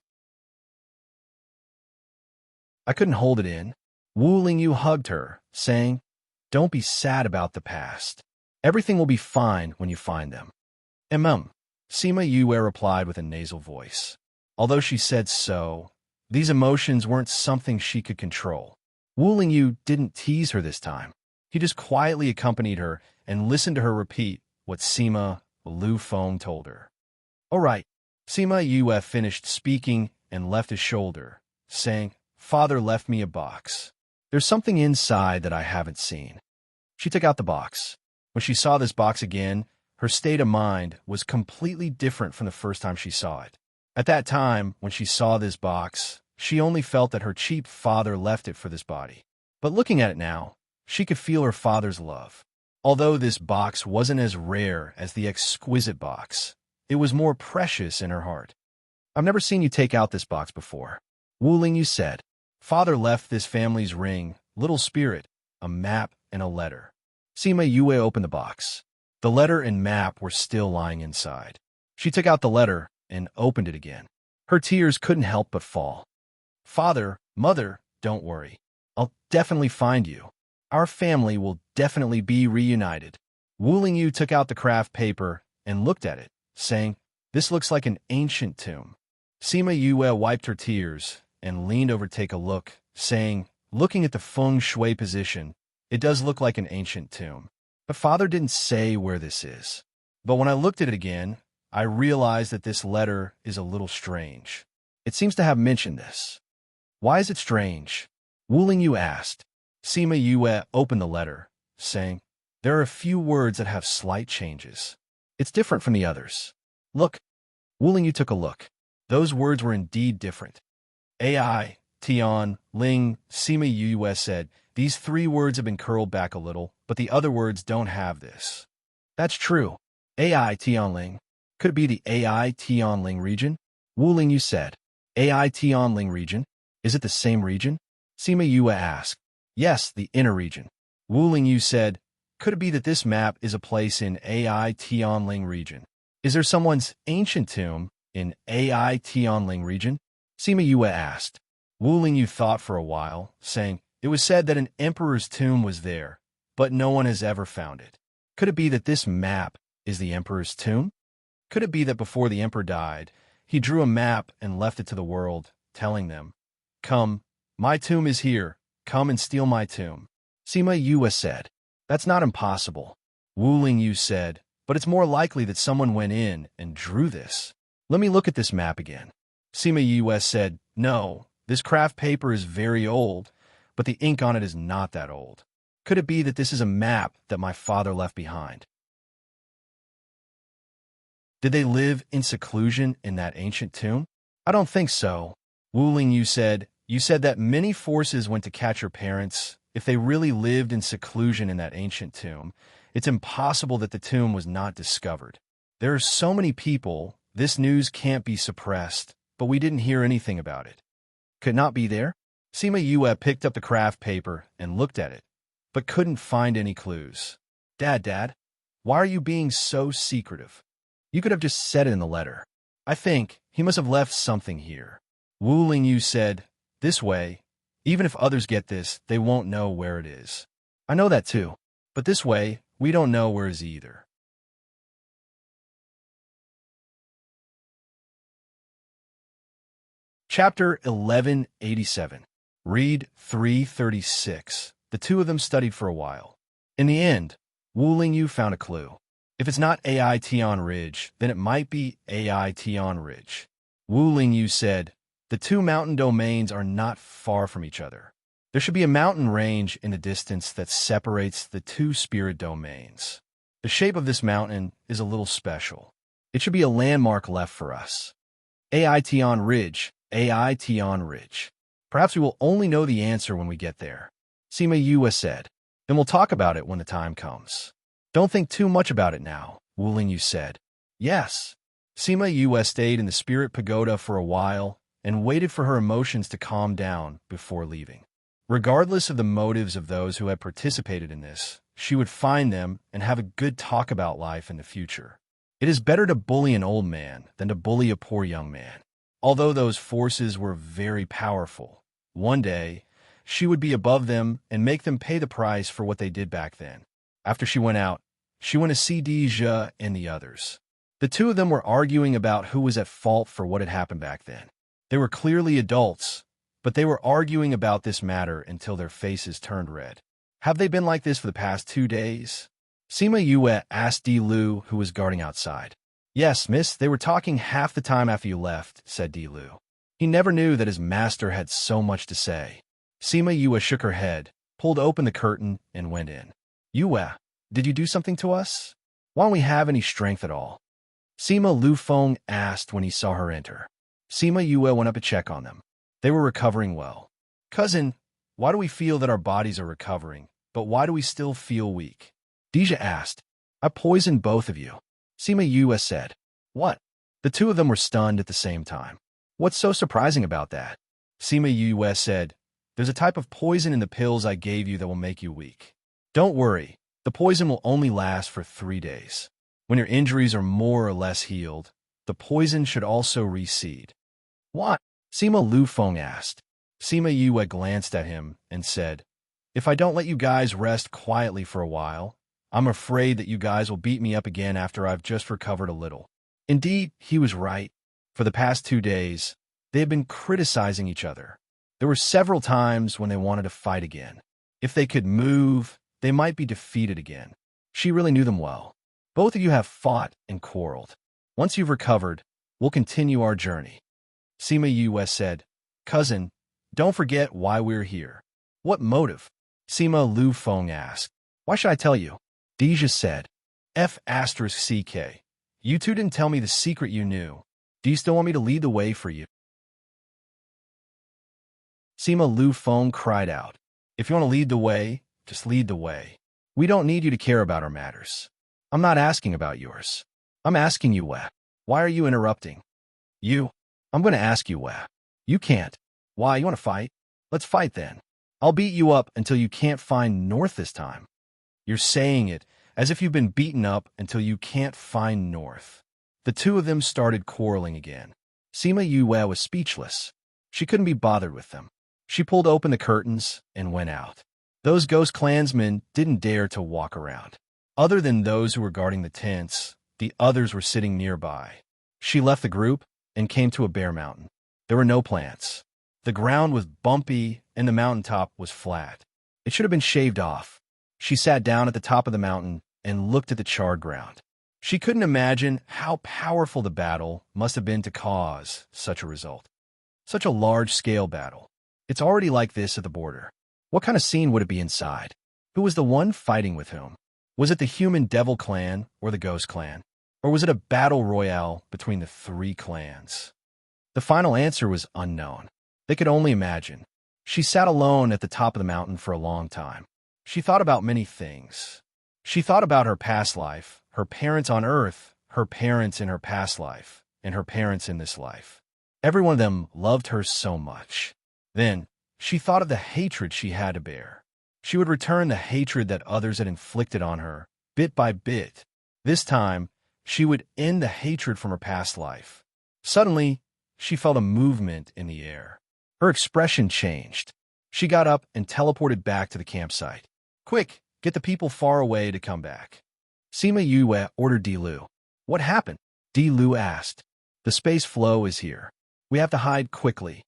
I couldn't hold it in. Wuling Yu hugged her, saying, don't be sad about the past. Everything will be fine when you find them. Sima Yue replied with a nasal voice. Although she said so, these emotions weren't something she could control. Wuling Yu didn't tease her this time. He just quietly accompanied her and listened to her repeat what Sima Lu Feng told her. All right. Sima Yue finished speaking and left his shoulder, saying, Father left me a box. There's something inside that I haven't seen. She took out the box. When she saw this box again, her state of mind was completely different from the first time she saw it. At that time, when she saw this box, she only felt that her cheap father left it for this body. But looking at it now, she could feel her father's love. Although this box wasn't as rare as the exquisite box, it was more precious in her heart. I've never seen you take out this box before. Wuling Yu said. Father left this family's ring, little spirit, a map, and a letter. Sima Yue opened the box. The letter and map were still lying inside. She took out the letter and opened it again. Her tears couldn't help but fall. Father, Mother, don't worry. I'll definitely find you. Our family will definitely be reunited. Wuling Yu took out the craft paper and looked at it, saying, This looks like an ancient tomb. Sima Yue wiped her tears and leaned over to take a look, saying, looking at the feng shui position, it does look like an ancient tomb. But Father didn't say where this is. But when I looked at it again, I realized that this letter is a little strange. It seems to have mentioned this. Why is it strange? Wu Lingyu asked. Sima Yue opened the letter, saying, there are a few words that have slight changes. It's different from the others. Look. Wu Lingyu took a look. Those words were indeed different. AI, Tian, Ling, Sima Yue said, these 3 words have been curled back a little, but the other words don't have this. That's true. AI Tian Ling. Could it be the AI Tian Ling region? Wu Lingyu said. AI Tian Ling region? Is it the same region? Sima Yue asked. Yes, the inner region. Wu Lingyu said, could it be that this map is a place in AI Tian Ling region? Is there someone's ancient tomb in AI Tian Ling region? Sima Yue asked. Wu Lingyu thought for a while, saying, it was said that an emperor's tomb was there, but no one has ever found it. Could it be that this map is the emperor's tomb? Could it be that before the emperor died, he drew a map and left it to the world, telling them, come, my tomb is here, come and steal my tomb? Sima Yue said, that's not impossible. Wu Lingyu said, but it's more likely that someone went in and drew this. Let me look at this map again. Sima Yue said, no, this craft paper is very old, but the ink on it is not that old. Could it be that this is a map that my father left behind? Did they live in seclusion in that ancient tomb? I don't think so. Wu Lingyu said, you said that many forces went to catch your parents. If they really lived in seclusion in that ancient tomb, it's impossible that the tomb was not discovered. There are so many people, this news can't be suppressed, but we didn't hear anything about it. Could it not be there? Sima Yue picked up the craft paper and looked at it, but couldn't find any clues. Dad, why are you being so secretive? You could have just said it in the letter. I think he must have left something here. Wu Lingyu said, this way, even if others get this, they won't know where it is. I know that too, but this way, we don't know where it is either. Chapter 1187. Read 336. The 2 of them studied for a while. In the end, Wu Lingyu found a clue. If it's not AI Tian Ridge, then it might be AI Tian Ridge. Wu Lingyu said, the 2 mountain domains are not far from each other. There should be a mountain range in the distance that separates the 2 spirit domains. The shape of this mountain is a little special. It should be a landmark left for us. AI Tian Ridge, AI Tian Ridge. Perhaps we will only know the answer when we get there. Sima Yue said, then we'll talk about it when the time comes. Don't think too much about it now, Wu Lingyu said. Yes. Sima Yue stayed in the spirit pagoda for a while and waited for her emotions to calm down before leaving. Regardless of the motives of those who had participated in this, she would find them and have a good talk about life in the future. It is better to bully an old man than to bully a poor young man. Although those forces were very powerful, one day she would be above them and make them pay the price for what they did back then. After she went out, she went to see Deja and the others. The 2 of them were arguing about who was at fault for what had happened back then. They were clearly adults, but they were arguing about this matter until their faces turned red. Have they been like this for the past 2 days? Sima Yue asked Di Lu, who was guarding outside. Yes, miss, they were talking half the time after you left, said Di Lu. He never knew that his master had so much to say. Sima Yue shook her head, pulled open the curtain, and went in. Yue, did you do something to us? Why don't we have any strength at all? Sima Lufeng asked when he saw her enter. Sima Yue went up to check on them. They were recovering well. Cousin, why do we feel that our bodies are recovering, but why do we still feel weak? Deja asked. I poisoned both of you. Sima Yue said. What? The 2 of them were stunned at the same time. What's so surprising about that? Sima Yue said, there's a type of poison in the pills I gave you that will make you weak. Don't worry, the poison will only last for 3 days. When your injuries are more or less healed, the poison should also recede. What? Sima Lufeng asked. Sima Yue glanced at him and said, if I don't let you guys rest quietly for a while, I'm afraid that you guys will beat me up again after I've just recovered a little. Indeed, he was right. For the past 2 days, they had been criticizing each other. There were several times when they wanted to fight again. If they could move, they might be defeated again. She really knew them well. Both of you have fought and quarreled. Once you've recovered, we'll continue our journey. Sima Yue said, Cousin, Don't forget why we're here. What motive? Sima Lu Feng asked. Why should I tell you? Deja said. F***CK. You two didn't tell me the secret you knew. Do you still want me to lead the way for you? Sima Lu Feng cried out. If you want to lead the way, just lead the way. We don't need you to care about our matters. I'm not asking about yours. I'm asking you, Wei. Why are you interrupting? You. I'm going to ask you, Wei. You can't. Why, you want to fight? Let's fight then. I'll beat you up until you can't find north this time. You're saying it as if you've been beaten up until you can't find north. The two of them started quarreling again. Sima Yue was speechless. She couldn't be bothered with them. She pulled open the curtains and went out. Those ghost clansmen didn't dare to walk around. Other than those who were guarding the tents, the others were sitting nearby. She left the group and came to a bare mountain. There were no plants. The ground was bumpy and the mountaintop was flat. It should have been shaved off. She sat down at the top of the mountain and looked at the charred ground. She couldn't imagine how powerful the battle must have been to cause such a result. Such a large-scale battle. It's already like this at the border. What kind of scene would it be inside? Who was the one fighting with whom? Was it the human devil clan or the ghost clan? Or was it a battle royale between the three clans? The final answer was unknown. They could only imagine. She sat alone at the top of the mountain for a long time. She thought about many things. She thought about her past life, her parents on Earth, her parents in her past life, and her parents in this life. Every one of them loved her so much. Then, she thought of the hatred she had to bear. She would return the hatred that others had inflicted on her, bit by bit. This time, she would end the hatred from her past life. Suddenly, she felt a movement in the air. Her expression changed. She got up and teleported back to the campsite. Quick, get the people far away to come back. Sima Yue ordered Di Lu. What happened? Di Lu asked. The space flow is here. We have to hide quickly.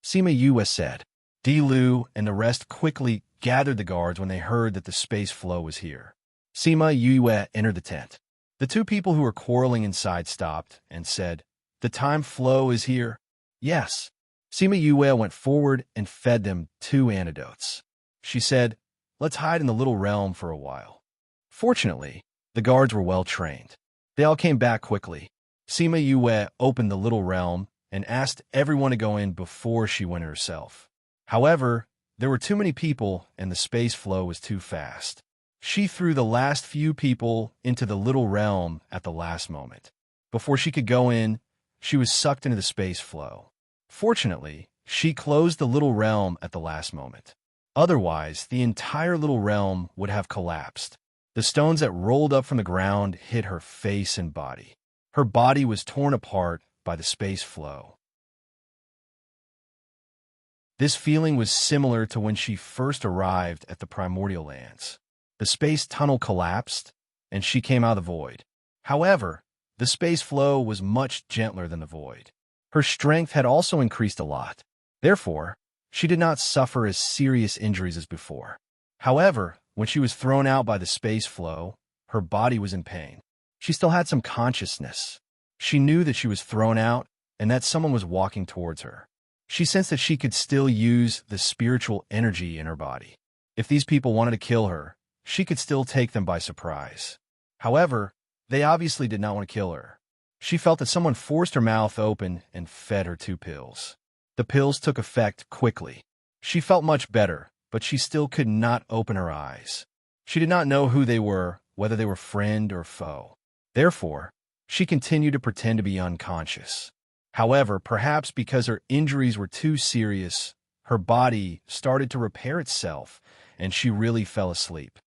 Sima Yue said. Di Lu and the rest quickly gathered the guards when they heard that the space flow was here. Sima Yue entered the tent. The two people who were quarreling inside stopped and said, The time flow is here? Yes. Sima Yue went forward and fed them 2 antidotes. She said, Let's hide in the little realm for a while. Fortunately, the guards were well trained. They all came back quickly. Sima Yue opened the little realm and asked everyone to go in before she went herself. However, there were too many people and the space flow was too fast. She threw the last few people into the little realm at the last moment. Before she could go in, she was sucked into the space flow. Fortunately, she closed the little realm at the last moment. Otherwise, the entire little realm would have collapsed. The stones that rolled up from the ground hit her face and body. Her body was torn apart by the space flow. This feeling was similar to when she first arrived at the primordial lands. The space tunnel collapsed, and she came out of the void. However, the space flow was much gentler than the void. Her strength had also increased a lot. Therefore, she did not suffer as serious injuries as before. However, when she was thrown out by the space flow, her body was in pain. She still had some consciousness. She knew that she was thrown out and that someone was walking towards her. She sensed that she could still use the spiritual energy in her body. If these people wanted to kill her, she could still take them by surprise. However, they obviously did not want to kill her. She felt that someone forced her mouth open and fed her 2 pills. The pills took effect quickly. She felt much better, but she still could not open her eyes. She did not know who they were, whether they were friend or foe. Therefore, she continued to pretend to be unconscious. However, perhaps because her injuries were too serious, her body started to repair itself, and she really fell asleep.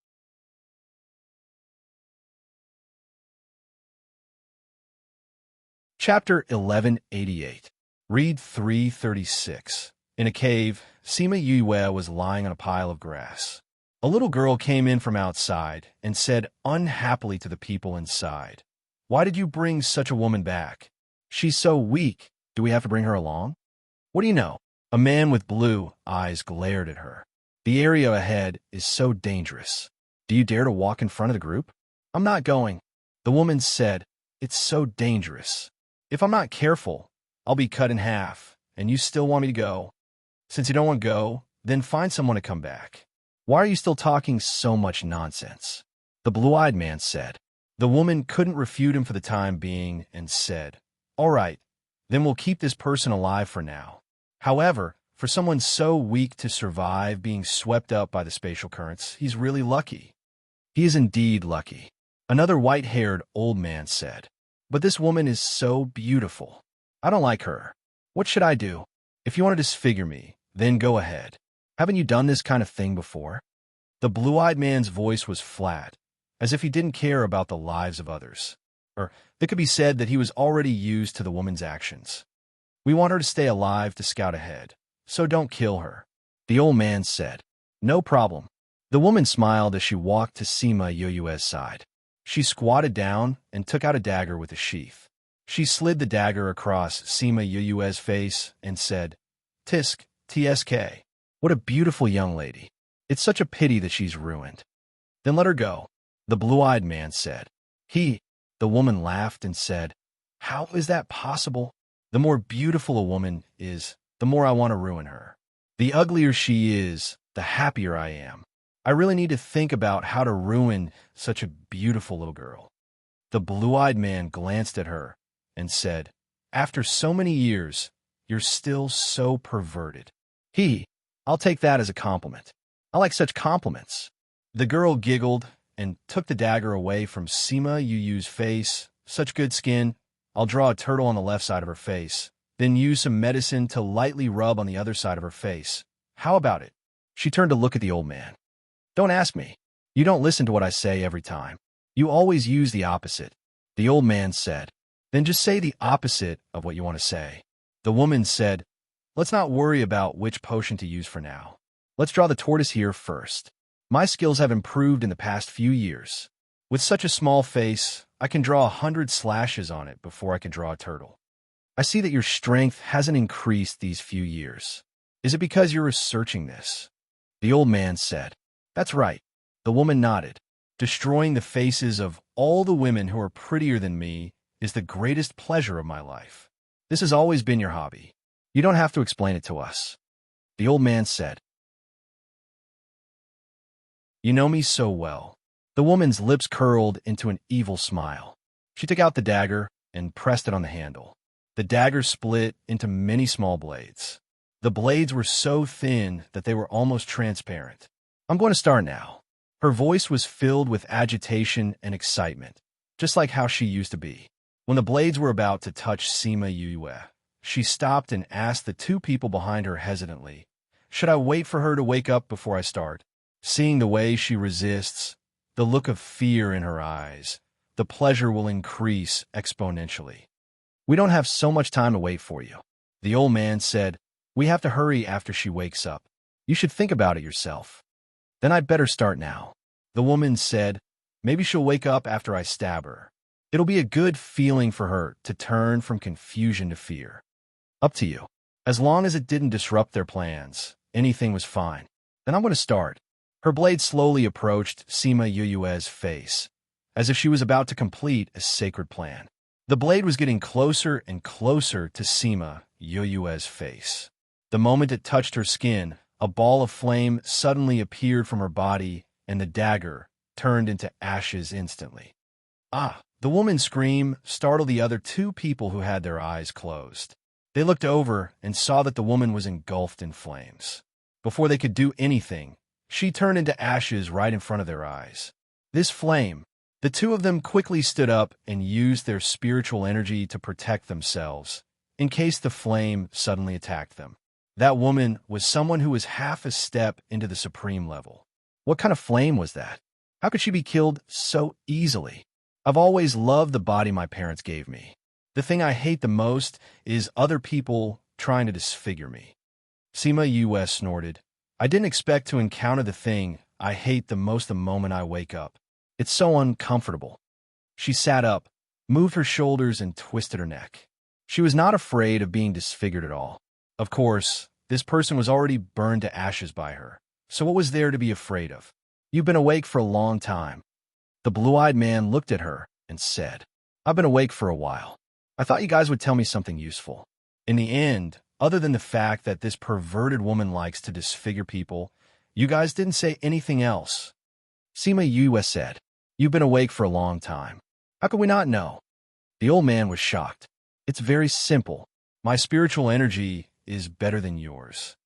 Chapter 1188. Read 336. In a cave, Sima Yue was lying on a pile of grass. A little girl came in from outside and said unhappily to the people inside, Why did you bring such a woman back? She's so weak. Do we have to bring her along? What do you know? A man with blue eyes glared at her. The area ahead is so dangerous. Do you dare to walk in front of the group? I'm not going. The woman said, It's so dangerous. If I'm not careful, I'll be cut in half, and you still want me to go? Since you don't want to go, then find someone to come back. Why are you still talking so much nonsense? The blue-eyed man said. The woman couldn't refute him for the time being and said, All right, then we'll keep this person alive for now. However, for someone so weak to survive being swept up by the spatial currents, he's really lucky. He is indeed lucky. Another white-haired old man said. But this woman is so beautiful. I don't like her. What should I do? If you want to disfigure me, then go ahead. Haven't you done this kind of thing before? The blue-eyed man's voice was flat, as if he didn't care about the lives of others. Or it could be said that he was already used to the woman's actions. We want her to stay alive to scout ahead, so don't kill her. The old man said. No problem. The woman smiled as she walked to Sima Yoyue's side. She squatted down and took out a dagger with a sheath. She slid the dagger across Sima Yoyue's face and said, Tisk, TSK. What a beautiful young lady. It's such a pity that she's ruined. Then let her go, the blue-eyed man said. The woman laughed and said, How is that possible? The more beautiful a woman is, the more I want to ruin her. The uglier she is, the happier I am. I really need to think about how to ruin such a beautiful little girl. The blue-eyed man glanced at her and said, After so many years, you're still so perverted. I'll take that as a compliment. I like such compliments. The girl giggled and took the dagger away from Sima Yuyu's face. Such good skin. I'll draw a turtle on the left side of her face, then use some medicine to lightly rub on the other side of her face. How about it? She turned to look at the old man. Don't ask me. You don't listen to what I say every time. You always use the opposite. The old man said. Then just say the opposite of what you want to say. The woman said, Let's not worry about which potion to use for now. Let's draw the tortoise here first. My skills have improved in the past few years. With such a small face, I can draw 100 slashes on it before I can draw a turtle. I see that your strength hasn't increased these few years. Is it because you're researching this? The old man said. That's right. The woman nodded. Destroying the faces of all the women who are prettier than me is the greatest pleasure of my life. This has always been your hobby. You don't have to explain it to us. The old man said. You know me so well. The woman's lips curled into an evil smile. She took out the dagger and pressed it on the handle. The dagger split into many small blades. The blades were so thin that they were almost transparent. I'm going to start now. Her voice was filled with agitation and excitement, just like how she used to be. When the blades were about to touch Sima Yue, she stopped and asked the two people behind her hesitantly, Should I wait for her to wake up before I start? Seeing the way she resists, the look of fear in her eyes, the pleasure will increase exponentially. We don't have so much time to wait for you. The old man said, We have to hurry after she wakes up. You should think about it yourself. Then I'd better start now. The woman said, Maybe she'll wake up after I stab her. It'll be a good feeling for her to turn from confusion to fear. Up to you. As long as it didn't disrupt their plans, anything was fine. Then I'm going to start. Her blade slowly approached Sima Yue's face, as if she was about to complete a sacred plan. The blade was getting closer and closer to Sima Yue's face. The moment it touched her skin, a ball of flame suddenly appeared from her body, and the dagger turned into ashes instantly. Ah! The woman's scream startled the other two people who had their eyes closed. They looked over and saw that the woman was engulfed in flames. Before they could do anything, she turned into ashes right in front of their eyes. This flame, the two of them quickly stood up and used their spiritual energy to protect themselves, in case the flame suddenly attacked them. That woman was someone who was half a step into the supreme level. What kind of flame was that? How could she be killed so easily? I've always loved the body my parents gave me. The thing I hate the most is other people trying to disfigure me. Sima Yue snorted. I didn't expect to encounter the thing I hate the most the moment I wake up. It's so uncomfortable. She sat up, moved her shoulders, and twisted her neck. She was not afraid of being disfigured at all. Of course, this person was already burned to ashes by her. So what was there to be afraid of? You've been awake for a long time. The blue-eyed man looked at her and said, I've been awake for a while. I thought you guys would tell me something useful. In the end, Other than the fact that this perverted woman likes to disfigure people, you guys didn't say anything else. Sima Yue said, "You've been awake for a long time. How could we not know?" The old man was shocked. "It's very simple. My spiritual energy is better than yours."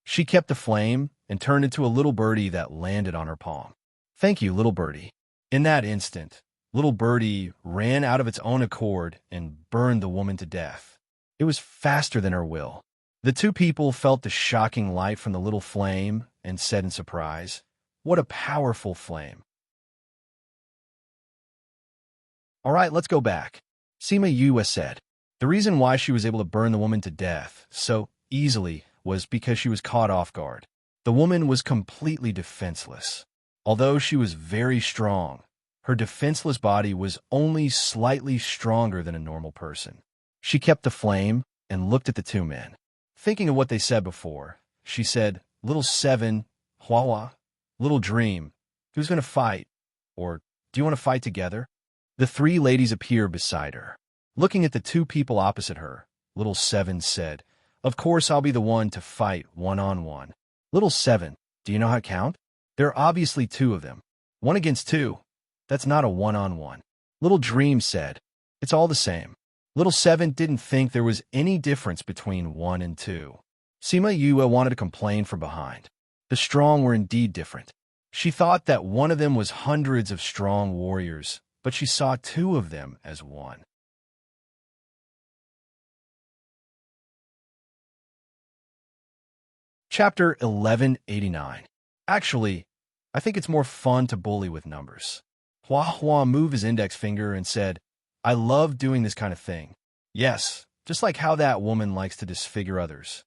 She kept the flame and turned into a little birdie that landed on her palm. "Thank you, little birdie." In that instant, little birdie ran out of its own accord and burned the woman to death. It was faster than her will. The two people felt the shocking light from the little flame and said in surprise, "What a powerful flame." "All right, let's go back." Sima Yue said. The reason why she was able to burn the woman to death so easily was because she was caught off guard. The woman was completely defenseless. Although she was very strong, her defenseless body was only slightly stronger than a normal person. She kept the flame and looked at the two men. Thinking of what they said before, she said, "Little Seven, Hua, Little Dream, who's going to fight? Or do you want to fight together?" The three ladies appeared beside her. Looking at the two people opposite her, Little Seven said, "Of course I'll be the one to fight one-on-one." "Little Seven, do you know how to count? There are obviously two of them. 1 against 2. That's not a one-on-one." Little Dream said, "It's all the same." Little Seven didn't think there was any difference between 1 and 2. Sima Yue wanted to complain from behind. The strong were indeed different. She thought that one of them was hundreds of strong warriors, but she saw two of them as one. Chapter 1189. Actually, I think it's more fun to bully with numbers. Hua Hua moved his index finger and said, "I love doing this kind of thing. Yes, just like how that woman likes to disfigure others.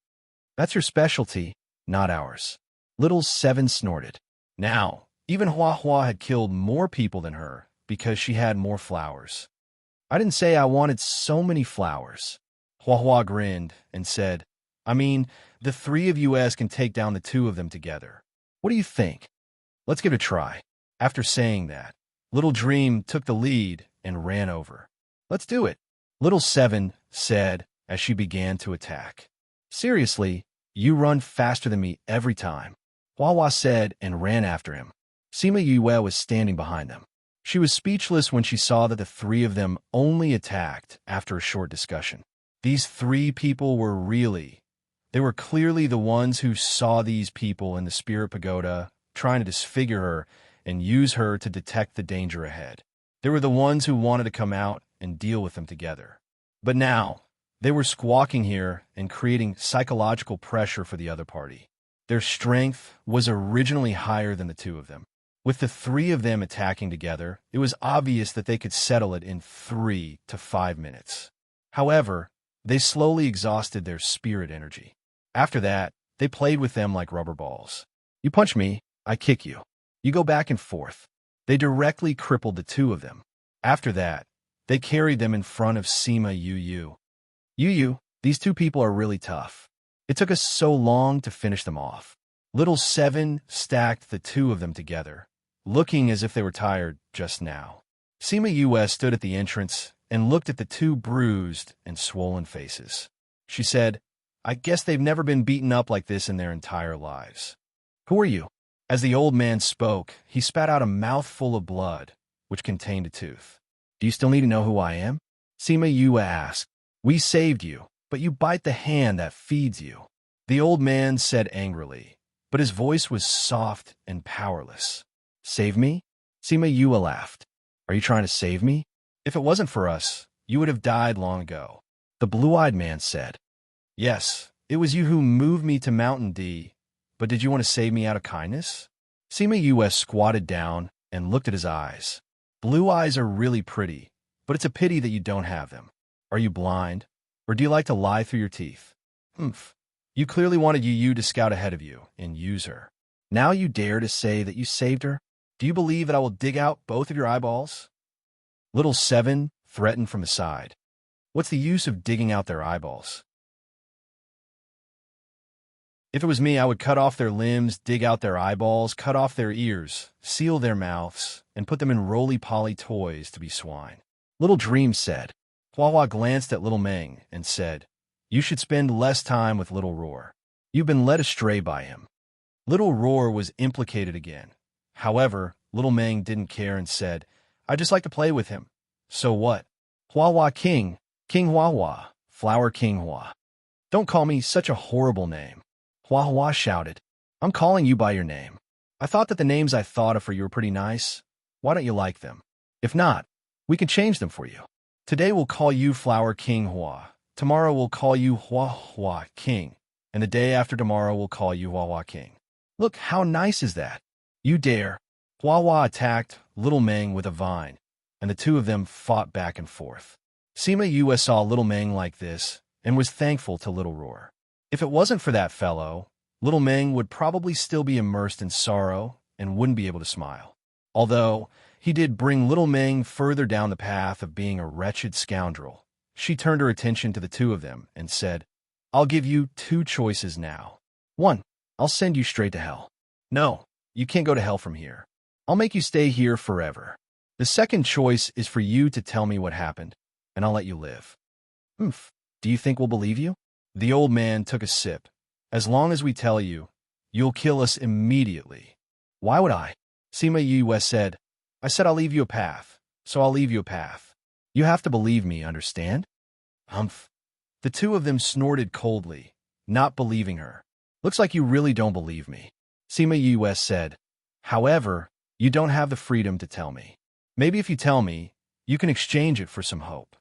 That's her specialty, not ours." Little Seven snorted. Now, even Hua Hua had killed more people than her because she had more flowers. "I didn't say I wanted so many flowers." Hua Hua grinned and said, "I mean, the three of us can take down the two of them together. What do you think? Let's give it a try." After saying that, Little Dream took the lead and ran over. "Let's do it," Little Seven said as she began to attack. "Seriously, you run faster than me every time," Hua Hua said and ran after him. Sima Yue was standing behind them. She was speechless when she saw that the three of them only attacked after a short discussion. These three people they were clearly the ones who saw these people in the spirit pagoda trying to disfigure her and use her to detect the danger ahead. They were the ones who wanted to come out and deal with them together. But now, they were squawking here and creating psychological pressure for the other party. Their strength was originally higher than the two of them. With the three of them attacking together, it was obvious that they could settle it in 3 to 5 minutes. However, they slowly exhausted their spirit energy. After that, they played with them like rubber balls. You punch me, I kick you. You go back and forth. They directly crippled the two of them. After that, they carried them in front of Sima Yue. Yu, these two people are really tough. It took us so long to finish them off. Little Seven stacked the two of them together, looking as if they were tired just now. Sima Yue stood at the entrance and looked at the two bruised and swollen faces. She said, "I guess they've never been beaten up like this in their entire lives." "Who are you?" As the old man spoke, he spat out a mouthful of blood, which contained a tooth. "Do you still need to know who I am?" Sima Yue asked. "We saved you, but you bite the hand that feeds you," the old man said angrily, but his voice was soft and powerless. "Save me?" Sima Yue laughed. "Are you trying to save me? If it wasn't for us, you would have died long ago," the blue-eyed man said. "Yes, it was you who moved me to Mountain D, but did you want to save me out of kindness?" Sima Yue squatted down and looked at his eyes. "Blue eyes are really pretty, but it's a pity that you don't have them. Are you blind, or do you like to lie through your teeth?" "Humph. You clearly wanted Yu to scout ahead of you and use her. Now you dare to say that you saved her? Do you believe that I will dig out both of your eyeballs?" Little Seven threatened from the side. "What's the use of digging out their eyeballs? If it was me, I would cut off their limbs, dig out their eyeballs, cut off their ears, seal their mouths, and put them in roly-poly toys to be swine," Little Dream said. Hua Hua glanced at Little Meng and said, You should spend less time with Little Roar. You've been led astray by him. Little Roar was implicated again. However, Little Meng didn't care and said, I just like to play with him. So what? Hua King, King Hua, Flower King Hua. Don't call me such a horrible name. Hua shouted. I'm calling you by your name. I thought that the names I thought of for you were pretty nice. Why don't you like them? If not, we can change them for you. Today we'll call you Flower King Hua. Tomorrow we'll call you Hua King. And the day after tomorrow we'll call you Hua King. Look, how nice is that? You dare. Hua attacked Little Meng with a vine, and the two of them fought back and forth. Sima Yue saw Little Meng like this and was thankful to Little Roar. If it wasn't for that fellow, Little Meng would probably still be immersed in sorrow and wouldn't be able to smile. Although he did bring Little Meng further down the path of being a wretched scoundrel, she turned her attention to the two of them and said, I'll give you two choices now. 1. I'll send you straight to hell. No, you can't go to hell from here. I'll make you stay here forever. The second choice is for you to tell me what happened, and I'll let you live. Do you think we'll believe you? The old man took a sip. As long as we tell you, you'll kill us immediately. Why would I? Sima Yue said, I said I'll leave you a path, so I'll leave you a path. You have to believe me, understand? The two of them snorted coldly, not believing her. Looks like you really don't believe me. Sima Yue said, however, you don't have the freedom to tell me. Maybe if you tell me, you can exchange it for some hope.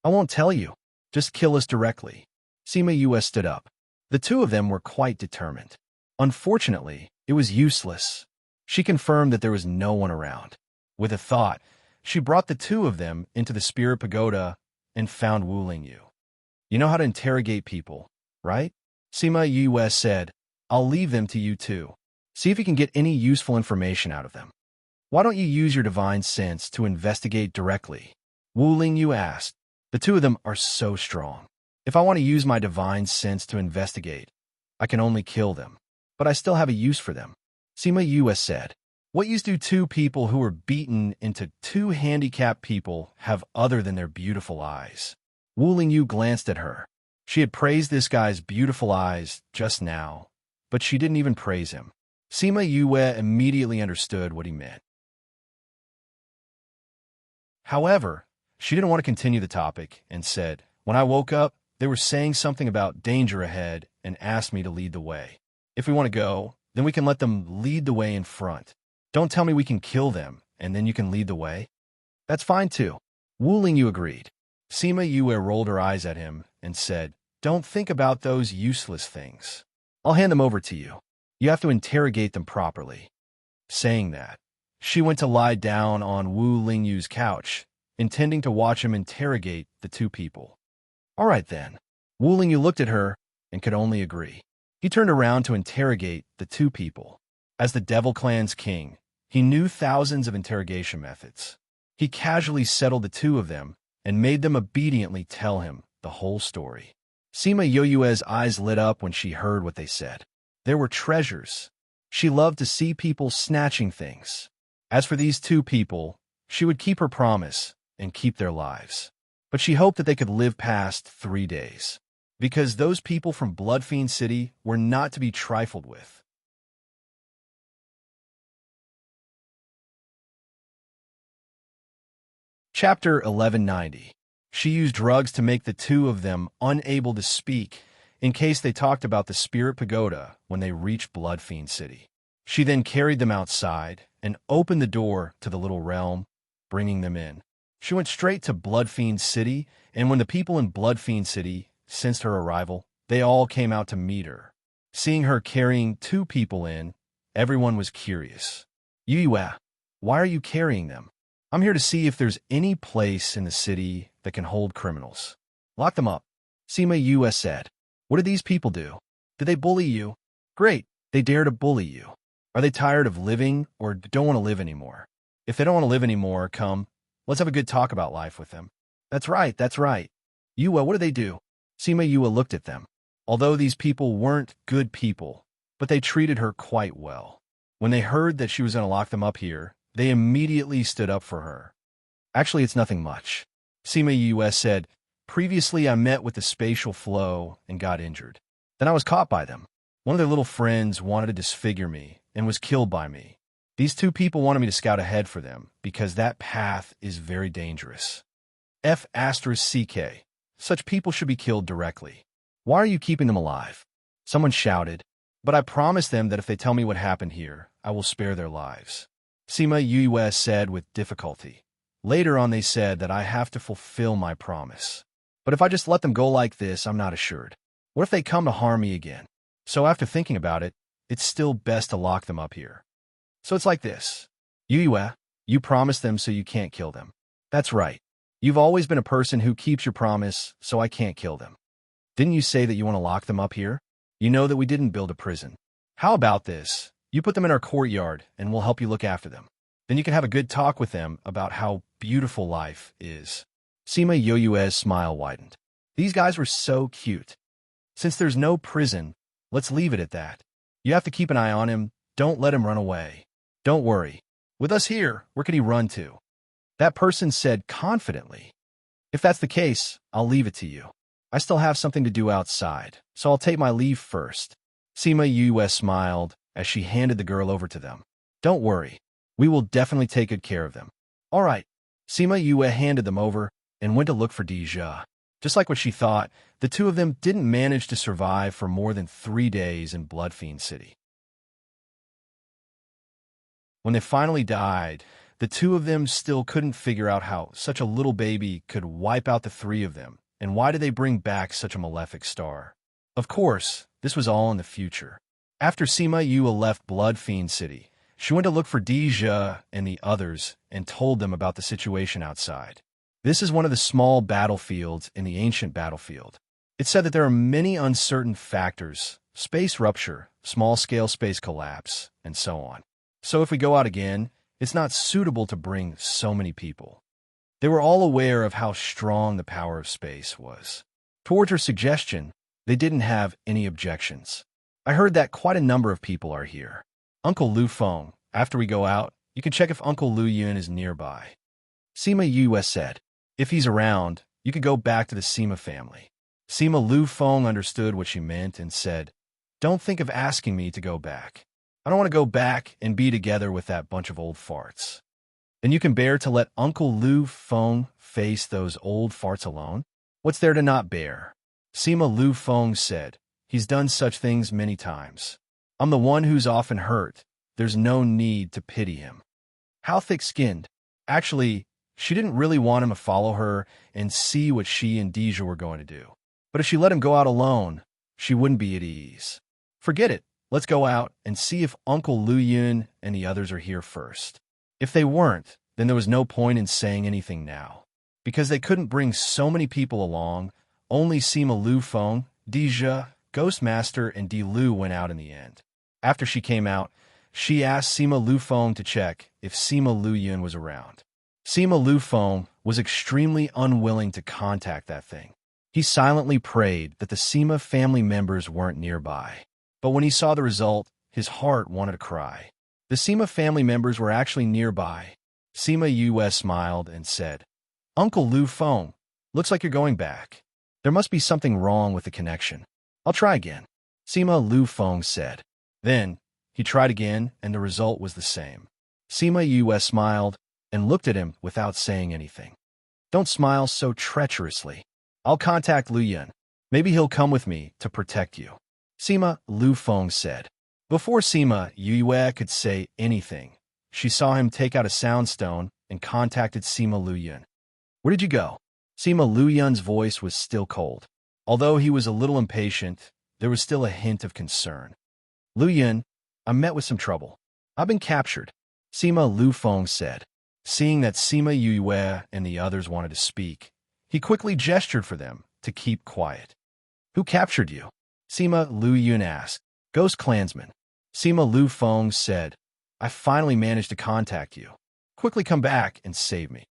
I won't tell you. Just kill us directly. Sima Yue stood up. The two of them were quite determined. Unfortunately, it was useless. She confirmed that there was no one around. With a thought, she brought the two of them into the spirit pagoda and found Wu Lingyu. You know how to interrogate people, right? Sima Yue said, I'll leave them to you too. See if you can get any useful information out of them. Why don't you use your divine sense to investigate directly? Wu Lingyu asked. The two of them are so strong. If I want to use my divine sense to investigate, I can only kill them. But I still have a use for them. Sima Yue said, what use do two people who were beaten into two handicapped people have other than their beautiful eyes? Wu Lingyu glanced at her. She had praised this guy's beautiful eyes just now, but she didn't even praise him. Sima Yue immediately understood what he meant. However, she didn't want to continue the topic and said, when I woke up, they were saying something about danger ahead and asked me to lead the way. If we want to go, then we can let them lead the way in front. Don't tell me we can kill them and then you can lead the way. That's fine too. Wu Lingyu agreed. Sima Yue rolled her eyes at him and said, don't think about those useless things. I'll hand them over to you. You have to interrogate them properly. Saying that, she went to lie down on Wu Lingyu's couch, intending to watch him interrogate the two people. All right then. Wu Lingyu looked at her and could only agree. He turned around to interrogate the two people. As the Devil Clan's king, he knew thousands of interrogation methods. He casually settled the two of them and made them obediently tell him the whole story. Sima Yue's eyes lit up when she heard what they said. There were treasures. She loved to see people snatching things. As for these two people, she would keep her promise and keep their lives. But she hoped that they could live past 3 days, because those people from Bloodfiend City were not to be trifled with. Chapter 1190. She used drugs to make the two of them unable to speak in case they talked about the Spirit Pagoda when they reached Bloodfiend City. She then carried them outside and opened the door to the little realm, bringing them in. She went straight to Bloodfiend City, and when the people in Bloodfiend City sensed her arrival, they all came out to meet her. Seeing her carrying two people in, everyone was curious. Yue, why are you carrying them? I'm here to see if there's any place in the city that can hold criminals. Lock them up. Sima Yue said. What did these people do? Did they bully you? Great, they dare to bully you. Are they tired of living or don't want to live anymore? If they don't want to live anymore, come, let's have a good talk about life with them. That's right, that's right. Yue, what do they do? Sima Yue looked at them. Although these people weren't good people, but they treated her quite well. When they heard that she was going to lock them up here, they immediately stood up for her. Actually, it's nothing much. Sima Yue said, Previously, I met with the spatial flow and got injured. Then I was caught by them. One of their little friends wanted to disfigure me and was killed by me. These two people wanted me to scout ahead for them because that path is very dangerous. F***CK. Such people should be killed directly. Why are you keeping them alive? Someone shouted, but I promised them that if they tell me what happened here, I will spare their lives. Sima US said with difficulty. Later on they said that I have to fulfill my promise. But if I just let them go like this, I'm not assured. What if they come to harm me again? So after thinking about it, it's still best to lock them up here. So it's like this. Yue, you promised them so you can't kill them. That's right. You've always been a person who keeps your promise, so I can't kill them. Didn't you say that you want to lock them up here? You know that we didn't build a prison. How about this? You put them in our courtyard, and we'll help you look after them. Then you can have a good talk with them about how beautiful life is. Sima Yoyue's smile widened. These guys were so cute. Since there's no prison, let's leave it at that. You have to keep an eye on him. Don't let him run away. Don't worry. With us here, where could he run to? That person said confidently. If that's the case, I'll leave it to you. I still have something to do outside, so I'll take my leave first. Sima US smiled as she handed the girl over to them. Don't worry. We will definitely take good care of them. All right. Sima Yue handed them over and went to look for Deja. Just like what she thought, the two of them didn't manage to survive for more than 3 days in Bloodfiend City. When they finally died, the two of them still couldn't figure out how such a little baby could wipe out the three of them, and why did they bring back such a malefic star? Of course, this was all in the future. After Sima Yue left Bloodfiend City, she went to look for Deja and the others and told them about the situation outside. This is one of the small battlefields in the ancient battlefield. It said that there are many uncertain factors, space rupture, small-scale space collapse, and so on. So if we go out again, it's not suitable to bring so many people. They were all aware of how strong the power of space was. Towards her suggestion, they didn't have any objections. I heard that quite a number of people are here. Uncle Lu Feng, after we go out, you can check if Uncle Lu Yun is nearby. Sima US said, if he's around, you could go back to the Sima family. Sima Lu Feng understood what she meant and said, don't think of asking me to go back. I don't want to go back and be together with that bunch of old farts. Then you can bear to let Uncle Lu Feng face those old farts alone? What's there to not bear? Sima Lu Feng said, he's done such things many times. I'm the one who's often hurt. There's no need to pity him. How thick-skinned. Actually, she didn't really want him to follow her and see what she and Deja were going to do. But if she let him go out alone, she wouldn't be at ease. Forget it. Let's go out and see if Uncle Lu Yun and the others are here first. If they weren't, then there was no point in saying anything now. Because they couldn't bring so many people along, only Sima Lu Feng, Deja, Ghostmaster, and Di Lu went out in the end. After she came out, she asked Sima Lu Feng to check if Sima Lu Yun was around. Sima Lu Feng was extremely unwilling to contact that thing. He silently prayed that the Sima family members weren't nearby. But when he saw the result, his heart wanted to cry. The Sima family members were actually nearby. Sima US smiled and said, Uncle Lu Feng, looks like you're going back. There must be something wrong with the connection. I'll try again. Sima Lu Feng said. Then, he tried again, and the result was the same. Sima US smiled and looked at him without saying anything. Don't smile so treacherously. I'll contact Lu Yun. Maybe he'll come with me to protect you. Sima Lu Feng said. Before Sima Yue could say anything, she saw him take out a soundstone and contacted Sima Lu Yun. Where did you go? Sima Lu Yun's voice was still cold. Although he was a little impatient, there was still a hint of concern. Lu Yun, I'm met with some trouble. I've been captured, Sima Lu Feng said. Seeing that Sima Yue and the others wanted to speak, he quickly gestured for them to keep quiet. Who captured you? Sima Lu Yun asked. Ghost Clansman. Sima Lu Feng said, I finally managed to contact you. Quickly come back and save me.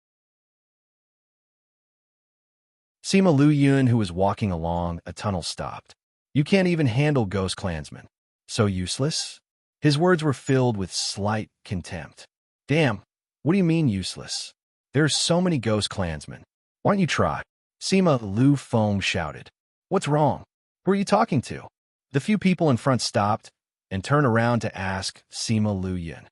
Sima Lu Yun, who was walking along a tunnel, stopped. You can't even handle Ghost Clansman. So useless? His words were filled with slight contempt. Damn, what do you mean useless? There are so many Ghost Clansmen. Why don't you try? Sima Lu Feng shouted. What's wrong? Who are you talking to? The few people in front stopped and turned around to ask Sima Lu Yin.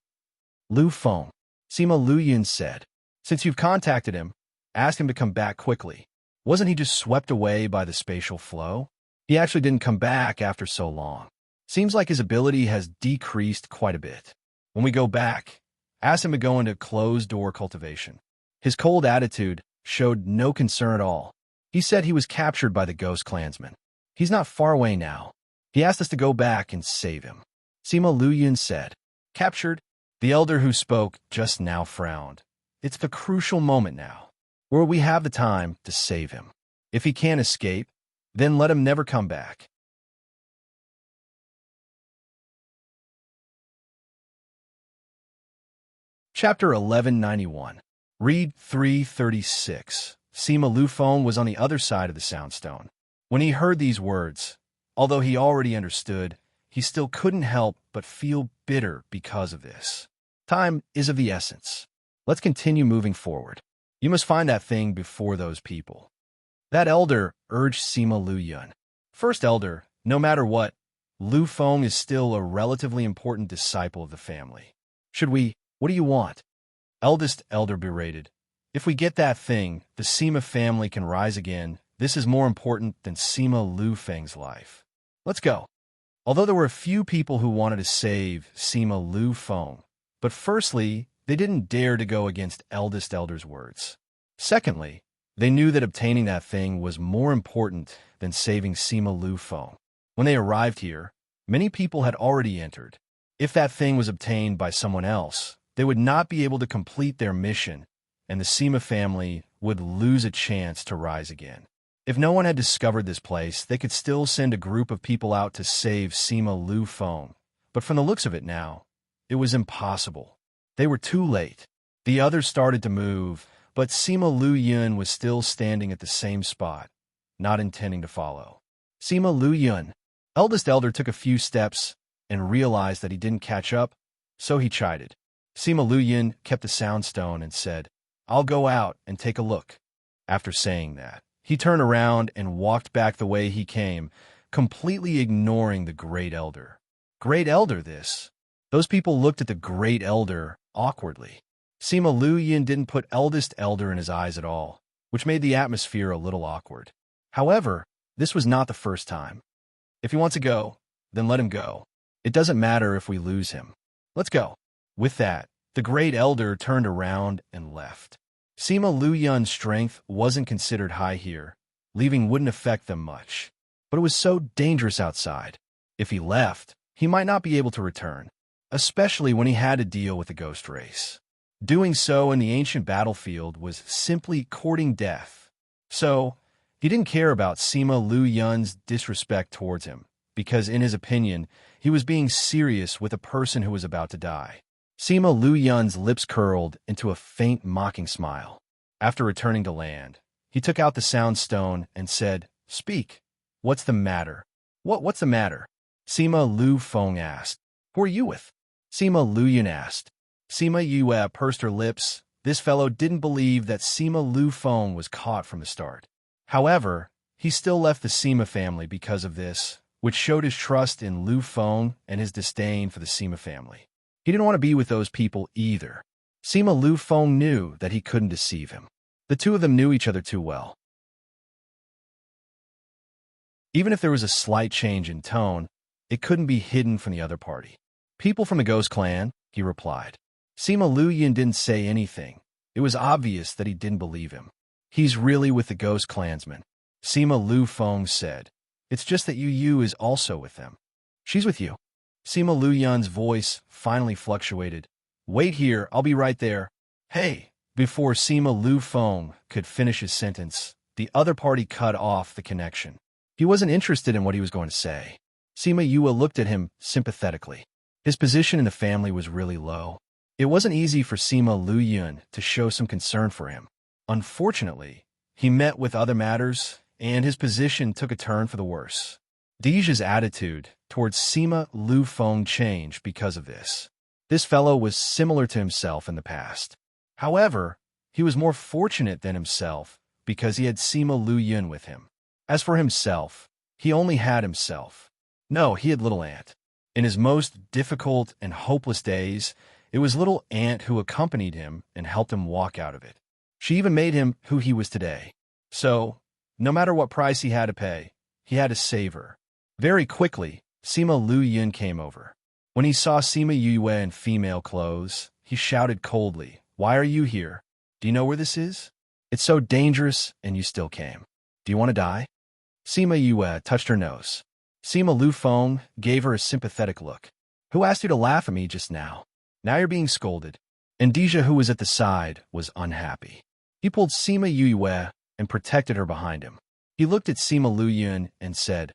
Lu Feng, Sima Lu Yin said. Since you've contacted him, ask him to come back quickly. Wasn't he just swept away by the spatial flow? He actually didn't come back after so long. Seems like his ability has decreased quite a bit. When we go back, ask him to go into closed-door cultivation. His cold attitude showed no concern at all. He said he was captured by the ghost clansman. He's not far away now. He asked us to go back and save him. Sima Lu Yin said. Captured? The elder who spoke just now frowned. It's the crucial moment now, where we have the time to save him. If he can't escape, then let him never come back. Chapter 1191. Read 336. Sima Lu Feng was on the other side of the soundstone. When he heard these words, although he already understood, he still couldn't help but feel bitter because of this. Time is of the essence. Let's continue moving forward. You must find that thing before those people. That elder urged Sima Lu Yin. First elder, no matter what, Lu Feng is still a relatively important disciple of the family. What do you want? Eldest elder berated. If we get that thing, the Sima family can rise again. This is more important than Sima Lu Feng's life. Let's go. Although there were a few people who wanted to save Sima Lu Feng, but firstly, they didn't dare to go against eldest elder's words. Secondly, they knew that obtaining that thing was more important than saving Sima Lu Feng. When they arrived here, many people had already entered. If that thing was obtained by someone else, they would not be able to complete their mission, and the Sima family would lose a chance to rise again. If no one had discovered this place, they could still send a group of people out to save Sima Lu Feng. But from the looks of it now, it was impossible. They were too late. The others started to move, but Sima Lu Yin was still standing at the same spot, not intending to follow. Sima Lu Yin, eldest elder, took a few steps and realized that he didn't catch up, so he chided. Sima Lu Yin kept the soundstone and said, I'll go out and take a look. After saying that, he turned around and walked back the way he came, completely ignoring the Great Elder. Great Elder, this? Those people looked at the Great Elder awkwardly. Sima Lu Yin didn't put eldest elder in his eyes at all, which made the atmosphere a little awkward. However, this was not the first time. If he wants to go, then let him go. It doesn't matter if we lose him. Let's go. With that, the Great Elder turned around and left. Sima Lu Yin's strength wasn't considered high here. Leaving wouldn't affect them much. But it was so dangerous outside. If he left, he might not be able to return, especially when he had to deal with the ghost race. Doing so in the ancient battlefield was simply courting death. So, he didn't care about Sima Lu Yin's disrespect towards him, because in his opinion, he was being serious with a person who was about to die. Sima Lu Yin's lips curled into a faint mocking smile. After returning to land, he took out the sound stone and said, Speak. What's the matter? What's the matter? Sima Lu Feng asked. Who are you with? Sima Lu Yin asked. Sima Yu pursed her lips. This fellow didn't believe that Sima Lu Feng was caught from the start. However, he still left the Sima family because of this, which showed his trust in Lu Feng and his disdain for the Sima family. He didn't want to be with those people either. Sima Lu Feng knew that he couldn't deceive him. The two of them knew each other too well. Even if there was a slight change in tone, it couldn't be hidden from the other party. People from the Ghost Clan, he replied. Sima Lu Yin didn't say anything. It was obvious that he didn't believe him. He's really with the Ghost Clansman. Sima Lu Feng said. It's just that Yu is also with them. She's with you. Sima Lu Yin's voice finally fluctuated. Wait here, I'll be right there. Hey! Before Sima Lu Feng could finish his sentence, the other party cut off the connection. He wasn't interested in what he was going to say. Sima Yue looked at him sympathetically. His position in the family was really low. It wasn't easy for Sima Lu Yin to show some concern for him. Unfortunately, he met with other matters, and his position took a turn for the worse. Deja's attitude towards Sima Lu Feng changed because of this. This fellow was similar to himself in the past. However, he was more fortunate than himself because he had Sima Lu Yun with him. As for himself, he only had himself. No, he had Little Ant. In his most difficult and hopeless days, it was Little Ant who accompanied him and helped him walk out of it. She even made him who he was today. So, no matter what price he had to pay, he had to save her. Very quickly, Sima Lu Yun came over. When he saw Sima Yue in female clothes, he shouted coldly, "Why are you here? Do you know where this is? It's so dangerous, and you still came. Do you want to die?" Sima Yue touched her nose. Sima Lu Feng gave her a sympathetic look. "Who asked you to laugh at me just now? Now you're being scolded." And Dija, who was at the side, was unhappy. He pulled Sima Yue and protected her behind him. He looked at Sima Lu Yun and said,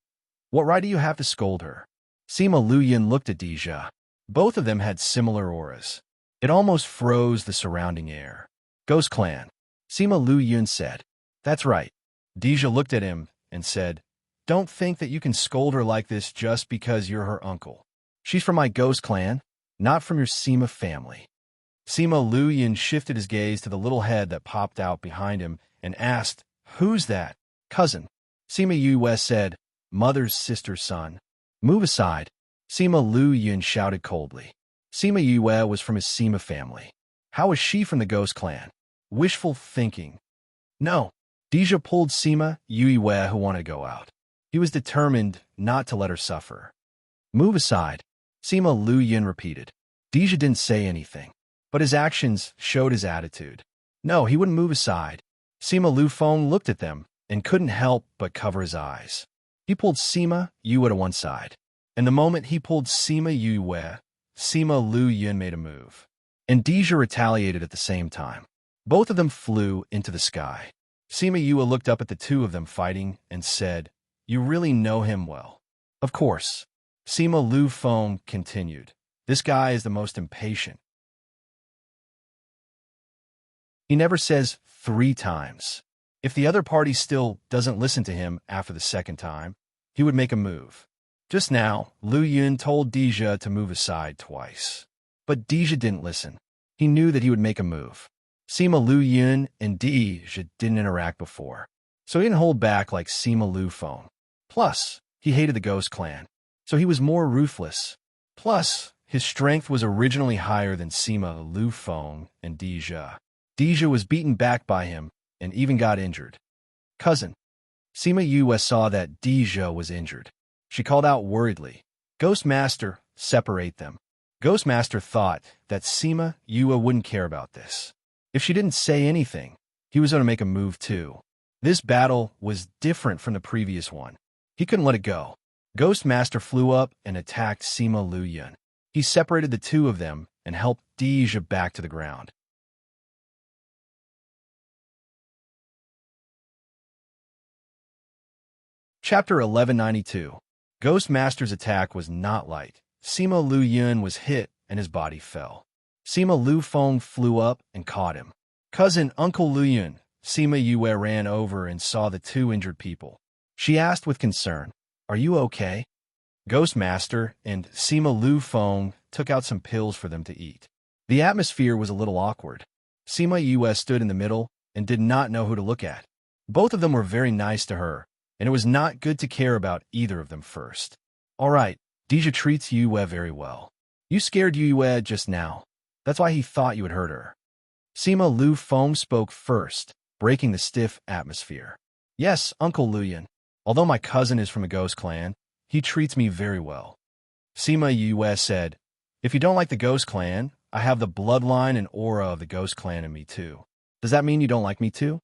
"What right do you have to scold her?" Sima Lu Yun looked at Dija. Both of them had similar auras. It almost froze the surrounding air. "Ghost Clan," Sima Lu Yun said. "That's right." Dija looked at him and said, "Don't think that you can scold her like this just because you're her uncle. She's from my Ghost Clan, not from your Sima family." Sima Lu Yun shifted his gaze to the little head that popped out behind him and asked, "Who's that?" "Cousin." Sima Yue said, "Mother's sister's son." "Move aside," Sima Lu Yun shouted coldly. Sima Yue was from his Sima family. How was she from the Ghost Clan? Wishful thinking. No. Dija pulled Sima Yue, who wanted to go out. He was determined not to let her suffer. "Move aside," Sima Lu Yun repeated. Dija didn't say anything, but his actions showed his attitude. No, he wouldn't move aside. Sima Lu Feng looked at them and couldn't help but cover his eyes. He pulled Sima Yue to one side, and the moment he pulled Sima Yue, Sima Lu Yun made a move, and Dija retaliated at the same time. Both of them flew into the sky. Sima Yue looked up at the two of them fighting and said, "You really know him well." "Of course." Sima Lu Feng continued. "This guy is the most impatient. He never says 3 times. If the other party still doesn't listen to him after the second time, he would make a move. Just now, Lu Yun told Dija to move aside twice. But Dija didn't listen. He knew that he would make a move. Sima Lu Yun and Dija didn't interact before, so he didn't hold back like Sima Lu Feng. Plus, he hated the Ghost Clan, so he was more ruthless. Plus, his strength was originally higher than Sima Lu Feng and Dija. Dija was beaten back by him and even got injured. "Cousin." Sima Yue saw that Dija was injured. She called out worriedly, "Ghost Master, separate them." Ghost Master thought that Sima Yue wouldn't care about this. If she didn't say anything, he was going to make a move too. This battle was different from the previous one. He couldn't let it go. Ghost Master flew up and attacked Sima Lu Yun. He separated the two of them and helped Dija back to the ground. Chapter 1192. Ghost Master's attack was not light. Sima Lu Yun was hit and his body fell. Sima Lu Feng flew up and caught him. "Cousin, Uncle Lu Yun." Sima Yue ran over and saw the two injured people. She asked with concern, "Are you okay?" Ghost Master and Sima Lu Feng took out some pills for them to eat. The atmosphere was a little awkward. Sima Yue stood in the middle and did not know who to look at. Both of them were very nice to her, and it was not good to care about either of them first. "All right, Dija treats Yue very well. You scared Yue just now. That's why he thought you had hurt her." Sima Lu Feng spoke first, breaking the stiff atmosphere. "Yes, Uncle Lu Yun. Although my cousin is from a Ghost Clan, he treats me very well." Sima Yue said, "If you don't like the Ghost Clan, I have the bloodline and aura of the Ghost Clan in me too. Does that mean you don't like me too?"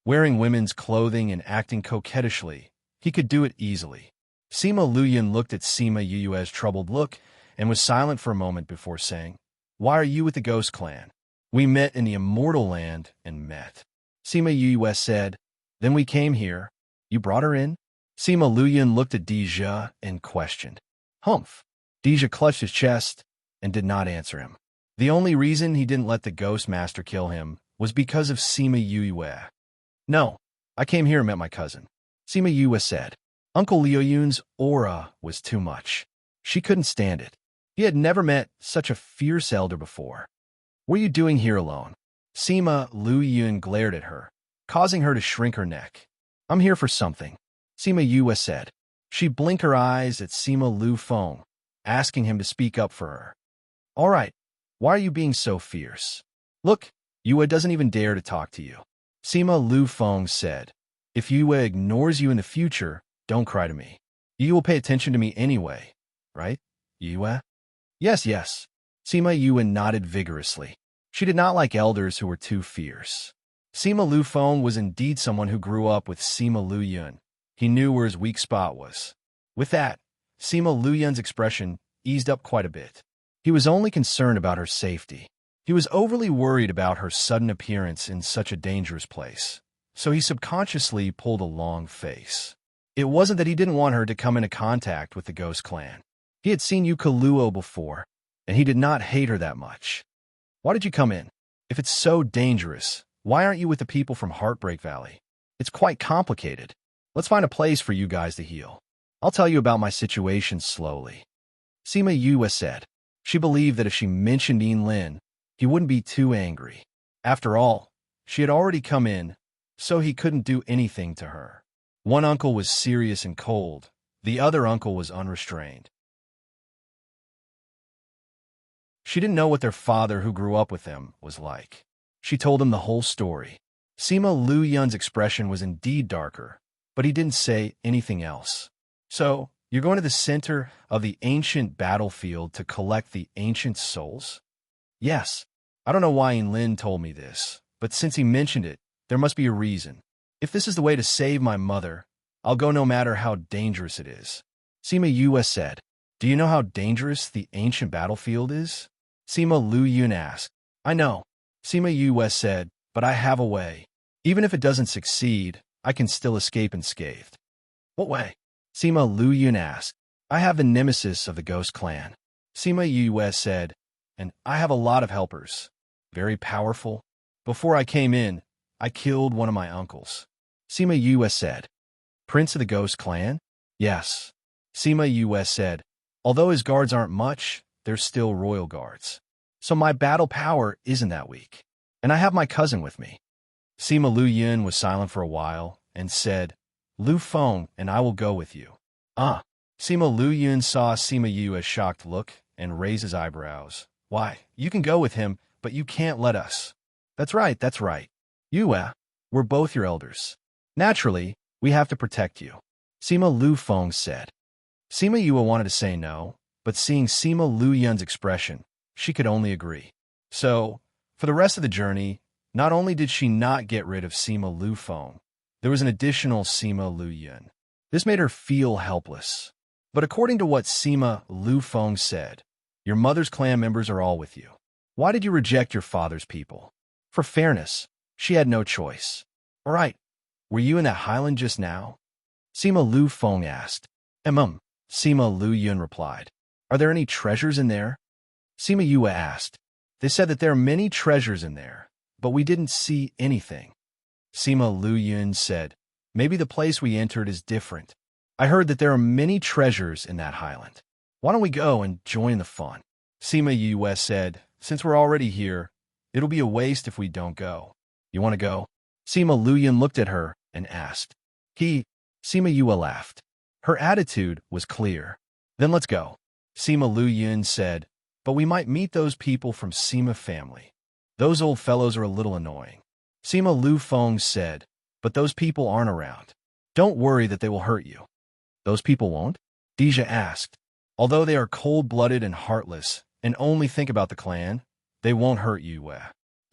Wearing women's clothing and acting coquettishly, he could do it easily. Sima Lu Yun looked at Sima Yue's troubled look and was silent for a moment before saying, "Why are you with the Ghost Clan? We met in the Immortal Land and met." Sima Yue said, "Then we came here. You brought her in?" Sima Lu Yun looked at Dija and questioned. "Humph." Dija clutched his chest and did not answer him. The only reason he didn't let the Ghost Master kill him was because of Sima Yue. "No, I came here and met my cousin," Sima Yue said. Uncle Liu Yun's aura was too much. She couldn't stand it. He had never met such a fierce elder before. "What are you doing here alone?" Sima Lu Yun glared at her. causing her to shrink her neck. I'm here for something, Sima Yue said. She blinked her eyes at Sima Lu Feng, asking him to speak up for her. All right, why are you being so fierce? Look, Yue doesn't even dare to talk to you. Sima Lu Feng said, if Yue ignores you in the future, don't cry to me. You will pay attention to me anyway, right, Yue? Yes, yes. Sima Yue nodded vigorously. She did not like elders who were too fierce. Sima Lu Feng was indeed someone who grew up with Sima Lu Yun. He knew where his weak spot was. With that, Sima Lu Yun's expression eased up quite a bit. He was only concerned about her safety. He was overly worried about her sudden appearance in such a dangerous place, so he subconsciously pulled a long face. It wasn't that he didn't want her to come into contact with the Ghost Clan. He had seen Yuka before, and he did not hate her that much. Why did you come in? If it's so dangerous, why aren't you with the people from Heartbreak Valley? It's quite complicated. Let's find a place for you guys to heal. I'll tell you about my situation slowly. Sima Yue said. She believed that if she mentioned Lin, he wouldn't be too angry. After all, she had already come in, so he couldn't do anything to her. One uncle was serious and cold. The other uncle was unrestrained. She didn't know what their father, who grew up with them, was like. She told him the whole story. Sima Lu Yun's expression was indeed darker, but he didn't say anything else. So, you're going to the center of the ancient battlefield to collect the ancient souls? Yes. I don't know why Lin told me this, but since he mentioned it, there must be a reason. If this is the way to save my mother, I'll go no matter how dangerous it is. Sima Yue said. Do you know how dangerous the ancient battlefield is? Sima Lu Yun asked. I know. Sima Yue said, but I have a way. Even if it doesn't succeed, I can still escape unscathed. What way? Sima Lu Yun asked. I have the nemesis of the Ghost Clan. Sima Yue said, and I have a lot of helpers. Very powerful. Before I came in, I killed one of my uncles. Sima Yue said. Prince of the Ghost Clan? Yes. Sima Yue said, although his guards aren't much, they're still royal guards. So my battle power isn't that weak. And I have my cousin with me. Sima Lu Yun was silent for a while and said, Lu Feng and I will go with you. Ah. Sima Lu Yun saw Sima Yue's shocked look and raised his eyebrows. Why, you can go with him, but you can't let us. That's right, that's right. Yue, we're both your elders. Naturally, we have to protect you. Sima Lu Feng said. Sima Yue wanted to say no, but seeing Sima Lu Yun's expression, she could only agree. So, for the rest of the journey, not only did she not get rid of Sima Lu Feng, there was an additional Sima Lu Yun. This made her feel helpless. But according to what Sima Lu Feng said, your mother's clan members are all with you. Why did you reject your father's people? For fairness, she had no choice. All right, were you in that highland just now? Sima Lu Feng asked. Sima Lu Yun replied. Are there any treasures in there? Sima Yue asked. They said that there are many treasures in there, but we didn't see anything. Sima Lu Yun said, maybe the place we entered is different. I heard that there are many treasures in that highland. Why don't we go and join the fun? Sima Yue said, since we're already here, it'll be a waste if we don't go. You want to go? Sima Lu Yun looked at her and asked. Sima Yue laughed. Her attitude was clear. Then let's go. Sima Lu Yun said, but we might meet those people from Sima family. Those old fellows are a little annoying. Sima Lu Feng said, but those people aren't around. Don't worry that they will hurt you. Those people won't? Deja asked. Although they are cold-blooded and heartless, and only think about the clan, they won't hurt you.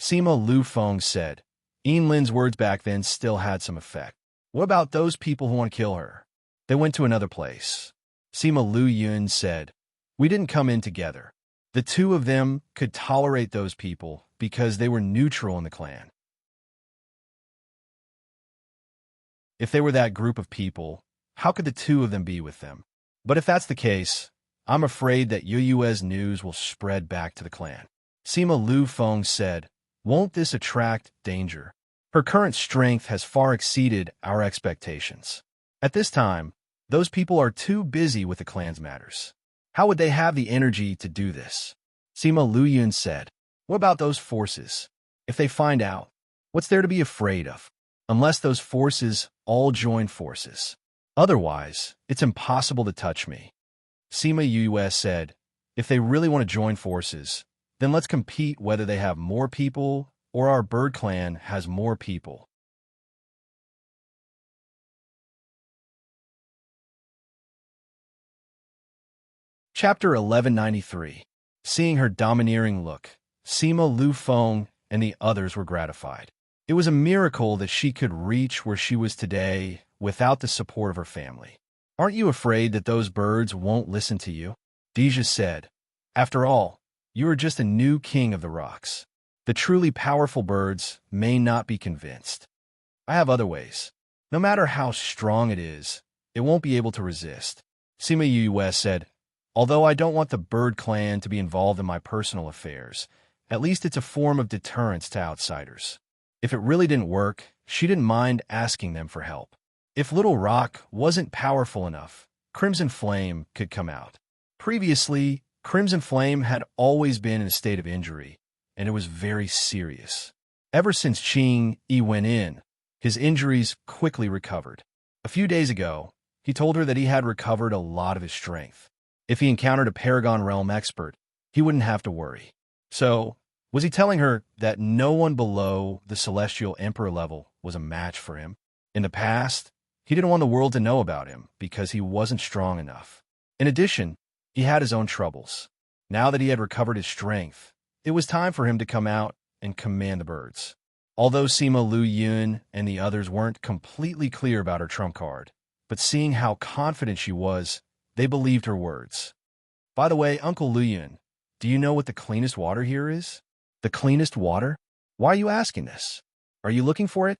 Sima Lu Feng said. Lin's words back then still had some effect. What about those people who want to kill her? They went to another place. Sima Lu Yun said. We didn't come in together. The two of them could tolerate those people because they were neutral in the clan. If they were that group of people, how could the two of them be with them? But if that's the case, I'm afraid that Yue's news will spread back to the clan. Sima Lu Feng said, won't this attract danger? Her current strength has far exceeded our expectations. At this time, those people are too busy with the clan's matters. How would they have the energy to do this? Sima Lu Yun said, what about those forces? If they find out, what's there to be afraid of? unless those forces all join forces. Otherwise, it's impossible to touch me. Sima Yue said, if they really want to join forces, then let's compete whether they have more people or our bird clan has more people. Chapter 1193. Seeing her domineering look, Sima Lu Feng and the others were gratified. It was a miracle that she could reach where she was today without the support of her family. Aren't you afraid that those birds won't listen to you? Deja said. After all, you are just a new king of the rocks. The truly powerful birds may not be convinced. I have other ways. No matter how strong it is, it won't be able to resist. Sima Yue said, although I don't want the bird clan to be involved in my personal affairs, at least it's a form of deterrence to outsiders. If it really didn't work, she didn't mind asking them for help. If Little Rock wasn't powerful enough, Crimson Flame could come out. Previously, Crimson Flame had always been in a state of injury, and it was very serious. Ever since Qing Yi went in, his injuries quickly recovered. A few days ago, he told her that he had recovered a lot of his strength. If he encountered a Paragon Realm expert, he wouldn't have to worry. So, was he telling her that no one below the Celestial Emperor level was a match for him? In the past, he didn't want the world to know about him because he wasn't strong enough. In addition, he had his own troubles. Now that he had recovered his strength, it was time for him to come out and command the birds. Although Sima Lu Yun and the others weren't completely clear about her trump card, but seeing how confident she was, they believed her words. By the way, Uncle Lu Yun, do you know what the cleanest water here is? The cleanest water? Why are you asking this? Are you looking for it?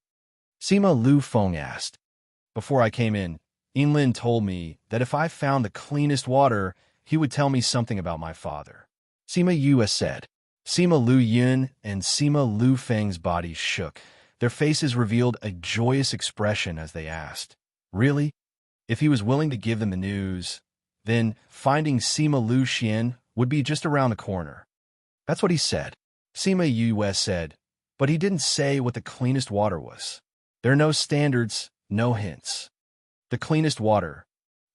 Sima Lu Feng asked. Before I came in, Yinlin told me that if I found the cleanest water, he would tell me something about my father. Sima Yue said. Sima Lu Yun and Sima Lu Feng's bodies shook. Their faces revealed a joyous expression as they asked, really? If he was willing to give them the news, then finding Sima Lu Xian would be just around the corner. That's what he said. Sima Yue said, but he didn't say what the cleanest water was. There are no standards, no hints. The cleanest water.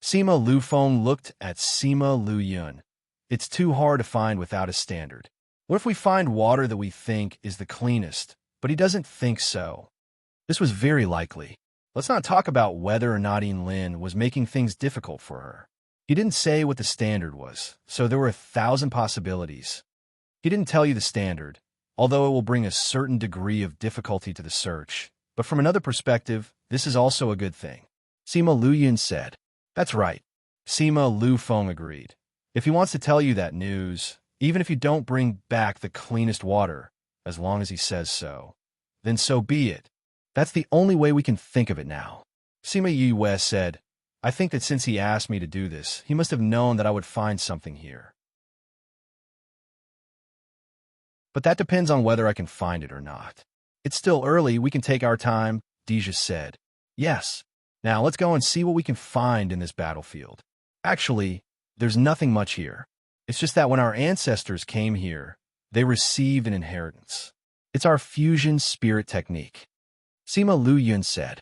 Sima Lu Feng looked at Sima Lu Yun. It's too hard to find without a standard. What if we find water that we think is the cleanest, but he doesn't think so? This was very likely. Let's not talk about whether or not Yinlin was making things difficult for her. He didn't say what the standard was, so there were 1,000 possibilities. He didn't tell you the standard, although it will bring a certain degree of difficulty to the search. But from another perspective, this is also a good thing. Sima Lu Yun said. That's right. Sima Lu Feng agreed. If he wants to tell you that news, even if you don't bring back the cleanest water, as long as he says so, then so be it. That's the only way we can think of it now. Sima Yue said, I think that since he asked me to do this, he must have known that I would find something here. But that depends on whether I can find it or not. It's still early, we can take our time, Deja said. Yes. Now let's go and see what we can find in this battlefield. Actually, there's nothing much here. It's just that when our ancestors came here, they received an inheritance. It's our fusion spirit technique. Sima Lu Yun said.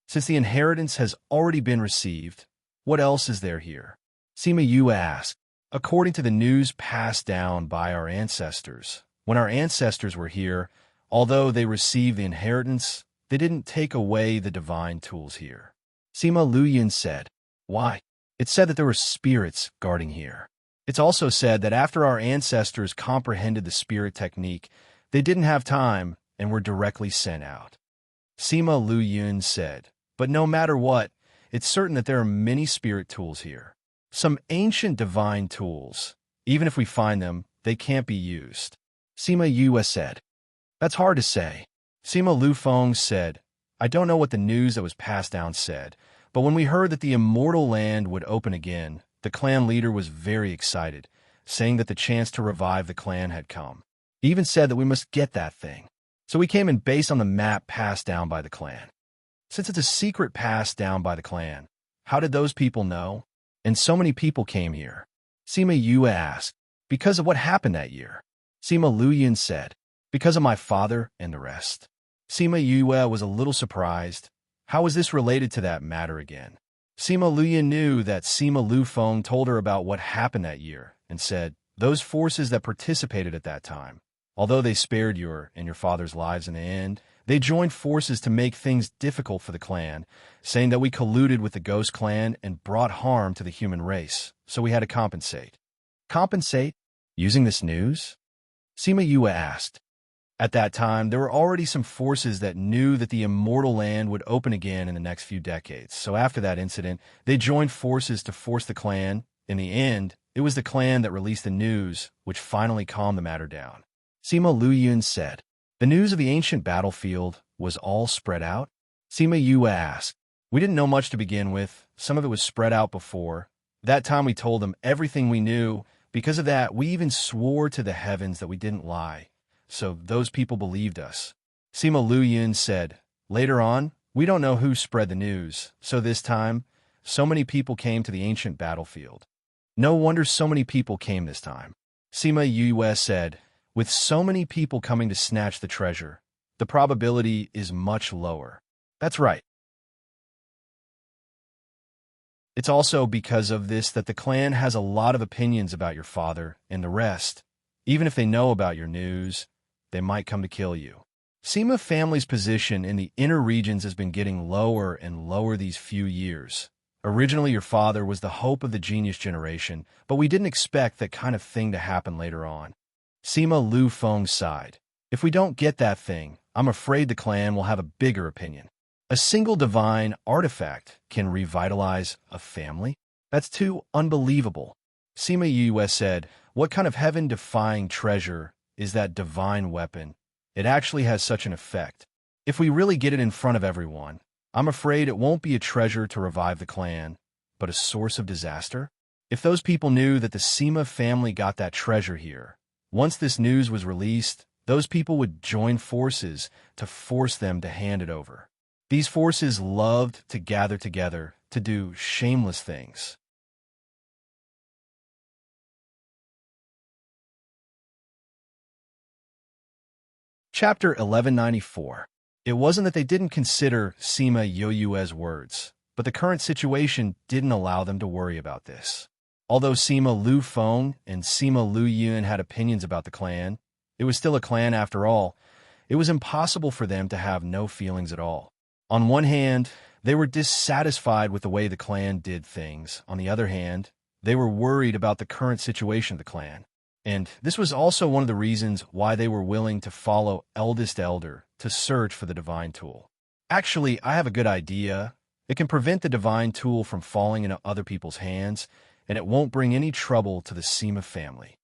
Since the inheritance has already been received, what else is there here? Sima Yue asked. According to the news passed down by our ancestors, when our ancestors were here, although they received the inheritance, they didn't take away the divine tools here. Sima Lu Yun said. Why? It said that there were spirits guarding here. It's also said that after our ancestors comprehended the spirit technique, they didn't have time and were directly sent out. Sima Lu Yun said, but no matter what, it's certain that there are many spirit tools here. Some ancient divine tools. Even if we find them, they can't be used. Sima Yue said. That's hard to say. Sima Lu Feng said, I don't know what the news that was passed down said, but when we heard that the immortal land would open again, the clan leader was very excited, saying that the chance to revive the clan had come. He even said that we must get that thing. So we came in based on the map passed down by the clan. Since it's a secret passed down by the clan, how did those people know? And so many people came here. Sima Yue asked, because of what happened that year. Sima Lu Yun said, because of my father and the rest. Sima Yue was a little surprised. How was this related to that matter again? Sima Luyan knew that Sima Lufeng told her about what happened that year and said, those forces that participated at that time, although they spared your and your father's lives in the end, they joined forces to make things difficult for the clan, saying that we colluded with the Ghost Clan and brought harm to the human race, so we had to compensate. Compensate? Using this news? Sima Yue asked. At that time, there were already some forces that knew that the immortal land would open again in the next few decades, so after that incident, they joined forces to force the clan. In the end, it was the clan that released the news, which finally calmed the matter down. Sima Luyun said, the news of the ancient battlefield was all spread out? Sima Yue asked. We didn't know much to begin with. Some of it was spread out before. That time we told them everything we knew. Because of that, we even swore to the heavens that we didn't lie. So those people believed us. Sima Luyun said, later on, we don't know who spread the news. So this time, so many people came to the ancient battlefield. No wonder so many people came this time. Sima Yue said, with so many people coming to snatch the treasure, the probability is much lower. That's right. It's also because of this that the clan has a lot of opinions about your father and the rest. Even if they know about your news, they might come to kill you. Sima family's position in the inner regions has been getting lower and lower these few years. Originally, your father was the hope of the genius generation, but we didn't expect that kind of thing to happen later on. Sima Lufeng sighed. If we don't get that thing, I'm afraid the clan will have a bigger opinion. A single divine artifact can revitalize a family? That's too unbelievable. Sima Yue said, what kind of heaven-defying treasure is that divine weapon? It actually has such an effect. If we really get it in front of everyone, I'm afraid it won't be a treasure to revive the clan, but a source of disaster. If those people knew that the Sima family got that treasure here, once this news was released, those people would join forces to force them to hand it over. These forces loved to gather together to do shameless things. Chapter 1194. It wasn't that they didn't consider Sima Yue's words, but the current situation didn't allow them to worry about this. Although Sima Lufeng and Sima Luyun had opinions about the clan, it was still a clan after all. It was impossible for them to have no feelings at all. On one hand, they were dissatisfied with the way the clan did things. On the other hand, they were worried about the current situation of the clan. And this was also one of the reasons why they were willing to follow Eldest Elder to search for the divine tool. Actually, I have a good idea. It can prevent the divine tool from falling into other people's hands, and it won't bring any trouble to the Sima family.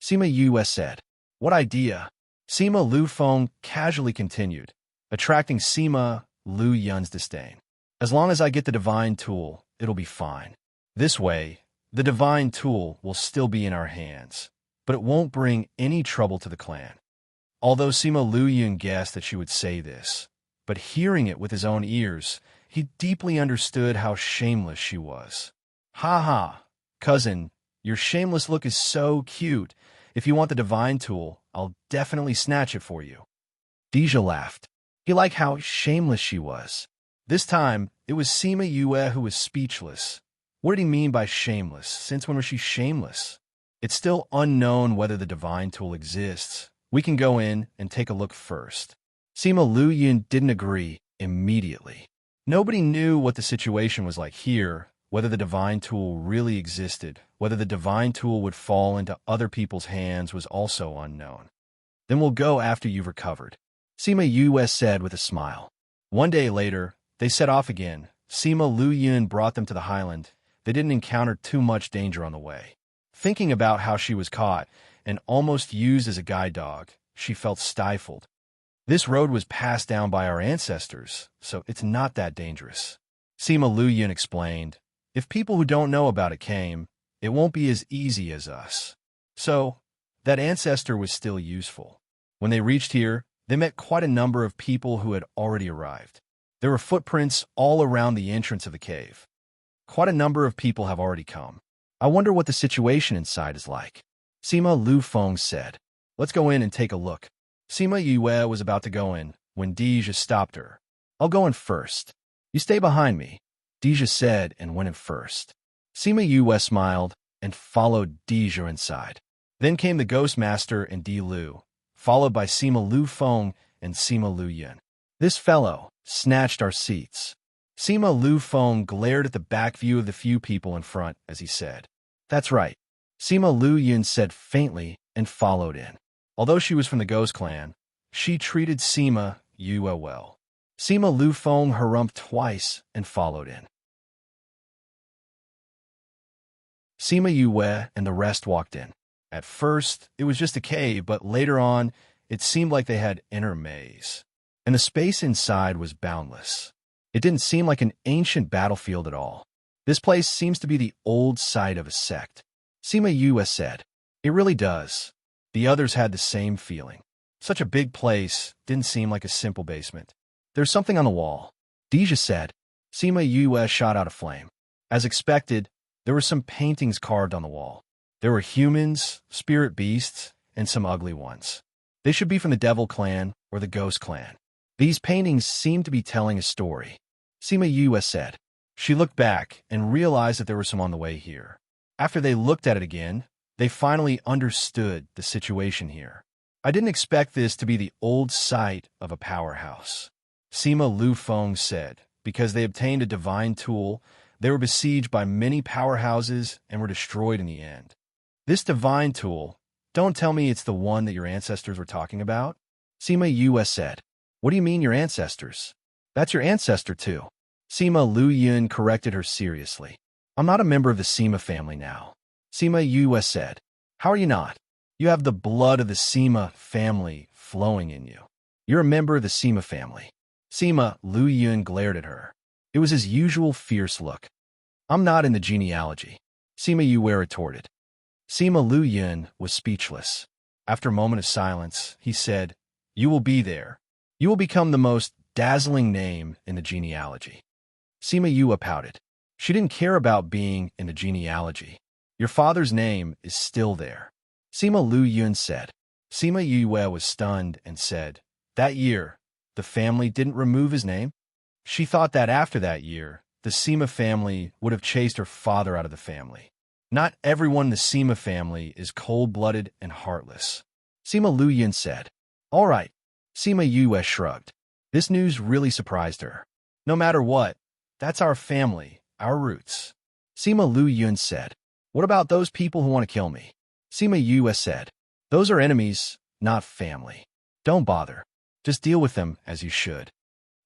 Sima Yue said, what idea? Sima Lufeng casually continued, attracting Sima Luyun's disdain. As long as I get the divine tool, it'll be fine. This way, the divine tool will still be in our hands, but it won't bring any trouble to the clan. Although Sima Luyun guessed that she would say this, but hearing it with his own ears, he deeply understood how shameless she was. Ha ha, cousin, your shameless look is so cute. If you want the divine tool, I'll definitely snatch it for you. Deja laughed. He liked how shameless she was. This time, it was Sima Yue who was speechless. What did he mean by shameless? Since when was she shameless? It's still unknown whether the divine tool exists. We can go in and take a look first. Sima Luyun didn't agree immediately. Nobody knew what the situation was like here, whether the divine tool really existed, whether the divine tool would fall into other people's hands was also unknown. Then we'll go after you've recovered, Sima Yue said with a smile. One day later, they set off again. Sima Luyun brought them to the highland. They didn't encounter too much danger on the way. Thinking about how she was caught and almost used as a guide dog, she felt stifled. This road was passed down by our ancestors, so it's not that dangerous. Sima Luyun explained, if people who don't know about it came, it won't be as easy as us. So, that ancestor was still useful. When they reached here, they met quite a number of people who had already arrived. There were footprints all around the entrance of the cave. Quite a number of people have already come. I wonder what the situation inside is like. Sima Lufeng said, let's go in and take a look. Sima Yue was about to go in when Deja stopped her. "I'll go in first. You stay behind me," Deja said and went in first. Sima Yue smiled and followed Deja inside. Then came the Ghost Master and Di Lu, followed by Sima Lu Feng and Sima Lu Yun. This fellow snatched our seats. Sima Lu Feng glared at the back view of the few people in front as he said, "That's right." Sima Lu Yun said faintly and followed in. Although she was from the Ghost Clan, she treated Sima Yue well. Sima Lu Feng harumphed twice and followed in. Sima Yue and the rest walked in. At first, it was just a cave, but later on, it seemed like they had inner maze. And the space inside was boundless. It didn't seem like an ancient battlefield at all. "This place seems to be the old site of a sect," Sima Yue said. "It really does." The others had the same feeling. Such a big place didn't seem like a simple basement. "There's something on the wall," Deja said. Sima Yue shot out a flame. As expected, there were some paintings carved on the wall. There were humans, spirit beasts, and some ugly ones. They should be from the Devil Clan or the Ghost Clan. These paintings seemed to be telling a story, Sima Yue said. She looked back and realized that there were some on the way here. After they looked at it again, they finally understood the situation here. "I didn't expect this to be the old site of a powerhouse," Sima Lu Feng said. "Because they obtained a divine tool, they were besieged by many powerhouses and were destroyed in the end. This divine tool, don't tell me it's the one that your ancestors were talking about?" Sima Yue said. "What do you mean your ancestors?" "That's your ancestor too." Sima Lu Yun corrected her seriously. "I'm not a member of the Sima family now," Sima Yue said. "How are you not? You have the blood of the Sima family flowing in you. You're a member of the Sima family." Sima Lu Yun glared at her. It was his usual fierce look. "I'm not in the genealogy," Sima Yue retorted. Sima Lu Yun was speechless. After a moment of silence, he said, "You will be there. You will become the most dazzling name in the genealogy." Sima Yue pouted. She didn't care about being in the genealogy. "Your father's name is still there," Sima Lu Yun said. Sima Yue was stunned and said, "That year, the family didn't remove his name?" She thought that after that year, the Sima family would have chased her father out of the family. Not everyone in the Sima family is cold-blooded and heartless, Sima Lu Yun said. "All right." Sima Yue shrugged. This news really surprised her. "No matter what, that's our family, our roots," Sima Lu Yun said. "What about those people who want to kill me?" Sima Yue said. "Those are enemies, not family. Don't bother. Just deal with them as you should."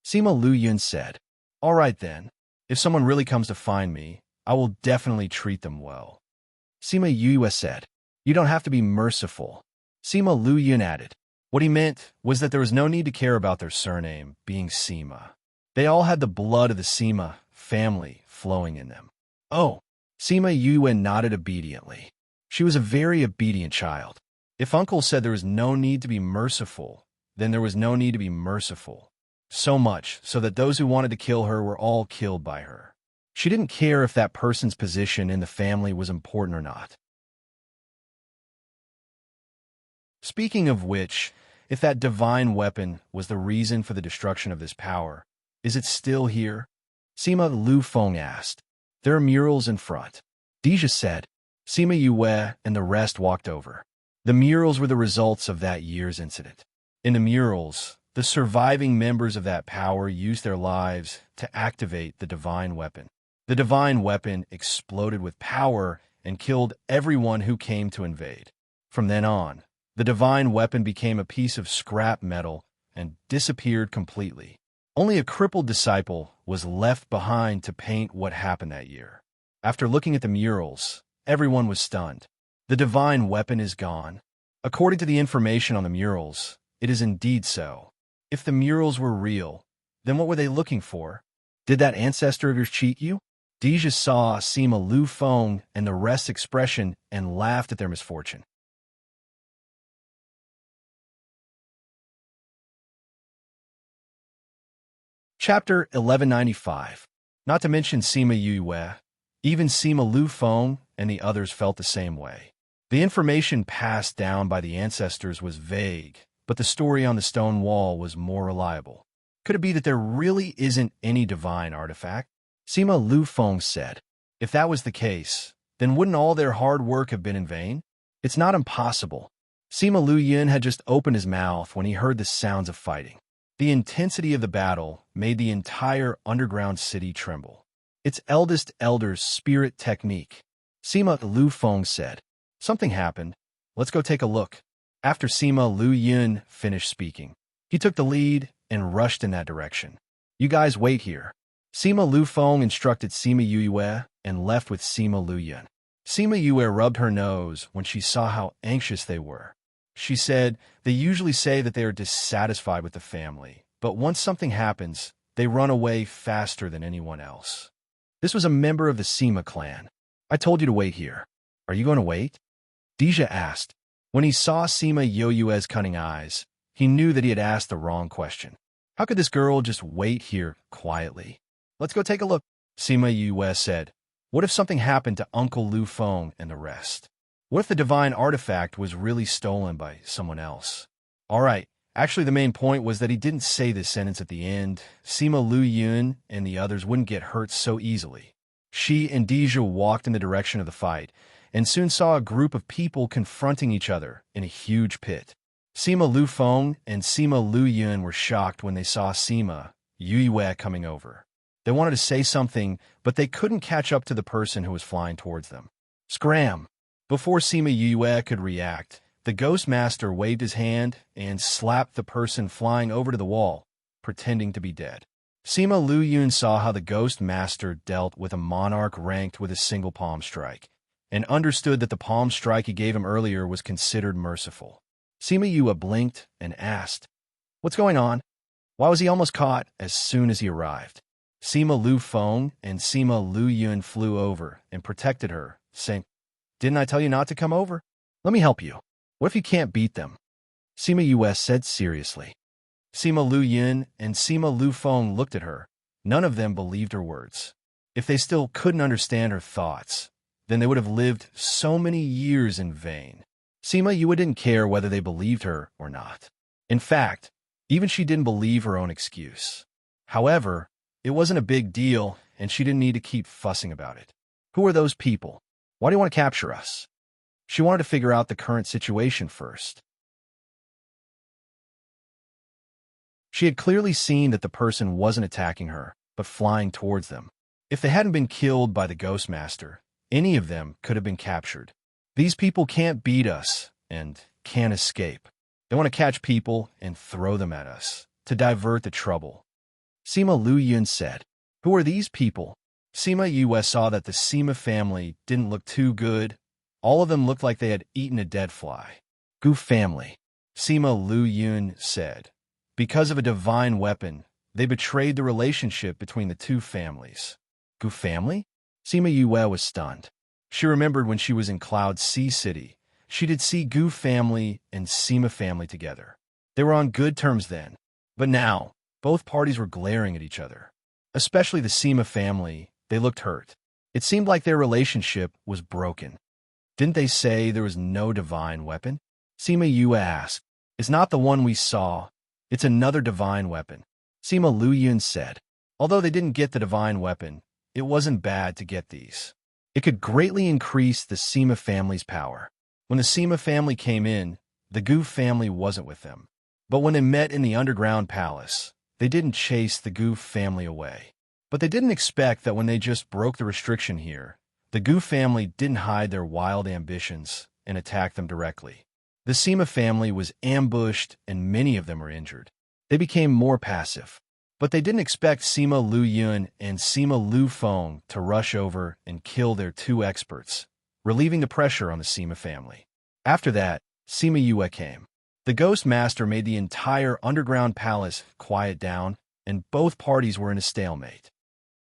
Sima Lu Yun said. "All right then. If someone really comes to find me, I will definitely treat them well." Sima Yue said. "You don't have to be merciful," Sima Lu Yun added. What he meant was that there was no need to care about their surname being Sima. They all had the blood of the Sima family flowing in them. "Oh." Sima Yue nodded obediently. She was a very obedient child. If Uncle said there was no need to be merciful, then there was no need to be merciful. So much so that those who wanted to kill her were all killed by her. She didn't care if that person's position in the family was important or not. Speaking of which, if that divine weapon was the reason for the destruction of this power, is it still here? Sima Lu Feng asked. "There are murals in front," Deja said. Sima Yue and the rest walked over. The murals were the results of that year's incident. In the murals, the surviving members of that power used their lives to activate the divine weapon. The divine weapon exploded with power and killed everyone who came to invade. From then on, the divine weapon became a piece of scrap metal and disappeared completely. Only a crippled disciple was left behind to paint what happened that year. After looking at the murals, everyone was stunned. The divine weapon is gone. According to the information on the murals, it is indeed so. If the murals were real, then what were they looking for? Did that ancestor of yours cheat you? Deja saw Sima Lu Feng and the rest's expression and laughed at their misfortune. Chapter 1195. Not to mention Sima Yue, even Sima Lu Feng and the others felt the same way. The information passed down by the ancestors was vague but the story on the stone wall was more reliable. Could it be that there really isn't any divine artifact? Sima Lu Feng said. If that was the case, then wouldn't all their hard work have been in vain? It's not impossible. Sima Lu Yun had just opened his mouth when he heard the sounds of fighting. The intensity of the battle made the entire underground city tremble. Its eldest elder's spirit technique. Sima Lu Feng said. Something happened. Let's go take a look. After Sima Lu Yun finished speaking, he took the lead and rushed in that direction. You guys wait here. Sima Lu Feng instructed Sima Yue and left with Sima Lu Yun. Sima Yue rubbed her nose when she saw how anxious they were. She said, they usually say that they are dissatisfied with the family, but once something happens, they run away faster than anyone else. This was a member of the Sima clan. I told you to wait here. Are you going to wait? Deja asked. When he saw Sima Yue's cunning eyes, he knew that he had asked the wrong question. How could this girl just wait here quietly? Let's go take a look, Sima Yue said. What if something happened to Uncle Lu Feng and the rest? What if the divine artifact was really stolen by someone else? All right, actually the main point was that he didn't say this sentence at the end. Sima Lu Yun and the others wouldn't get hurt so easily. She and Deja walked in the direction of the fight, and soon saw a group of people confronting each other in a huge pit. Sima Lu Feng and Sima Lu Yun were shocked when they saw Sima Yue coming over. They wanted to say something, but they couldn't catch up to the person who was flying towards them. Scram! Before Sima Yue could react, the Ghost Master waved his hand and slapped the person flying over to the wall, pretending to be dead. Sima Lu Yun saw how the Ghost Master dealt with a monarch ranked with a single palm strike, and understood that the palm strike he gave him earlier was considered merciful. Sima Yue blinked and asked, What's going on? Why was he almost caught as soon as he arrived? Sima Lu Feng and Sima Lu Yun flew over and protected her, saying, Didn't I tell you not to come over? Let me help you. What if you can't beat them? Sima Yue said seriously. Sima Lu Yun and Sima Lu Feng looked at her. None of them believed her words. If they still couldn't understand her thoughts, then they would have lived so many years in vain. Sima Yue didn't care whether they believed her or not. In fact, even she didn't believe her own excuse. However, it wasn't a big deal, and she didn't need to keep fussing about it. Who are those people? Why do you want to capture us? She wanted to figure out the current situation first. She had clearly seen that the person wasn't attacking her, but flying towards them. If they hadn't been killed by the Ghost Master, any of them could have been captured. These people can't beat us and can't escape. They want to catch people and throw them at us to divert the trouble. Sima Lu Yun said, Who are these people? Sima Yue saw that the Sima family didn't look too good. All of them looked like they had eaten a dead fly. Gu family, Sima Lu Yun said. Because of a divine weapon, they betrayed the relationship between the two families. Gu family? Sima Yue was stunned. She remembered when she was in Cloud Sea City, she did see Gu family and Sima family together. They were on good terms then, but now, both parties were glaring at each other. Especially the Sima family, they looked hurt. It seemed like their relationship was broken. Didn't they say there was no divine weapon? Sima Yue asked. It's not the one we saw. It's another divine weapon. Sima Lu Yun said. Although they didn't get the divine weapon, it wasn't bad to get these. It could greatly increase the Sima family's power. When the Sima family came in, the Gu family wasn't with them. But when they met in the underground palace, they didn't chase the Gu family away. But they didn't expect that when they just broke the restriction here, the Gu family didn't hide their wild ambitions and attack them directly. The Sima family was ambushed and many of them were injured. They became more passive. But they didn't expect Sima Lu Yun and Sima Lu Feng to rush over and kill their two experts, relieving the pressure on the Sima family. After that, Sima Yue came. The Ghost Master made the entire underground palace quiet down, and both parties were in a stalemate.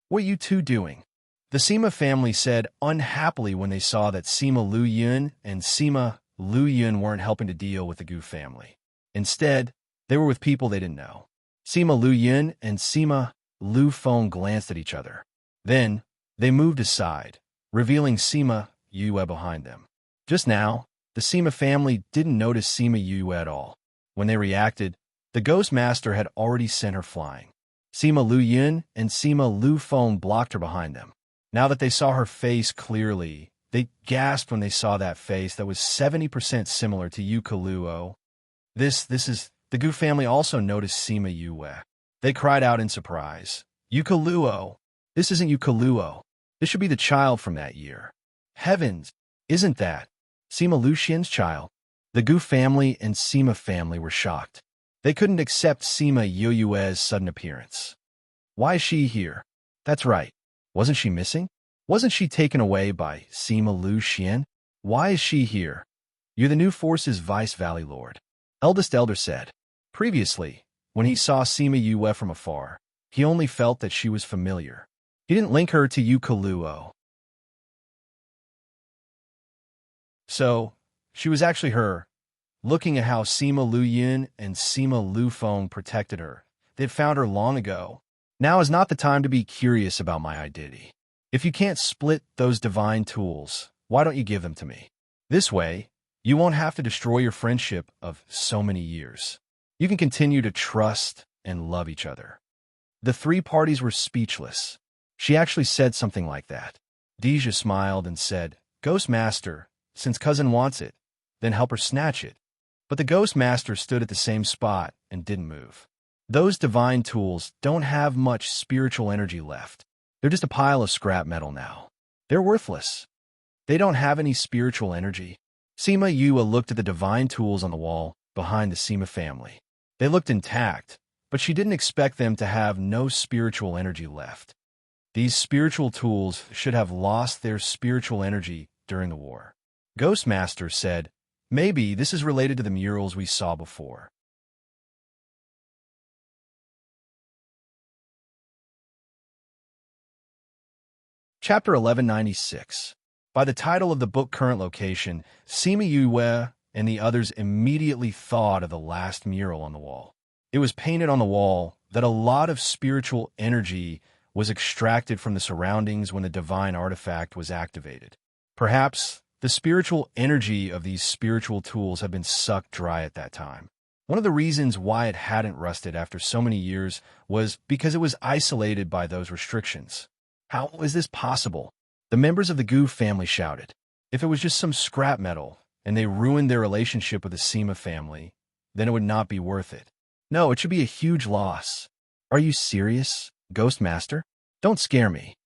What are you two doing? The Sima family said unhappily when they saw that Sima Lu Yun and Sima Lu Yun weren't helping to deal with the Gu family. Instead, they were with people they didn't know. Sima Lu Yun and Sima Lu Feng glanced at each other. Then, they moved aside, revealing Sima Yue behind them. Just now, the Sima family didn't notice Sima Yue at all. When they reacted, the Ghost Master had already sent her flying. Sima Lu Yun and Sima Lu Feng blocked her behind them. Now that they saw her face clearly, they gasped when they saw that face that was 70% similar to Yu Kaluo. This is... The Gu family also noticed Sima Yue. They cried out in surprise. Yu Kaluo! This isn't Yu Kaluo. This should be the child from that year. Heavens! Isn't that Sima Lu Xian's child? The Gu family and Sima family were shocked. They couldn't accept Sima Yue's sudden appearance. Why is she here? That's right. Wasn't she missing? Wasn't she taken away by Sima Lu Xian? Why is she here? You're the new force's Vice Valley Lord. Eldest Elder said. Previously, when he saw Sima Yue from afar, he only felt that she was familiar. He didn't link her to Yu Kaluo. So, she was actually her. Looking at how Sima Lu Yun and Sima Lu Feng protected her, they'd found her long ago. Now is not the time to be curious about my identity. If you can't split those divine tools, why don't you give them to me? This way, you won't have to destroy your friendship of so many years. You can continue to trust and love each other. The three parties were speechless. She actually said something like that. Deja smiled and said, Ghost Master, since cousin wants it, then help her snatch it. But the Ghost Master stood at the same spot and didn't move. Those divine tools don't have much spiritual energy left. They're just a pile of scrap metal now. They're worthless. They don't have any spiritual energy. Sima Yue looked at the divine tools on the wall behind the Sima family. They looked intact, but she didn't expect them to have no spiritual energy left. These spiritual tools should have lost their spiritual energy during the war. Ghost Master said, maybe this is related to the murals we saw before. Chapter 1196. By the title of the book current location, Sima Yue and the others immediately thought of the last mural on the wall. It was painted on the wall that a lot of spiritual energy was extracted from the surroundings when the divine artifact was activated. Perhaps the spiritual energy of these spiritual tools had been sucked dry at that time. One of the reasons why it hadn't rusted after so many years was because it was isolated by those restrictions. How is this possible? The members of the Gu family shouted. If it was just some scrap metal, and they ruined their relationship with the Sima family, then it would not be worth it. No, it should be a huge loss. Are you serious, Ghost Master? Don't scare me.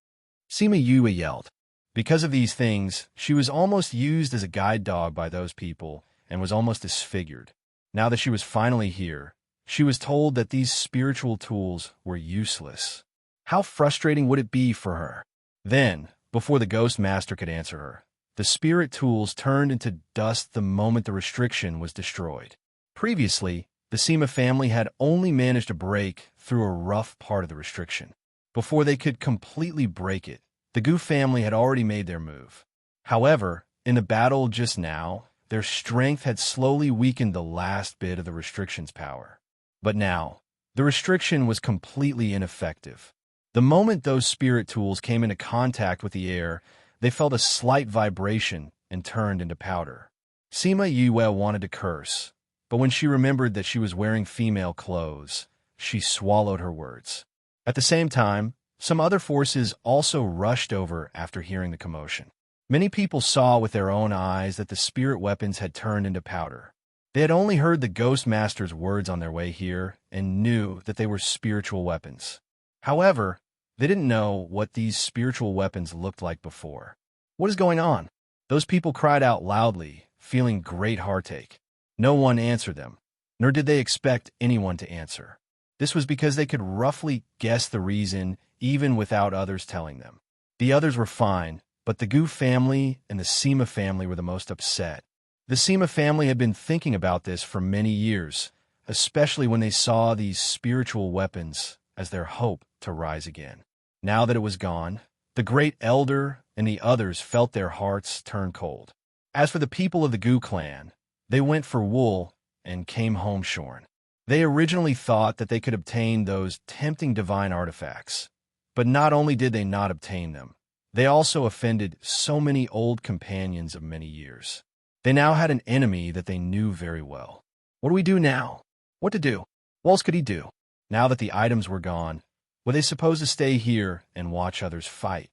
Sima Yue yelled. Because of these things, she was almost used as a guide dog by those people and was almost disfigured. Now that she was finally here, she was told that these spiritual tools were useless. How frustrating would it be for her? Then, before the Ghost Master could answer her, the spirit tools turned into dust the moment the restriction was destroyed. Previously, the Sima family had only managed to break through a rough part of the restriction. Before they could completely break it, the Gu family had already made their move. However, in the battle just now, their strength had slowly weakened the last bit of the restriction's power. But now, the restriction was completely ineffective. The moment those spirit tools came into contact with the air, they felt a slight vibration and turned into powder. Sima Yue wanted to curse, but when she remembered that she was wearing female clothes, she swallowed her words. At the same time, some other forces also rushed over after hearing the commotion. Many people saw with their own eyes that the spirit weapons had turned into powder. They had only heard the Ghost Master's words on their way here and knew that they were spiritual weapons. However, they didn't know what these spiritual weapons looked like before. What is going on? Those people cried out loudly, feeling great heartache. No one answered them, nor did they expect anyone to answer. This was because they could roughly guess the reason even without others telling them. The others were fine, but the Gu family and the Sima family were the most upset. The Sima family had been thinking about this for many years, especially when they saw these spiritual weapons as their hope to rise again. Now that it was gone, the great elder and the others felt their hearts turn cold. As for the people of the Gu clan, they went for wool and came home shorn. They originally thought that they could obtain those tempting divine artifacts, but not only did they not obtain them, they also offended so many old companions of many years. They now had an enemy that they knew very well. What do we do now? What to do? What else could he do? Now that the items were gone, were they supposed to stay here and watch others fight?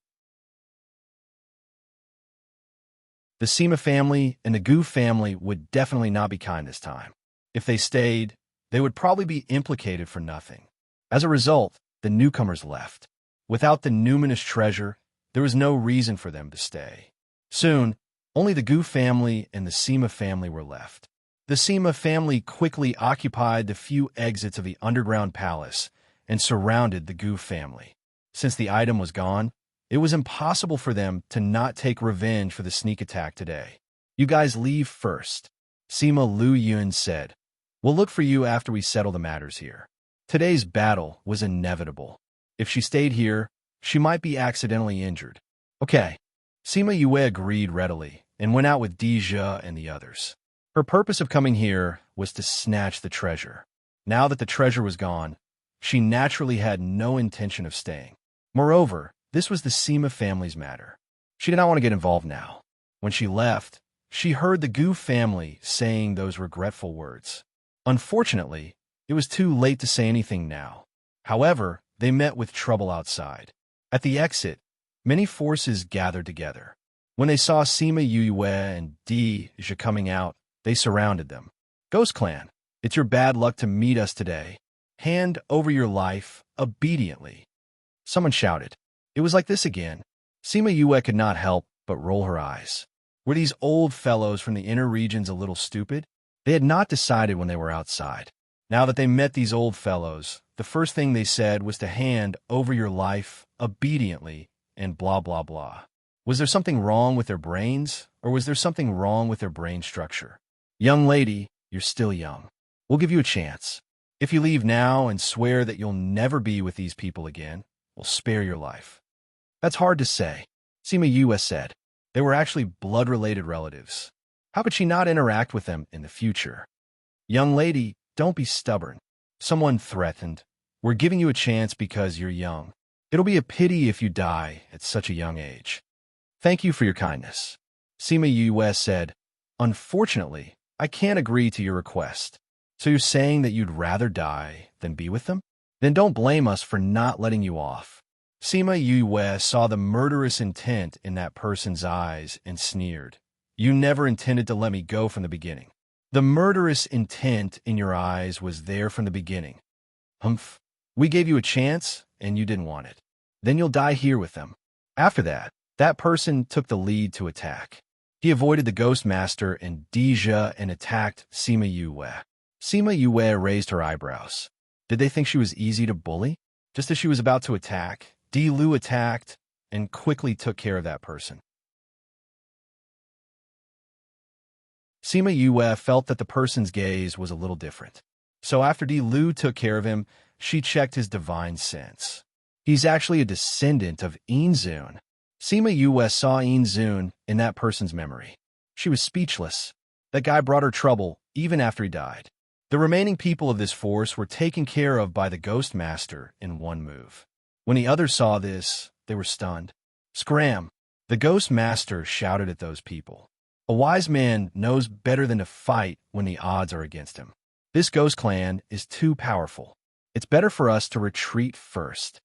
The Sima family and the Gu family would definitely not be kind this time. If they stayed, they would probably be implicated for nothing. As a result, the newcomers left. Without the numinous treasure, there was no reason for them to stay. Soon, only the Gu family and the Sima family were left. The Sima family quickly occupied the few exits of the underground palace and surrounded the Gu family. Since the item was gone, it was impossible for them to not take revenge for the sneak attack today. You guys leave first, Sima Lu Yun said. We'll look for you after we settle the matters here. Today's battle was inevitable. If she stayed here, she might be accidentally injured. Okay. Sima Yue agreed readily and went out with Deja and the others. Her purpose of coming here was to snatch the treasure. Now that the treasure was gone, she naturally had no intention of staying. Moreover, this was the Sima family's matter. She did not want to get involved now. When she left, she heard the Gu family saying those regretful words. Unfortunately, it was too late to say anything now. However, they met with trouble outside. At the exit, many forces gathered together. When they saw Sima Yue and Deja coming out, they surrounded them. Ghost Clan, it's your bad luck to meet us today. Hand over your life obediently. Someone shouted. It was like this again. Sima Yue could not help but roll her eyes. Were these old fellows from the inner regions a little stupid? They had not decided when they were outside. Now that they met these old fellows, the first thing they said was to hand over your life obediently and blah blah blah. Was there something wrong with their brains, or was there something wrong with their brain structure? Young lady, you're still young. We'll give you a chance. If you leave now and swear that you'll never be with these people again, we'll spare your life. That's hard to say, Sima Yue said. They were actually blood-related relatives. How could she not interact with them in the future? Young lady, don't be stubborn. Someone threatened. We're giving you a chance because you're young. It'll be a pity if you die at such a young age. Thank you for your kindness. Sima Yue said, Unfortunately, I can't agree to your request. So you're saying that you'd rather die than be with them? Then don't blame us for not letting you off. Sima Yue saw the murderous intent in that person's eyes and sneered. You never intended to let me go from the beginning. The murderous intent in your eyes was there from the beginning. Humph. We gave you a chance, and you didn't want it. Then you'll die here with them. After that, that person took the lead to attack. He avoided the Ghost Master and Deja and attacked Sima Yue. Sima Yue raised her eyebrows. Did they think she was easy to bully? Just as she was about to attack, Di Lu attacked and quickly took care of that person. Sima Yue felt that the person's gaze was a little different. So after Di Lu took care of him, she checked his divine sense. He's actually a descendant of Inzun. Sima Yue saw Inzun in that person's memory. She was speechless. That guy brought her trouble even after he died. The remaining people of this force were taken care of by the Ghost Master in one move. When the others saw this, they were stunned. Scram! The Ghost Master shouted at those people. A wise man knows better than to fight when the odds are against him. This Ghost Clan is too powerful. It's better for us to retreat first.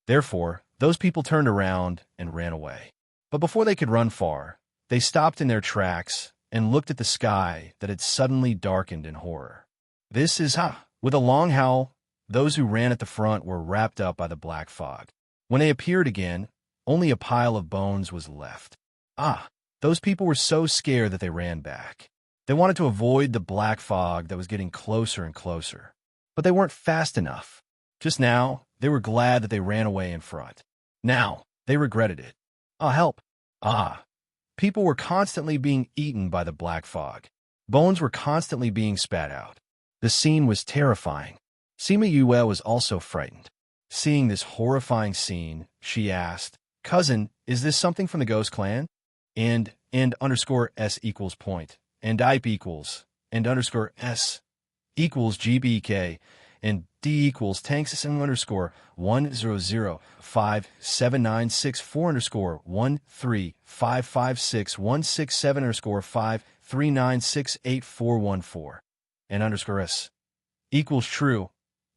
Therefore, those people turned around and ran away. But before they could run far, they stopped in their tracks and looked at the sky that had suddenly darkened in horror. This is With a long howl, those who ran at the front were wrapped up by the black fog. When they appeared again, only a pile of bones was left. Those people were so scared that they ran back. They wanted to avoid the black fog that was getting closer and closer. But they weren't fast enough. Just now, they were glad that they ran away in front. Now, they regretted it. Help. People were constantly being eaten by the black fog. Bones were constantly being spat out. The scene was terrifying. Sima Yue was also frightened. Seeing this horrifying scene, she asked, Cousin, is this something from the Ghost Clan? And _S equals point, and IP equals, and _S equals GBK, and D equals tanks and _1005796 13556 167 _53968 414. and underscore s equals true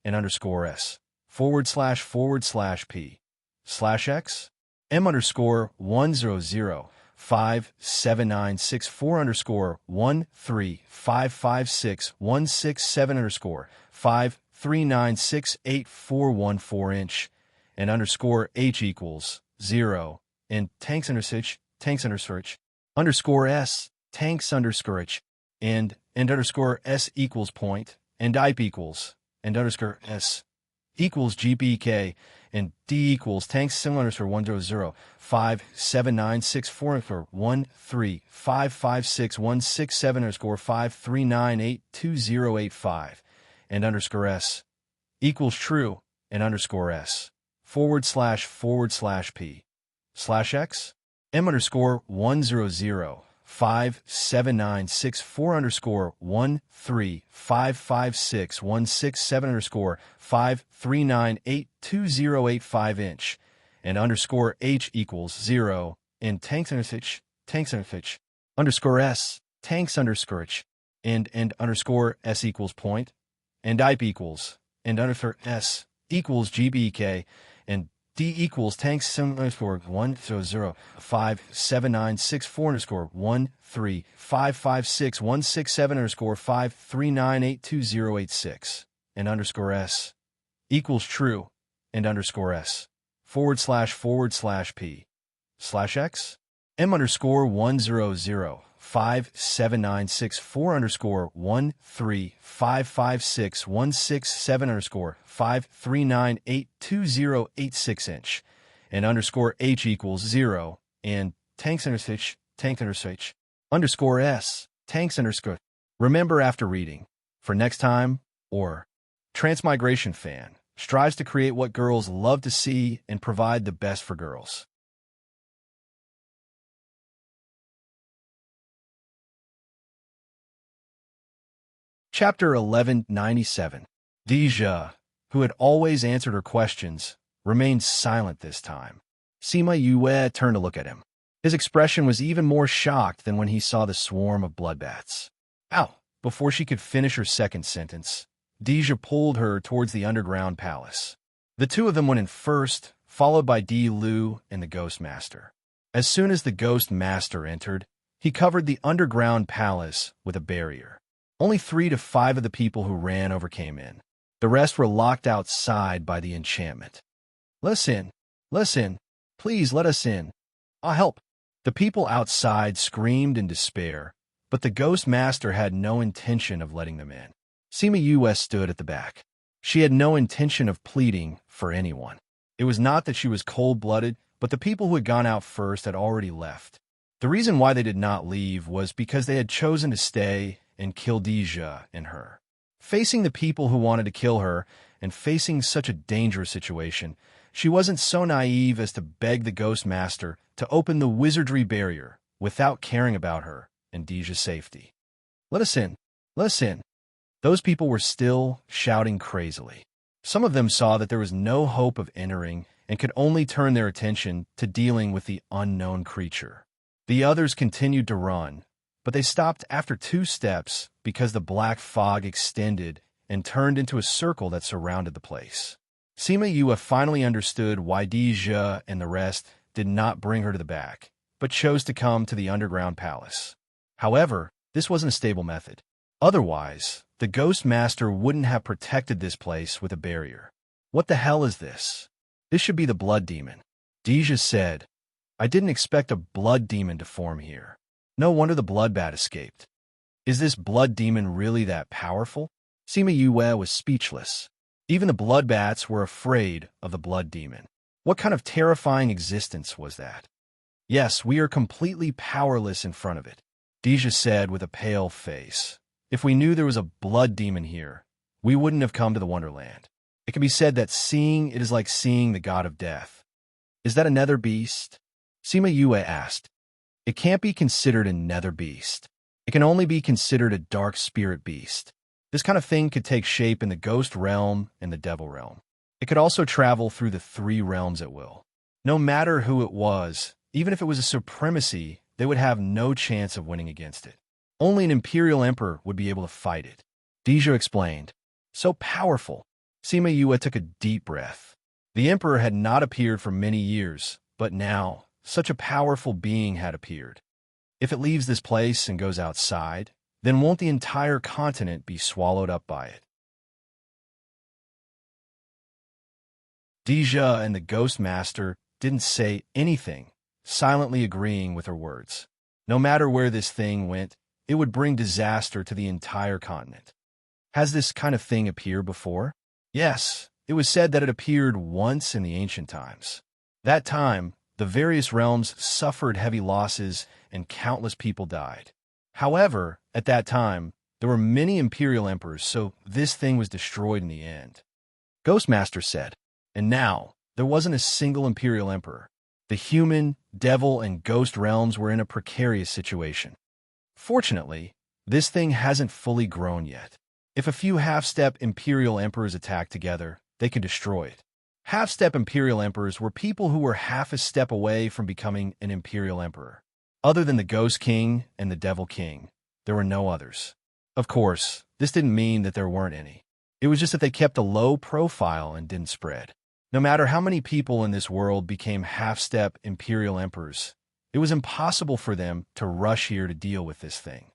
and underscore s / p / x m underscore 1005796 underscore 13556 underscore 53968 inch and underscore h equals 0 and tanks underscore s tanks underscore h and underscore s equals point and ip equals and underscore s equals gbk and d equals tanks similar underscore 1005796 for 13556 underscore 53982 and underscore s equals true and underscore s / p / x m underscore 1005796 underscore 13556 underscore 53982 inch and underscore h equals 0 and tanks underscore s tanks underscore h and underscore s equals point and ip equals and underscore s equals gbk and d equals tanks underscore 1005796 underscore 13556 underscore 53982 and underscore s equals true and underscore s / p / x m underscore 1005796 underscore 13556 underscore 53982 inch and underscore h equals 0 and tanks underscore s tanks underscore. Remember after reading, for next time, or Transmigration fan strives to create what girls love to see and provide the best for girls. Chapter 1197. Deja, who had always answered her questions, remained silent this time. Sima Yue turned to look at him. His expression was even more shocked than when he saw the swarm of bloodbats. Ow! Before she could finish her second sentence, Deja pulled her towards the underground palace. The two of them went in first, followed by Di Lu and the Ghost Master. As soon as the Ghost Master entered, he covered the underground palace with a barrier. Only 3 to 5 of the people who ran over came in. The rest were locked outside by the enchantment. Let us in. Let us in. Please let us in. I'll help. The people outside screamed in despair, but the Ghost Master had no intention of letting them in. Sima Yue stood at the back. She had no intention of pleading for anyone. It was not that she was cold-blooded, but the people who had gone out first had already left. The reason why they did not leave was because they had chosen to stay and kill Deja and her. Facing the people who wanted to kill her, and facing such a dangerous situation, she wasn't so naive as to beg the Ghost Master to open the wizardry barrier without caring about her and Deja's safety. Let us in. Let us in. Those people were still shouting crazily. Some of them saw that there was no hope of entering and could only turn their attention to dealing with the unknown creature. The others continued to run, but they stopped after 2 steps because the black fog extended and turned into a circle that surrounded the place. Sima Yue finally understood why Deja and the rest did not bring her to the back, but chose to come to the underground palace. However, this wasn't a stable method. Otherwise, the Ghost Master wouldn't have protected this place with a barrier. What the hell is this? This should be the blood demon. Deja said, I didn't expect a blood demon to form here. No wonder the bloodbat escaped. Is this blood demon really that powerful? Sima Yue was speechless. Even the bloodbats were afraid of the blood demon. What kind of terrifying existence was that? Yes, we are completely powerless in front of it, Deja said with a pale face. If we knew there was a blood demon here, we wouldn't have come to the Wonderland. It can be said that seeing it is like seeing the god of death. Is that a nether beast? Sima Yue asked. It can't be considered a nether beast. It can only be considered a dark spirit beast. This kind of thing could take shape in the ghost realm and the devil realm. It could also travel through the 3 realms at will. No matter who it was, even if it was a supremacy, they would have no chance of winning against it. Only an imperial emperor would be able to fight it. Deja explained. So powerful. Sima Yue took a deep breath. The emperor had not appeared for many years, but now, such a powerful being had appeared. If it leaves this place and goes outside, then won't the entire continent be swallowed up by it? Deja and the Ghost Master didn't say anything, silently agreeing with her words. No matter where this thing went, it would bring disaster to the entire continent. Has this kind of thing appeared before? Yes, it was said that it appeared once in the ancient times. That time, the various realms suffered heavy losses and countless people died. However, at that time, there were many imperial emperors, so this thing was destroyed in the end. Ghostmaster said, and now, there wasn't a single imperial emperor. The human, devil, and ghost realms were in a precarious situation. Fortunately, this thing hasn't fully grown yet. If a few half-step imperial emperors attack together, they can destroy it. Half-step imperial emperors were people who were half a step away from becoming an imperial emperor. Other than the Ghost King and the Devil King, there were no others. Of course, this didn't mean that there weren't any. It was just that they kept a low profile and didn't spread. No matter how many people in this world became half-step imperial emperors, it was impossible for them to rush here to deal with this thing.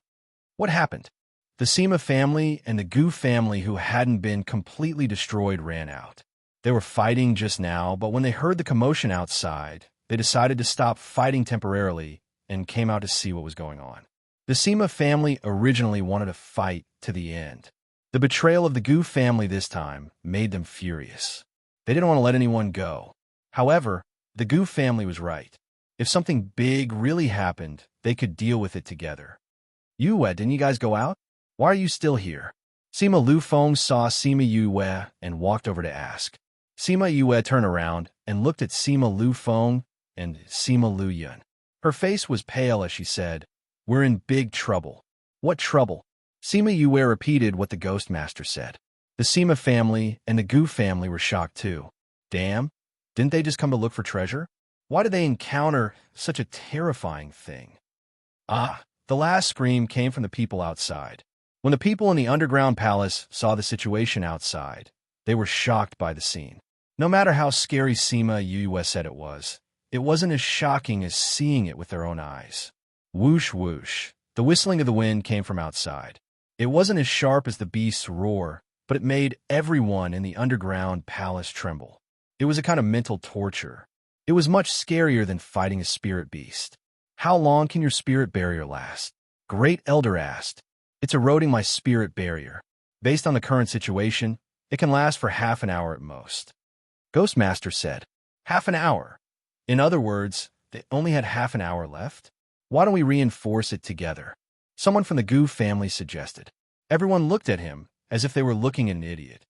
What happened? The Sima family and the Gu family who hadn't been completely destroyed ran out. They were fighting just now, but when they heard the commotion outside, they decided to stop fighting temporarily and came out to see what was going on. The Sima family originally wanted to fight to the end. The betrayal of the Gu family this time made them furious. They didn't want to let anyone go. However, the Gu family was right. If something big really happened, they could deal with it together. Yue, didn't you guys go out? Why are you still here? Sima Lufeng saw Sima Yue and walked over to ask. Sima Yue turned around and looked at Sima Lufeng and Sima Luyun. Her face was pale as she said, "We're in big trouble." What trouble? Sima Yue repeated what the Ghost Master said. The Sima family and the Gu family were shocked too. Damn, didn't they just come to look for treasure? Why did they encounter such a terrifying thing? Ah, the last scream came from the people outside. When the people in the underground palace saw the situation outside, they were shocked by the scene. No matter how scary Sima Yue said it wasn't as shocking as seeing it with their own eyes. Whoosh whoosh, the whistling of the wind came from outside. It wasn't as sharp as the beast's roar, but it made everyone in the underground palace tremble. It was a kind of mental torture. It was much scarier than fighting a spirit beast. How long can your spirit barrier last? Great Elder asked. It's eroding my spirit barrier. Based on the current situation, it can last for half an hour at most. Ghostmaster said, half an hour? In other words, they only had half an hour left? Why don't we reinforce it together? Someone from the Gu family suggested. Everyone looked at him as if they were looking at an idiot.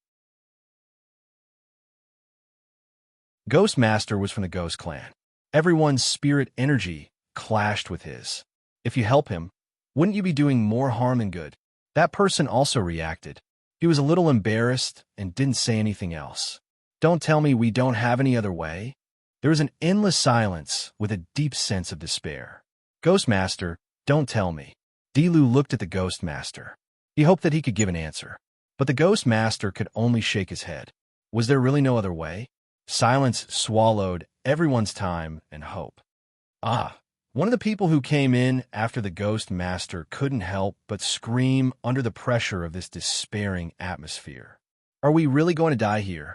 Ghostmaster was from the Ghost clan. Everyone's spirit energy clashed with his. If you help him, wouldn't you be doing more harm than good? That person also reacted. He was a little embarrassed and didn't say anything else. Don't tell me we don't have any other way. There was an endless silence with a deep sense of despair. Ghostmaster, don't tell me. Dilu looked at the Ghostmaster. He hoped that he could give an answer. But the Ghostmaster could only shake his head. Was there really no other way? Silence swallowed everyone's time and hope. Ah, one of the people who came in after the Ghost Master couldn't help but scream under the pressure of this despairing atmosphere. Are we really going to die here?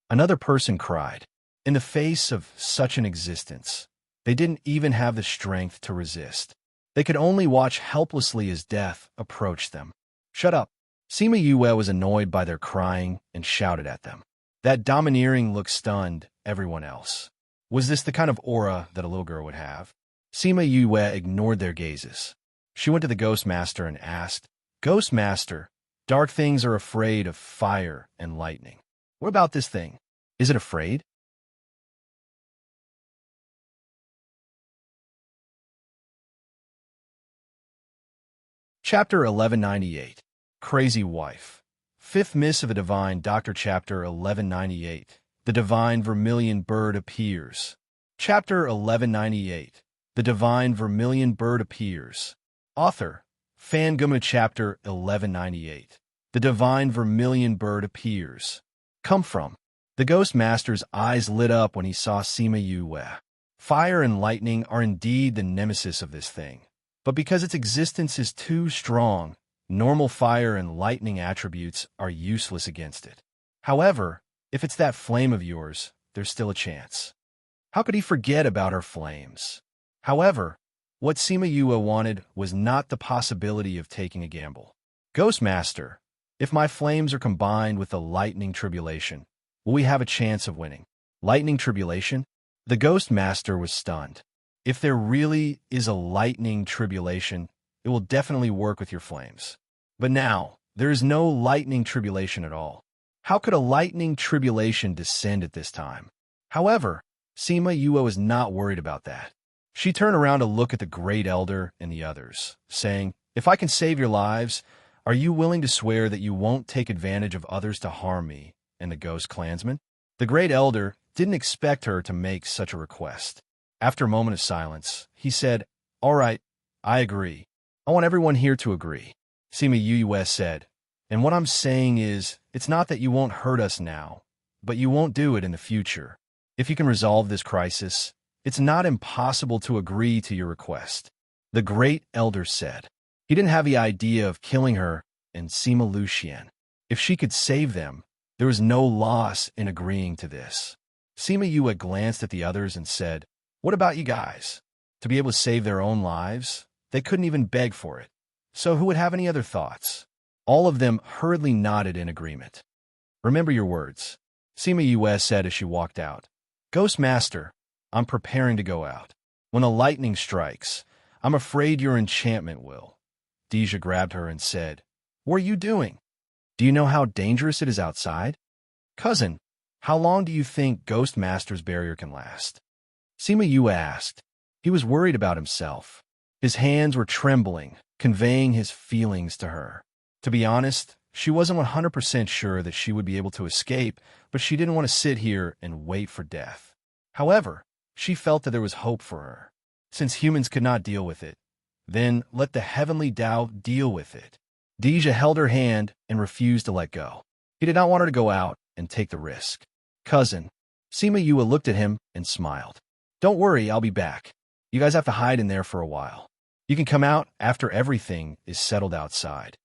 Another person cried. In the face of such an existence, they didn't even have the strength to resist. They could only watch helplessly as death approached them. Shut up. Sima Yue was annoyed by their crying and shouted at them. That domineering look stunned everyone else. Was this the kind of aura that a little girl would have? Sima Yue ignored their gazes. She went to the Ghost Master and asked, Ghost Master, dark things are afraid of fire and lightning. What about this thing? Is it afraid? Chapter 1198. Crazy Wife. Fifth Miss of a Divine Doctor. Chapter 1198. The Divine Vermilion Bird Appears. Chapter 1198. The Divine Vermilion Bird Appears. Author, Fanguma. Chapter 1198. the divine vermilion bird appears. Come from. The Ghost Master's eyes lit up when he saw Sima Yue. Fire and lightning are indeed the nemesis of this thing, but because its existence is too strong, normal fire and lightning attributes are useless against it. However, if it's that flame of yours, there's still a chance. How could he forget about her flames? However, what Sima Yue wanted was not the possibility of taking a gamble. Ghost Master, if my flames are combined with the lightning tribulation, will we have a chance of winning? Lightning tribulation? The Ghost Master was stunned. If there really is a lightning tribulation, it will definitely work with your flames. But now, there is no lightning tribulation at all. How could a lightning tribulation descend at this time? However, Sima Yue was not worried about that. She turned around to look at the Great Elder and the others, saying, "If I can save your lives, are you willing to swear that you won't take advantage of others to harm me and the Ghost Clansmen?" The Great Elder didn't expect her to make such a request. After a moment of silence, he said, "All right, I agree. I want everyone here to agree." Sima Yue said, "And what I'm saying is, it's not that you won't hurt us now, but you won't do it in the future. If you can resolve this crisis, it's not impossible to agree to your request." The Great Elder said. He didn't have the idea of killing her and Sima Lucian. If she could save them, there was no loss in agreeing to this. Sima Yue glanced at the others and said, "What about you guys? To be able to save their own lives, they couldn't even beg for it. So who would have any other thoughts?" All of them hurriedly nodded in agreement. "Remember your words," Sima Yue said as she walked out. "Ghost Master, I'm preparing to go out. When the lightning strikes, I'm afraid your enchantment will." Deja grabbed her and said, "What are you doing? Do you know how dangerous it is outside?" "Cousin, how long do you think Ghost Master's barrier can last?" Sima Yue asked. He was worried about himself. His hands were trembling, conveying his feelings to her. To be honest, she wasn't 100% sure that she would be able to escape, but she didn't want to sit here and wait for death. However, she felt that there was hope for her. Since humans could not deal with it, then let the heavenly Tao deal with it. Deja held her hand and refused to let go. He did not want her to go out and take the risk. "Cousin." Sima Yue looked at him and smiled. "Don't worry, I'll be back. You guys have to hide in there for a while. You can come out after everything is settled outside."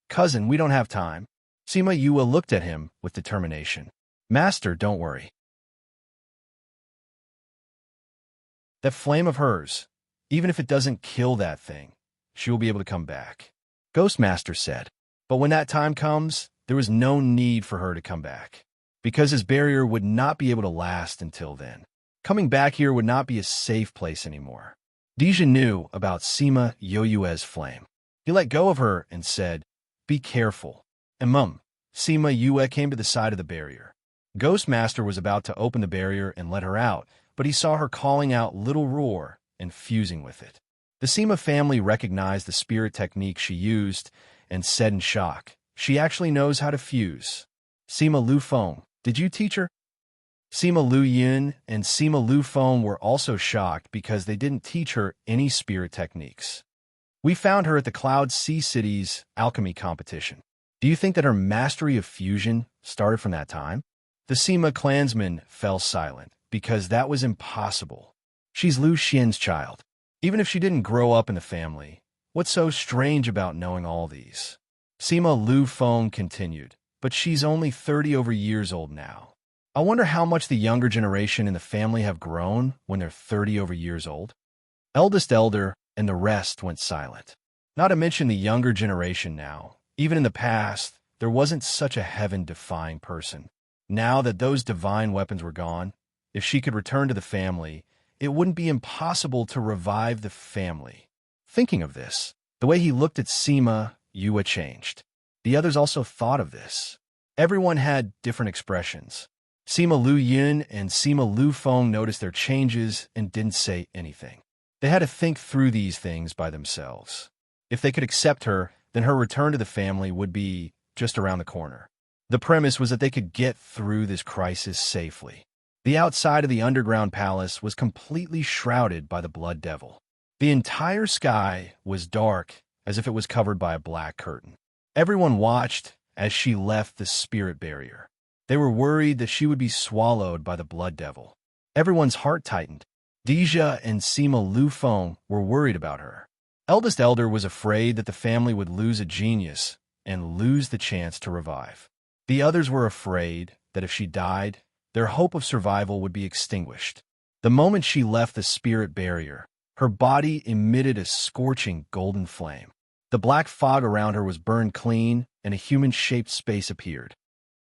Cousin, we don't have time." Sima Yue looked at him with determination. "Master, don't worry. That flame of hers, even if it doesn't kill that thing, she will be able to come back," Ghost Master said. But when that time comes, there was no need for her to come back, because his barrier would not be able to last until then. Coming back here would not be a safe place anymore. Deja knew about Sima Yue's flame. He let go of her and said, "Be careful." And Sima Yue came to the side of the barrier. Ghost Master was about to open the barrier and let her out, but he saw her calling out Little Roar and fusing with it. The Sima family recognized the spirit technique she used and said in shock, "She actually knows how to fuse." "Sima Lu Feng, did you teach her?" Sima Lu Yin and Sima Lu Feng were also shocked because they didn't teach her any spirit techniques. "We found her at the Cloud Sea City's alchemy competition. Do you think that her mastery of fusion started from that time?" The Sima clansmen fell silent, because that was impossible. She's Lu Xian's child. Even if she didn't grow up in the family, what's so strange about knowing all these? Sima Lu Feng continued, "But she's only 30 over years old now. I wonder how much the younger generation in the family have grown when they're 30 over years old." Eldest Elder and the rest went silent. Not to mention the younger generation now. Even in the past, there wasn't such a heaven-defying person. Now that those divine weapons were gone, if she could return to the family, it wouldn't be impossible to revive the family. Thinking of this, the way he looked at Sima Yue changed. The others also thought of this. Everyone had different expressions. Sima Lu Yin and Sima Lu Feng noticed their changes and didn't say anything. They had to think through these things by themselves. If they could accept her, then her return to the family would be just around the corner. The premise was that they could get through this crisis safely. The outside of the underground palace was completely shrouded by the Blood Devil. The entire sky was dark, as if it was covered by a black curtain. Everyone watched as she left the spirit barrier. They were worried that she would be swallowed by the blood devil. Everyone's heart tightened. Deja and Sima Lufeng were worried about her. Eldest Elder was afraid that the family would lose a genius and lose the chance to revive. The others were afraid that if she died, their hope of survival would be extinguished. The moment she left the spirit barrier, her body emitted a scorching golden flame. The black fog around her was burned clean, and a human-shaped space appeared.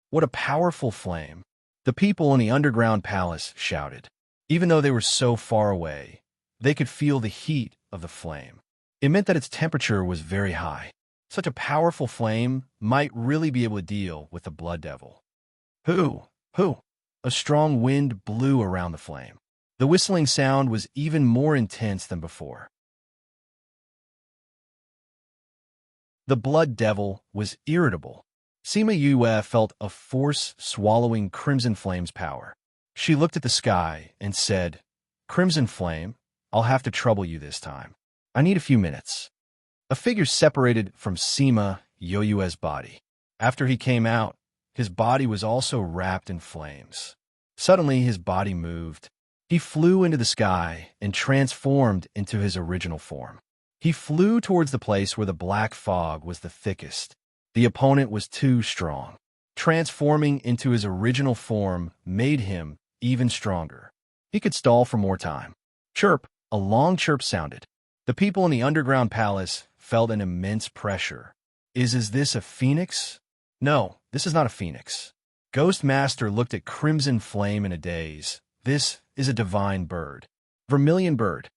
What a powerful flame! The people in the underground palace shouted. Even though they were so far away, they could feel the heat of the flame. It meant that its temperature was very high. Such a powerful flame might really be able to deal with the blood devil. Who? A strong wind blew around the flame. The whistling sound was even more intense than before. The blood devil was irritable. Sima Yue felt a force swallowing Crimson Flame's power. She looked at the sky and said, "Crimson Flame, I'll have to trouble you this time. I need a few minutes." A figure separated from Sima Yue's body. After he came out, his body was also wrapped in flames. Suddenly, his body moved. He flew into the sky and transformed into his original form. He flew towards the place where the black fog was the thickest. The opponent was too strong. Transforming into his original form made him even stronger. He could stall for more time. Chirp! A long chirp sounded. The people in the underground palace felt an immense pressure. Is this a phoenix? No, this is not a phoenix. Ghost Master looked at Crimson Flame in a daze. This is a divine bird. Vermilion bird.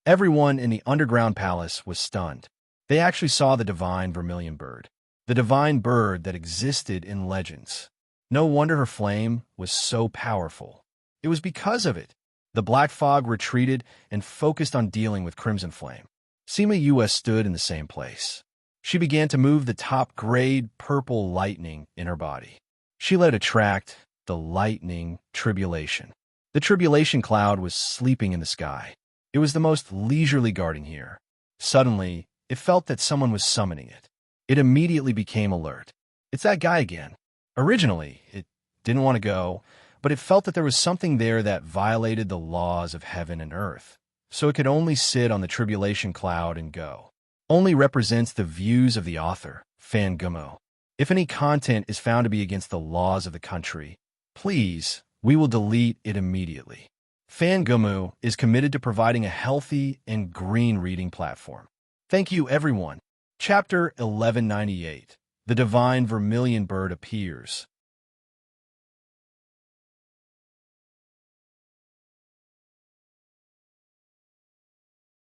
Everyone in the underground palace was stunned. They actually saw the divine vermilion bird. The divine bird that existed in legends. No wonder her flame was so powerful. It was because of it. The black fog retreated and focused on dealing with Crimson Flame. Sima Yue stood in the same place. She began to move the top-grade purple lightning in her body. She let it attract the lightning tribulation. The tribulation cloud was sleeping in the sky. It was the most leisurely garden here. Suddenly, it felt that someone was summoning it. It immediately became alert. It's that guy again. Originally, it didn't want to go, but it felt that there was something there that violated the laws of heaven and earth. So it could only sit on the tribulation cloud and go. Only represents the views of the author, Fan Gumo. If any content is found to be against the laws of the country, please, we will delete it immediately. Fan Gumo is committed to providing a healthy and green reading platform. Thank you, everyone. Chapter 1198. The Divine Vermilion Bird Appears.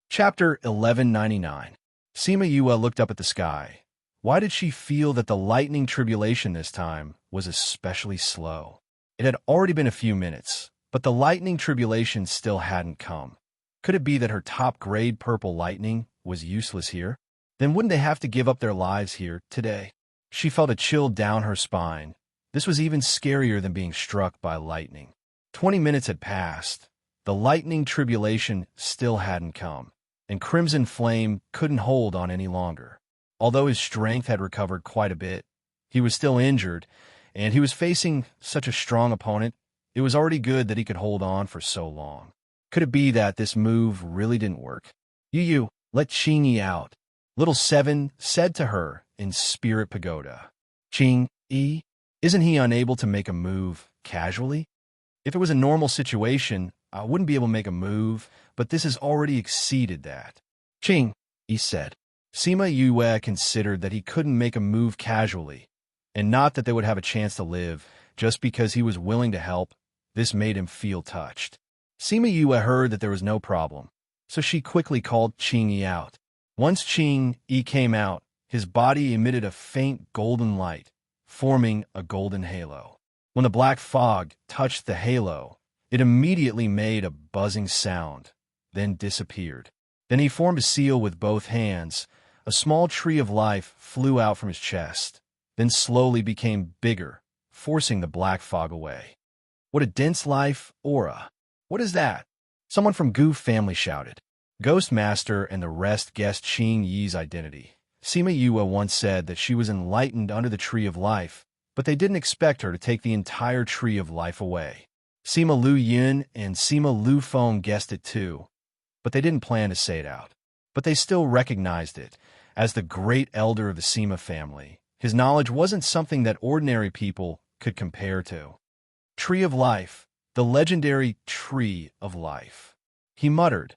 Chapter 1199. Sima Yue looked up at the sky. Why did she feel that the lightning tribulation this time was especially slow? It had already been a few minutes, but the lightning tribulation still hadn't come. Could it be that her top-grade purple lightning was useless here? Then wouldn't they have to give up their lives here today? She felt a chill down her spine. This was even scarier than being struck by lightning. 20 minutes had passed. The lightning tribulation still hadn't come, and Crimson Flame couldn't hold on any longer. Although his strength had recovered quite a bit, he was still injured, and he was facing such a strong opponent. It was already good that he could hold on for so long. Could it be that this move really didn't work? Yu, let Qing out, Little Seven said to her in Spirit Pagoda. Qing, isn't he unable to make a move casually? If it was a normal situation, I wouldn't be able to make a move, but this has already exceeded that. Qing, said. Sima Yue considered that he couldn't make a move casually, and not that they would have a chance to live just because he was willing to help. This made him feel touched. Sima Yue heard that there was no problem, so she quickly called Qing out. Once Qing came out, his body emitted a faint golden light, forming a golden halo. When the black fog touched the halo, it immediately made a buzzing sound, then disappeared. Then he formed a seal with both hands. A small tree of life flew out from his chest, then slowly became bigger, forcing the black fog away. What a dense life aura! What is that? Someone from Gu family shouted. Ghost Master and the rest guessed Qing Yi's identity. Sima Yue once said that she was enlightened under the Tree of Life, but they didn't expect her to take the entire Tree of Life away. Sima Lu Yun and Sima Lu Feng guessed it too, but they didn't plan to say it out. But they still recognized it. As the great elder of the Sima family, his knowledge wasn't something that ordinary people could compare to. Tree of Life, the legendary Tree of Life. He muttered.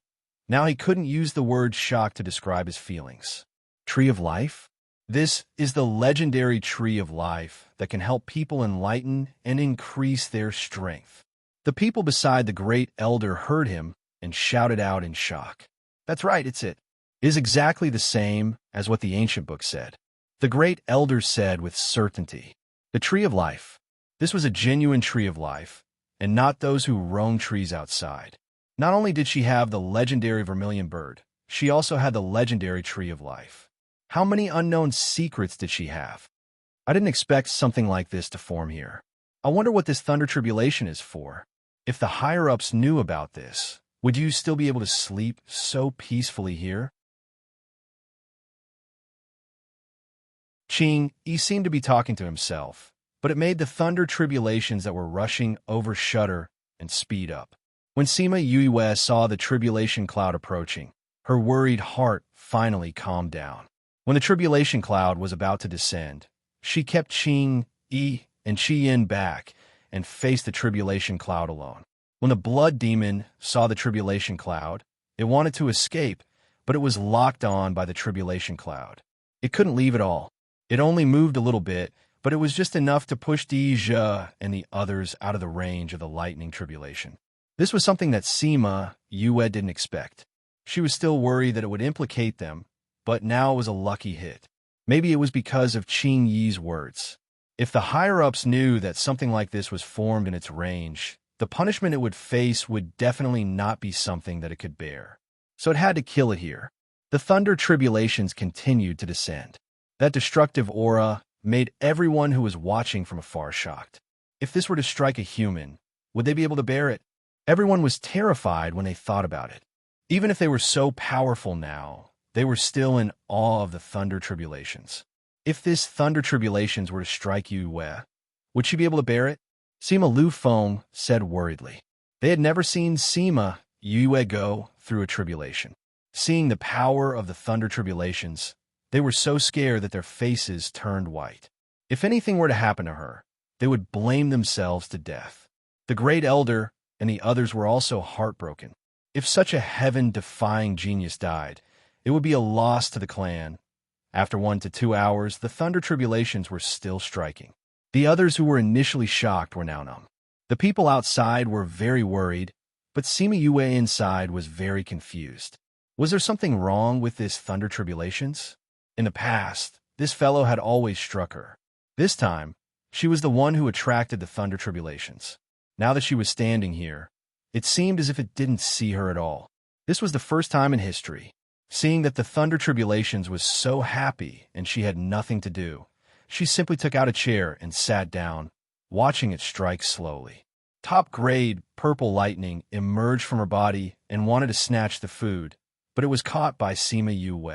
Now he couldn't use the word shock to describe his feelings. Tree of Life? This is the legendary Tree of Life that can help people enlighten and increase their strength. The people beside the great elder heard him and shouted out in shock. That's right, it's it. It is exactly the same as what the ancient book said. The great elder said with certainty, the Tree of Life. This was a genuine Tree of Life, and not those who roam trees outside. Not only did she have the legendary vermilion bird, she also had the legendary Tree of Life. How many unknown secrets did she have? I didn't expect something like this to form here. I wonder what this thunder tribulation is for. If the higher-ups knew about this, would you still be able to sleep so peacefully here? Qing, he seemed to be talking to himself, but it made the thunder tribulations that were rushing over shudder and speed up. When Sima Yue saw the tribulation cloud approaching, her worried heart finally calmed down. When the tribulation cloud was about to descend, she kept Qing, Yi, and Qi Yin back and faced the tribulation cloud alone. When the blood demon saw the tribulation cloud, it wanted to escape, but it was locked on by the tribulation cloud. It couldn't leave at all. It only moved a little bit, but it was just enough to push Deja and the others out of the range of the lightning tribulation. This was something that Sima Yue didn't expect. She was still worried that it would implicate them, but now it was a lucky hit. Maybe it was because of Qing Yi's words. If the higher-ups knew that something like this was formed in its range, the punishment it would face would definitely not be something that it could bear. So it had to kill it here. The thunder tribulations continued to descend. That destructive aura made everyone who was watching from afar shocked. If this were to strike a human, would they be able to bear it? Everyone was terrified when they thought about it. Even if they were so powerful now, they were still in awe of the thunder tribulations. If this thunder tribulations were to strike Yue, would she be able to bear it? Sima Lu Feng said worriedly. They had never seen Sima Yue go through a tribulation. Seeing the power of the thunder tribulations, they were so scared that their faces turned white. If anything were to happen to her, they would blame themselves to death. The great elder and the others were also heartbroken. If such a heaven-defying genius died, it would be a loss to the clan. After 1 to 2 hours, the thunder tribulations were still striking. The others who were initially shocked were now numb. The people outside were very worried, but Sima Yue inside was very confused. Was there something wrong with this thunder tribulations? In the past, this fellow had always struck her. This time, she was the one who attracted the thunder tribulations. Now that she was standing here, it seemed as if it didn't see her at all. This was the first time in history. Seeing that the thunder tribulations was so happy and she had nothing to do, she simply took out a chair and sat down, watching it strike slowly. Top-grade purple lightning emerged from her body and wanted to snatch the food, but it was caught by Sima Yue.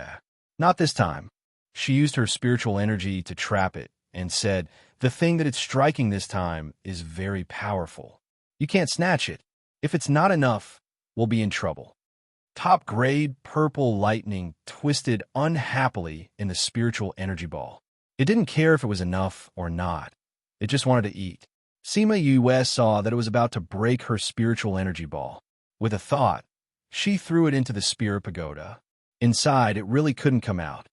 Not this time. She used her spiritual energy to trap it and said, "The thing that it's striking this time is very powerful. You can't snatch it. If it's not enough, we'll be in trouble." Top-grade purple lightning twisted unhappily in the spiritual energy ball. It didn't care if it was enough or not. It just wanted to eat. Sima Yue saw that it was about to break her spiritual energy ball. With a thought, she threw it into the spirit pagoda. Inside, it really couldn't come out.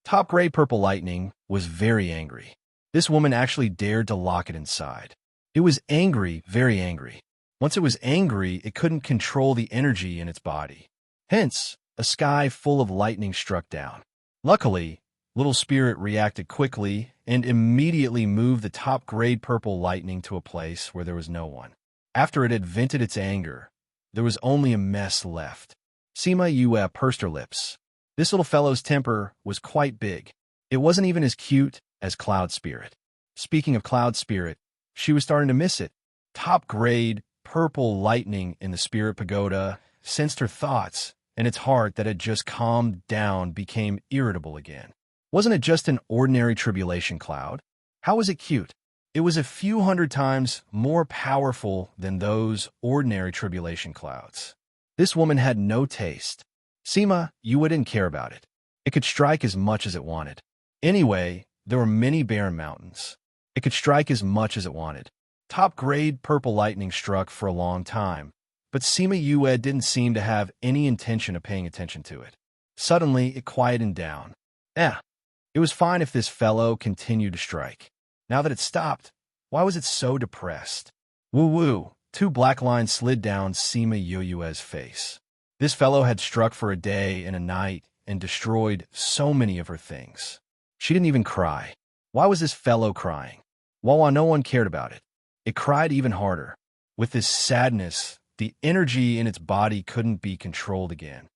Top-grade purple lightning was very angry. This woman actually dared to lock it inside. It was angry, very angry. Once it was angry, it couldn't control the energy in its body. Hence, a sky full of lightning struck down. Luckily, Little Spirit reacted quickly and immediately moved the top-grade purple lightning to a place where there was no one. After it had vented its anger, there was only a mess left. Sima Yue pursed her lips. This little fellow's temper was quite big. It wasn't even as cute as Cloud Spirit. Speaking of Cloud Spirit, she was starting to miss it. Top-grade purple lightning in the spirit pagoda sensed her thoughts and its heart that had just calmed down became irritable again. Wasn't it just an ordinary tribulation cloud? How was it cute? It was a few hundred times more powerful than those ordinary tribulation clouds. This woman had no taste. Seema, you wouldn't care about it. It could strike as much as it wanted. Anyway, there were many barren mountains. It could strike as much as it wanted. Top-grade purple lightning struck for a long time, but Seema Yue didn't seem to have any intention of paying attention to it. Suddenly, it quieted down. It was fine if this fellow continued to strike. Now that it stopped, why was it so depressed? Woo-woo, 2 black lines slid down Seema Yue's face. This fellow had struck for a day and a night and destroyed so many of her things. She didn't even cry. Why was this fellow crying? While no one cared about it, it cried even harder. With this sadness, the energy in its body couldn't be controlled again.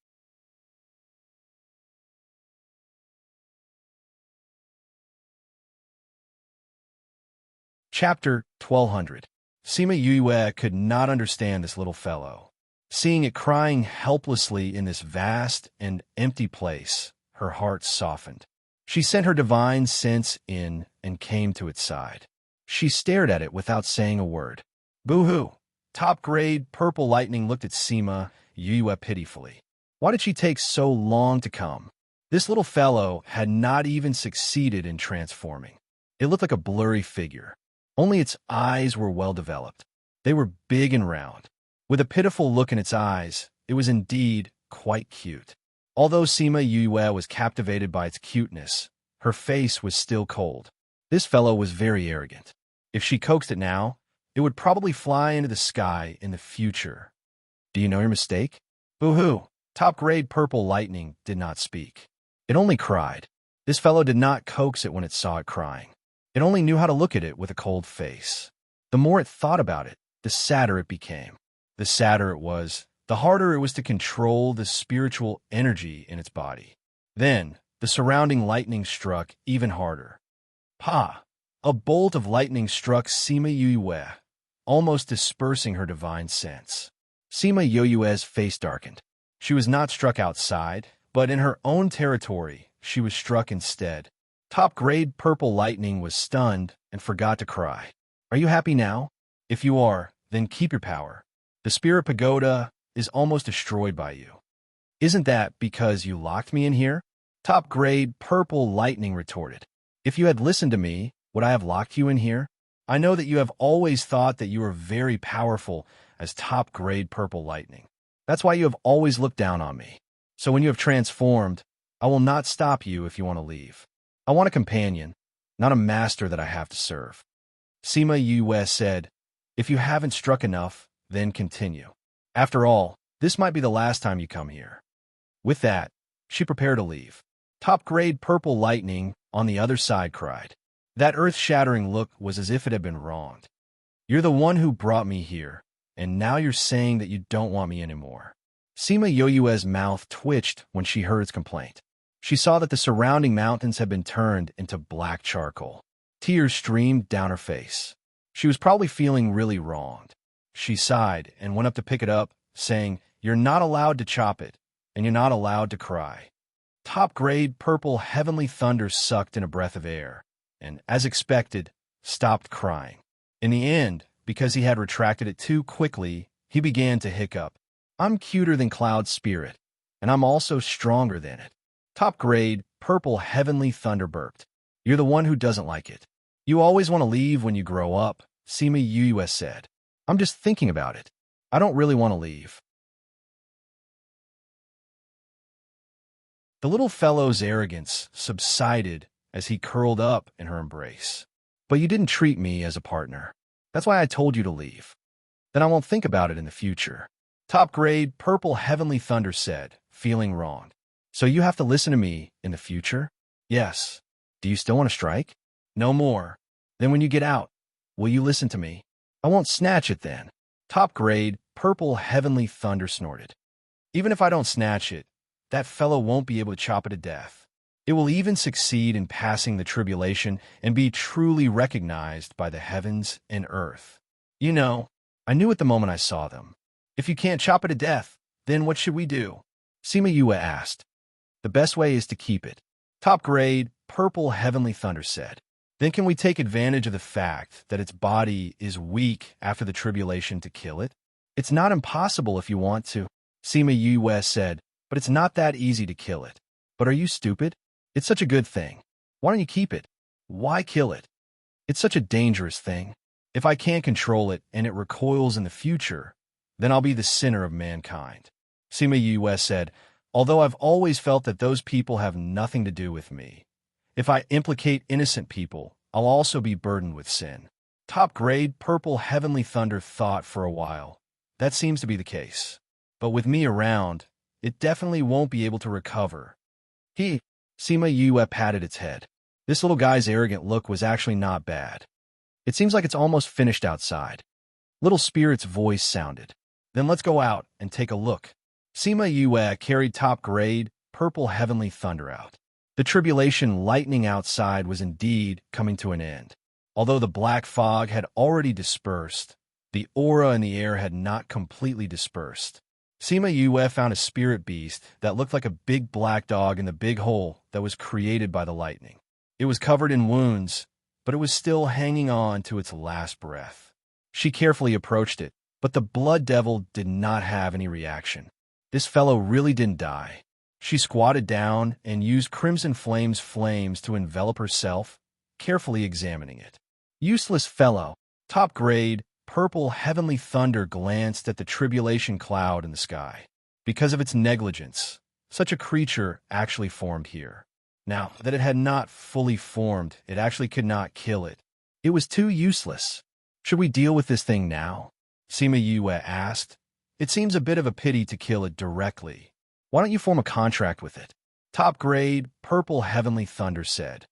Chapter 1200. Seema Yue could not understand this little fellow. Seeing it crying helplessly in this vast and empty place, her heart softened. She sent her divine sense in and came to its side. She stared at it without saying a word. Boo-hoo! Top-grade purple lightning looked at Seema Yue pitifully. Why did she take so long to come? This little fellow had not even succeeded in transforming. It looked like a blurry figure. Only its eyes were well-developed. They were big and round. With a pitiful look in its eyes, it was indeed quite cute. Although Seema Yue was captivated by its cuteness, her face was still cold. This fellow was very arrogant. If she coaxed it now, it would probably fly into the sky in the future. Do you know your mistake? Boo-hoo! Top-grade purple lightning did not speak. It only cried. This fellow did not coax it when it saw it crying. It only knew how to look at it with a cold face. The more it thought about it, the sadder it became. The sadder it was, the harder it was to control the spiritual energy in its body. Then, the surrounding lightning struck even harder. Pa! A bolt of lightning struck Seema Yue, almost dispersing her divine sense. Seema Yue's face darkened. She was not struck outside, but in her own territory, she was struck instead. Top-grade purple lightning was stunned and forgot to cry. Are you happy now? If you are, then keep your power. The spirit pagoda is almost destroyed by you. Isn't that because you locked me in here? Top-grade purple lightning retorted. If you had listened to me, would I have locked you in here? I know that you have always thought that you were very powerful as top-grade purple lightning. That's why you have always looked down on me. So when you have transformed, I will not stop you if you want to leave. I want a companion, not a master that I have to serve. Seema Yue said, if you haven't struck enough, then continue. After all, this might be the last time you come here. With that, she prepared to leave. Top-grade purple lightning on the other side cried. That earth-shattering look was as if it had been wronged. You're the one who brought me here, and now you're saying that you don't want me anymore. Seema Yue's mouth twitched when she heard its complaint. She saw that the surrounding mountains had been turned into black charcoal. Tears streamed down her face. She was probably feeling really wronged. She sighed and went up to pick it up, saying, you're not allowed to chop it, and you're not allowed to cry. Top-grade purple heavenly thunder sucked in a breath of air, and, as expected, stopped crying. In the end, because he had retracted it too quickly, he began to hiccup. I'm cuter than Cloud's spirit, and I'm also stronger than it. Top-grade purple heavenly thunder burped. You're the one who doesn't like it. You always want to leave when you grow up, Seema Yue said. I'm just thinking about it. I don't really want to leave. The little fellow's arrogance subsided as he curled up in her embrace. But you didn't treat me as a partner. That's why I told you to leave. Then I won't think about it in the future. Top-grade purple heavenly thunder said, feeling wronged. So you have to listen to me in the future? Yes. Do you still want to strike? No more. Then when you get out, will you listen to me? I won't snatch it then. Top-grade purple heavenly thunder snorted. Even if I don't snatch it, that fellow won't be able to chop it to death. It will even succeed in passing the tribulation and be truly recognized by the heavens and earth. You know, I knew at the moment I saw them. If you can't chop it to death, then what should we do? Sima Yue asked. The best way is to keep it. Top grade, Purple Heavenly Thunder said. Then can we take advantage of the fact that its body is weak after the tribulation to kill it? It's not impossible if you want to, Sima Yue said, but it's not that easy to kill it. But are you stupid? It's such a good thing. Why don't you keep it? Why kill it? It's such a dangerous thing. If I can't control it and it recoils in the future, then I'll be the sinner of mankind. Sima Yue said, although I've always felt that those people have nothing to do with me. If I implicate innocent people, I'll also be burdened with sin. Top grade, Purple Heavenly Thunder thought for a while. That seems to be the case. But with me around, it definitely won't be able to recover. Sima Yue patted its head. This little guy's arrogant look was actually not bad. It seems like it's almost finished outside. Little Spirit's voice sounded. Then let's go out and take a look. Sima Yue carried Top grade, Purple Heavenly Thunder out. The tribulation lightning outside was indeed coming to an end. Although the black fog had already dispersed, the aura in the air had not completely dispersed. Sima Yue found a spirit beast that looked like a big black dog in the big hole that was created by the lightning. It was covered in wounds, but it was still hanging on to its last breath. She carefully approached it, but the blood devil did not have any reaction. This fellow really didn't die. She squatted down and used Crimson Flame's flames to envelop herself, carefully examining it. Useless fellow. Top grade, Purple Heavenly Thunder glanced at the tribulation cloud in the sky. Because of its negligence, such a creature actually formed here. Now that it had not fully formed, it actually could not kill it. It was too useless. Should we deal with this thing now? Sima Yue asked. It seems a bit of a pity to kill it directly. Why don't you form a contract with it? Top grade, Purple Heavenly Thunder said.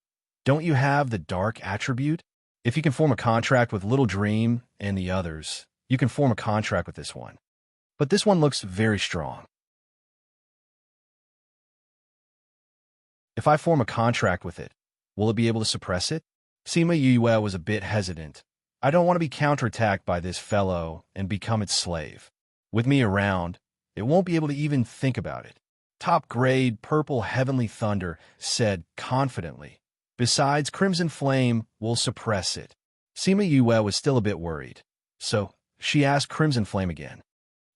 Don't you have the dark attribute? If you can form a contract with Little Dream and the others, you can form a contract with this one. But this one looks very strong. If I form a contract with it, will it be able to suppress it? Sima Yue was a bit hesitant. I don't want to be counterattacked by this fellow and become its slave. With me around, it won't be able to even think about it. Top grade, Purple Heavenly Thunder said confidently. Besides, Crimson Flame will suppress it. Sima Yue was still a bit worried. So, she asked Crimson Flame again.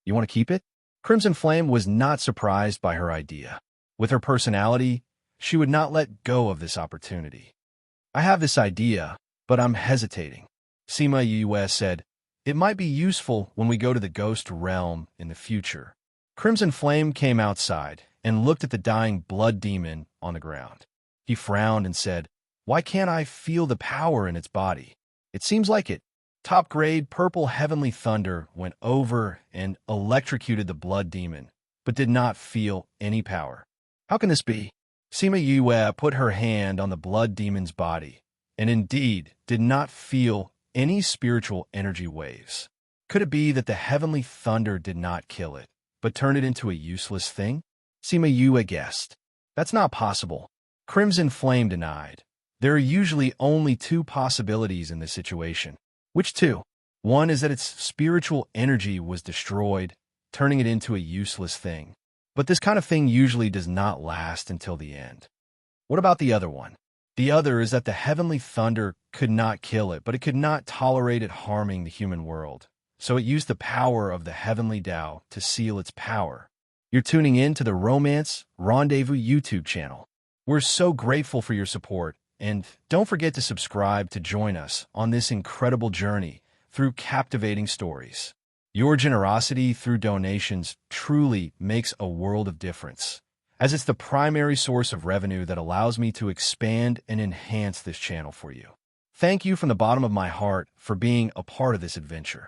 You want to keep it? Crimson Flame was not surprised by her idea. With her personality, she would not let go of this opportunity. I have this idea, but I'm hesitating. Sima Yue said, it might be useful when we go to the ghost realm in the future. Crimson Flame came outside and looked at the dying blood demon on the ground. He frowned and said, why can't I feel the power in its body? It seems like it. Top grade, Purple Heavenly Thunder went over and electrocuted the blood demon, but did not feel any power. How can this be? Sima Yue put her hand on the blood demon's body, and indeed did not feel any spiritual energy waves. Could it be that the Heavenly Thunder did not kill it, but turned it into a useless thing? Sima Yue guessed. That's not possible. Crimson Flame denied. There are usually only two possibilities in this situation. Which two? One is that its spiritual energy was destroyed, turning it into a useless thing. But this kind of thing usually does not last until the end. What about the other one? The other is that the Heavenly Thunder could not kill it, but it could not tolerate it harming the human world. So it used the power of the Heavenly Tao to seal its power. You're tuning in to the Romance Rendezvous YouTube channel. We're so grateful for your support, and don't forget to subscribe to join us on this incredible journey through captivating stories. Your generosity through donations truly makes a world of difference, as it's the primary source of revenue that allows me to expand and enhance this channel for you. Thank you from the bottom of my heart for being a part of this adventure.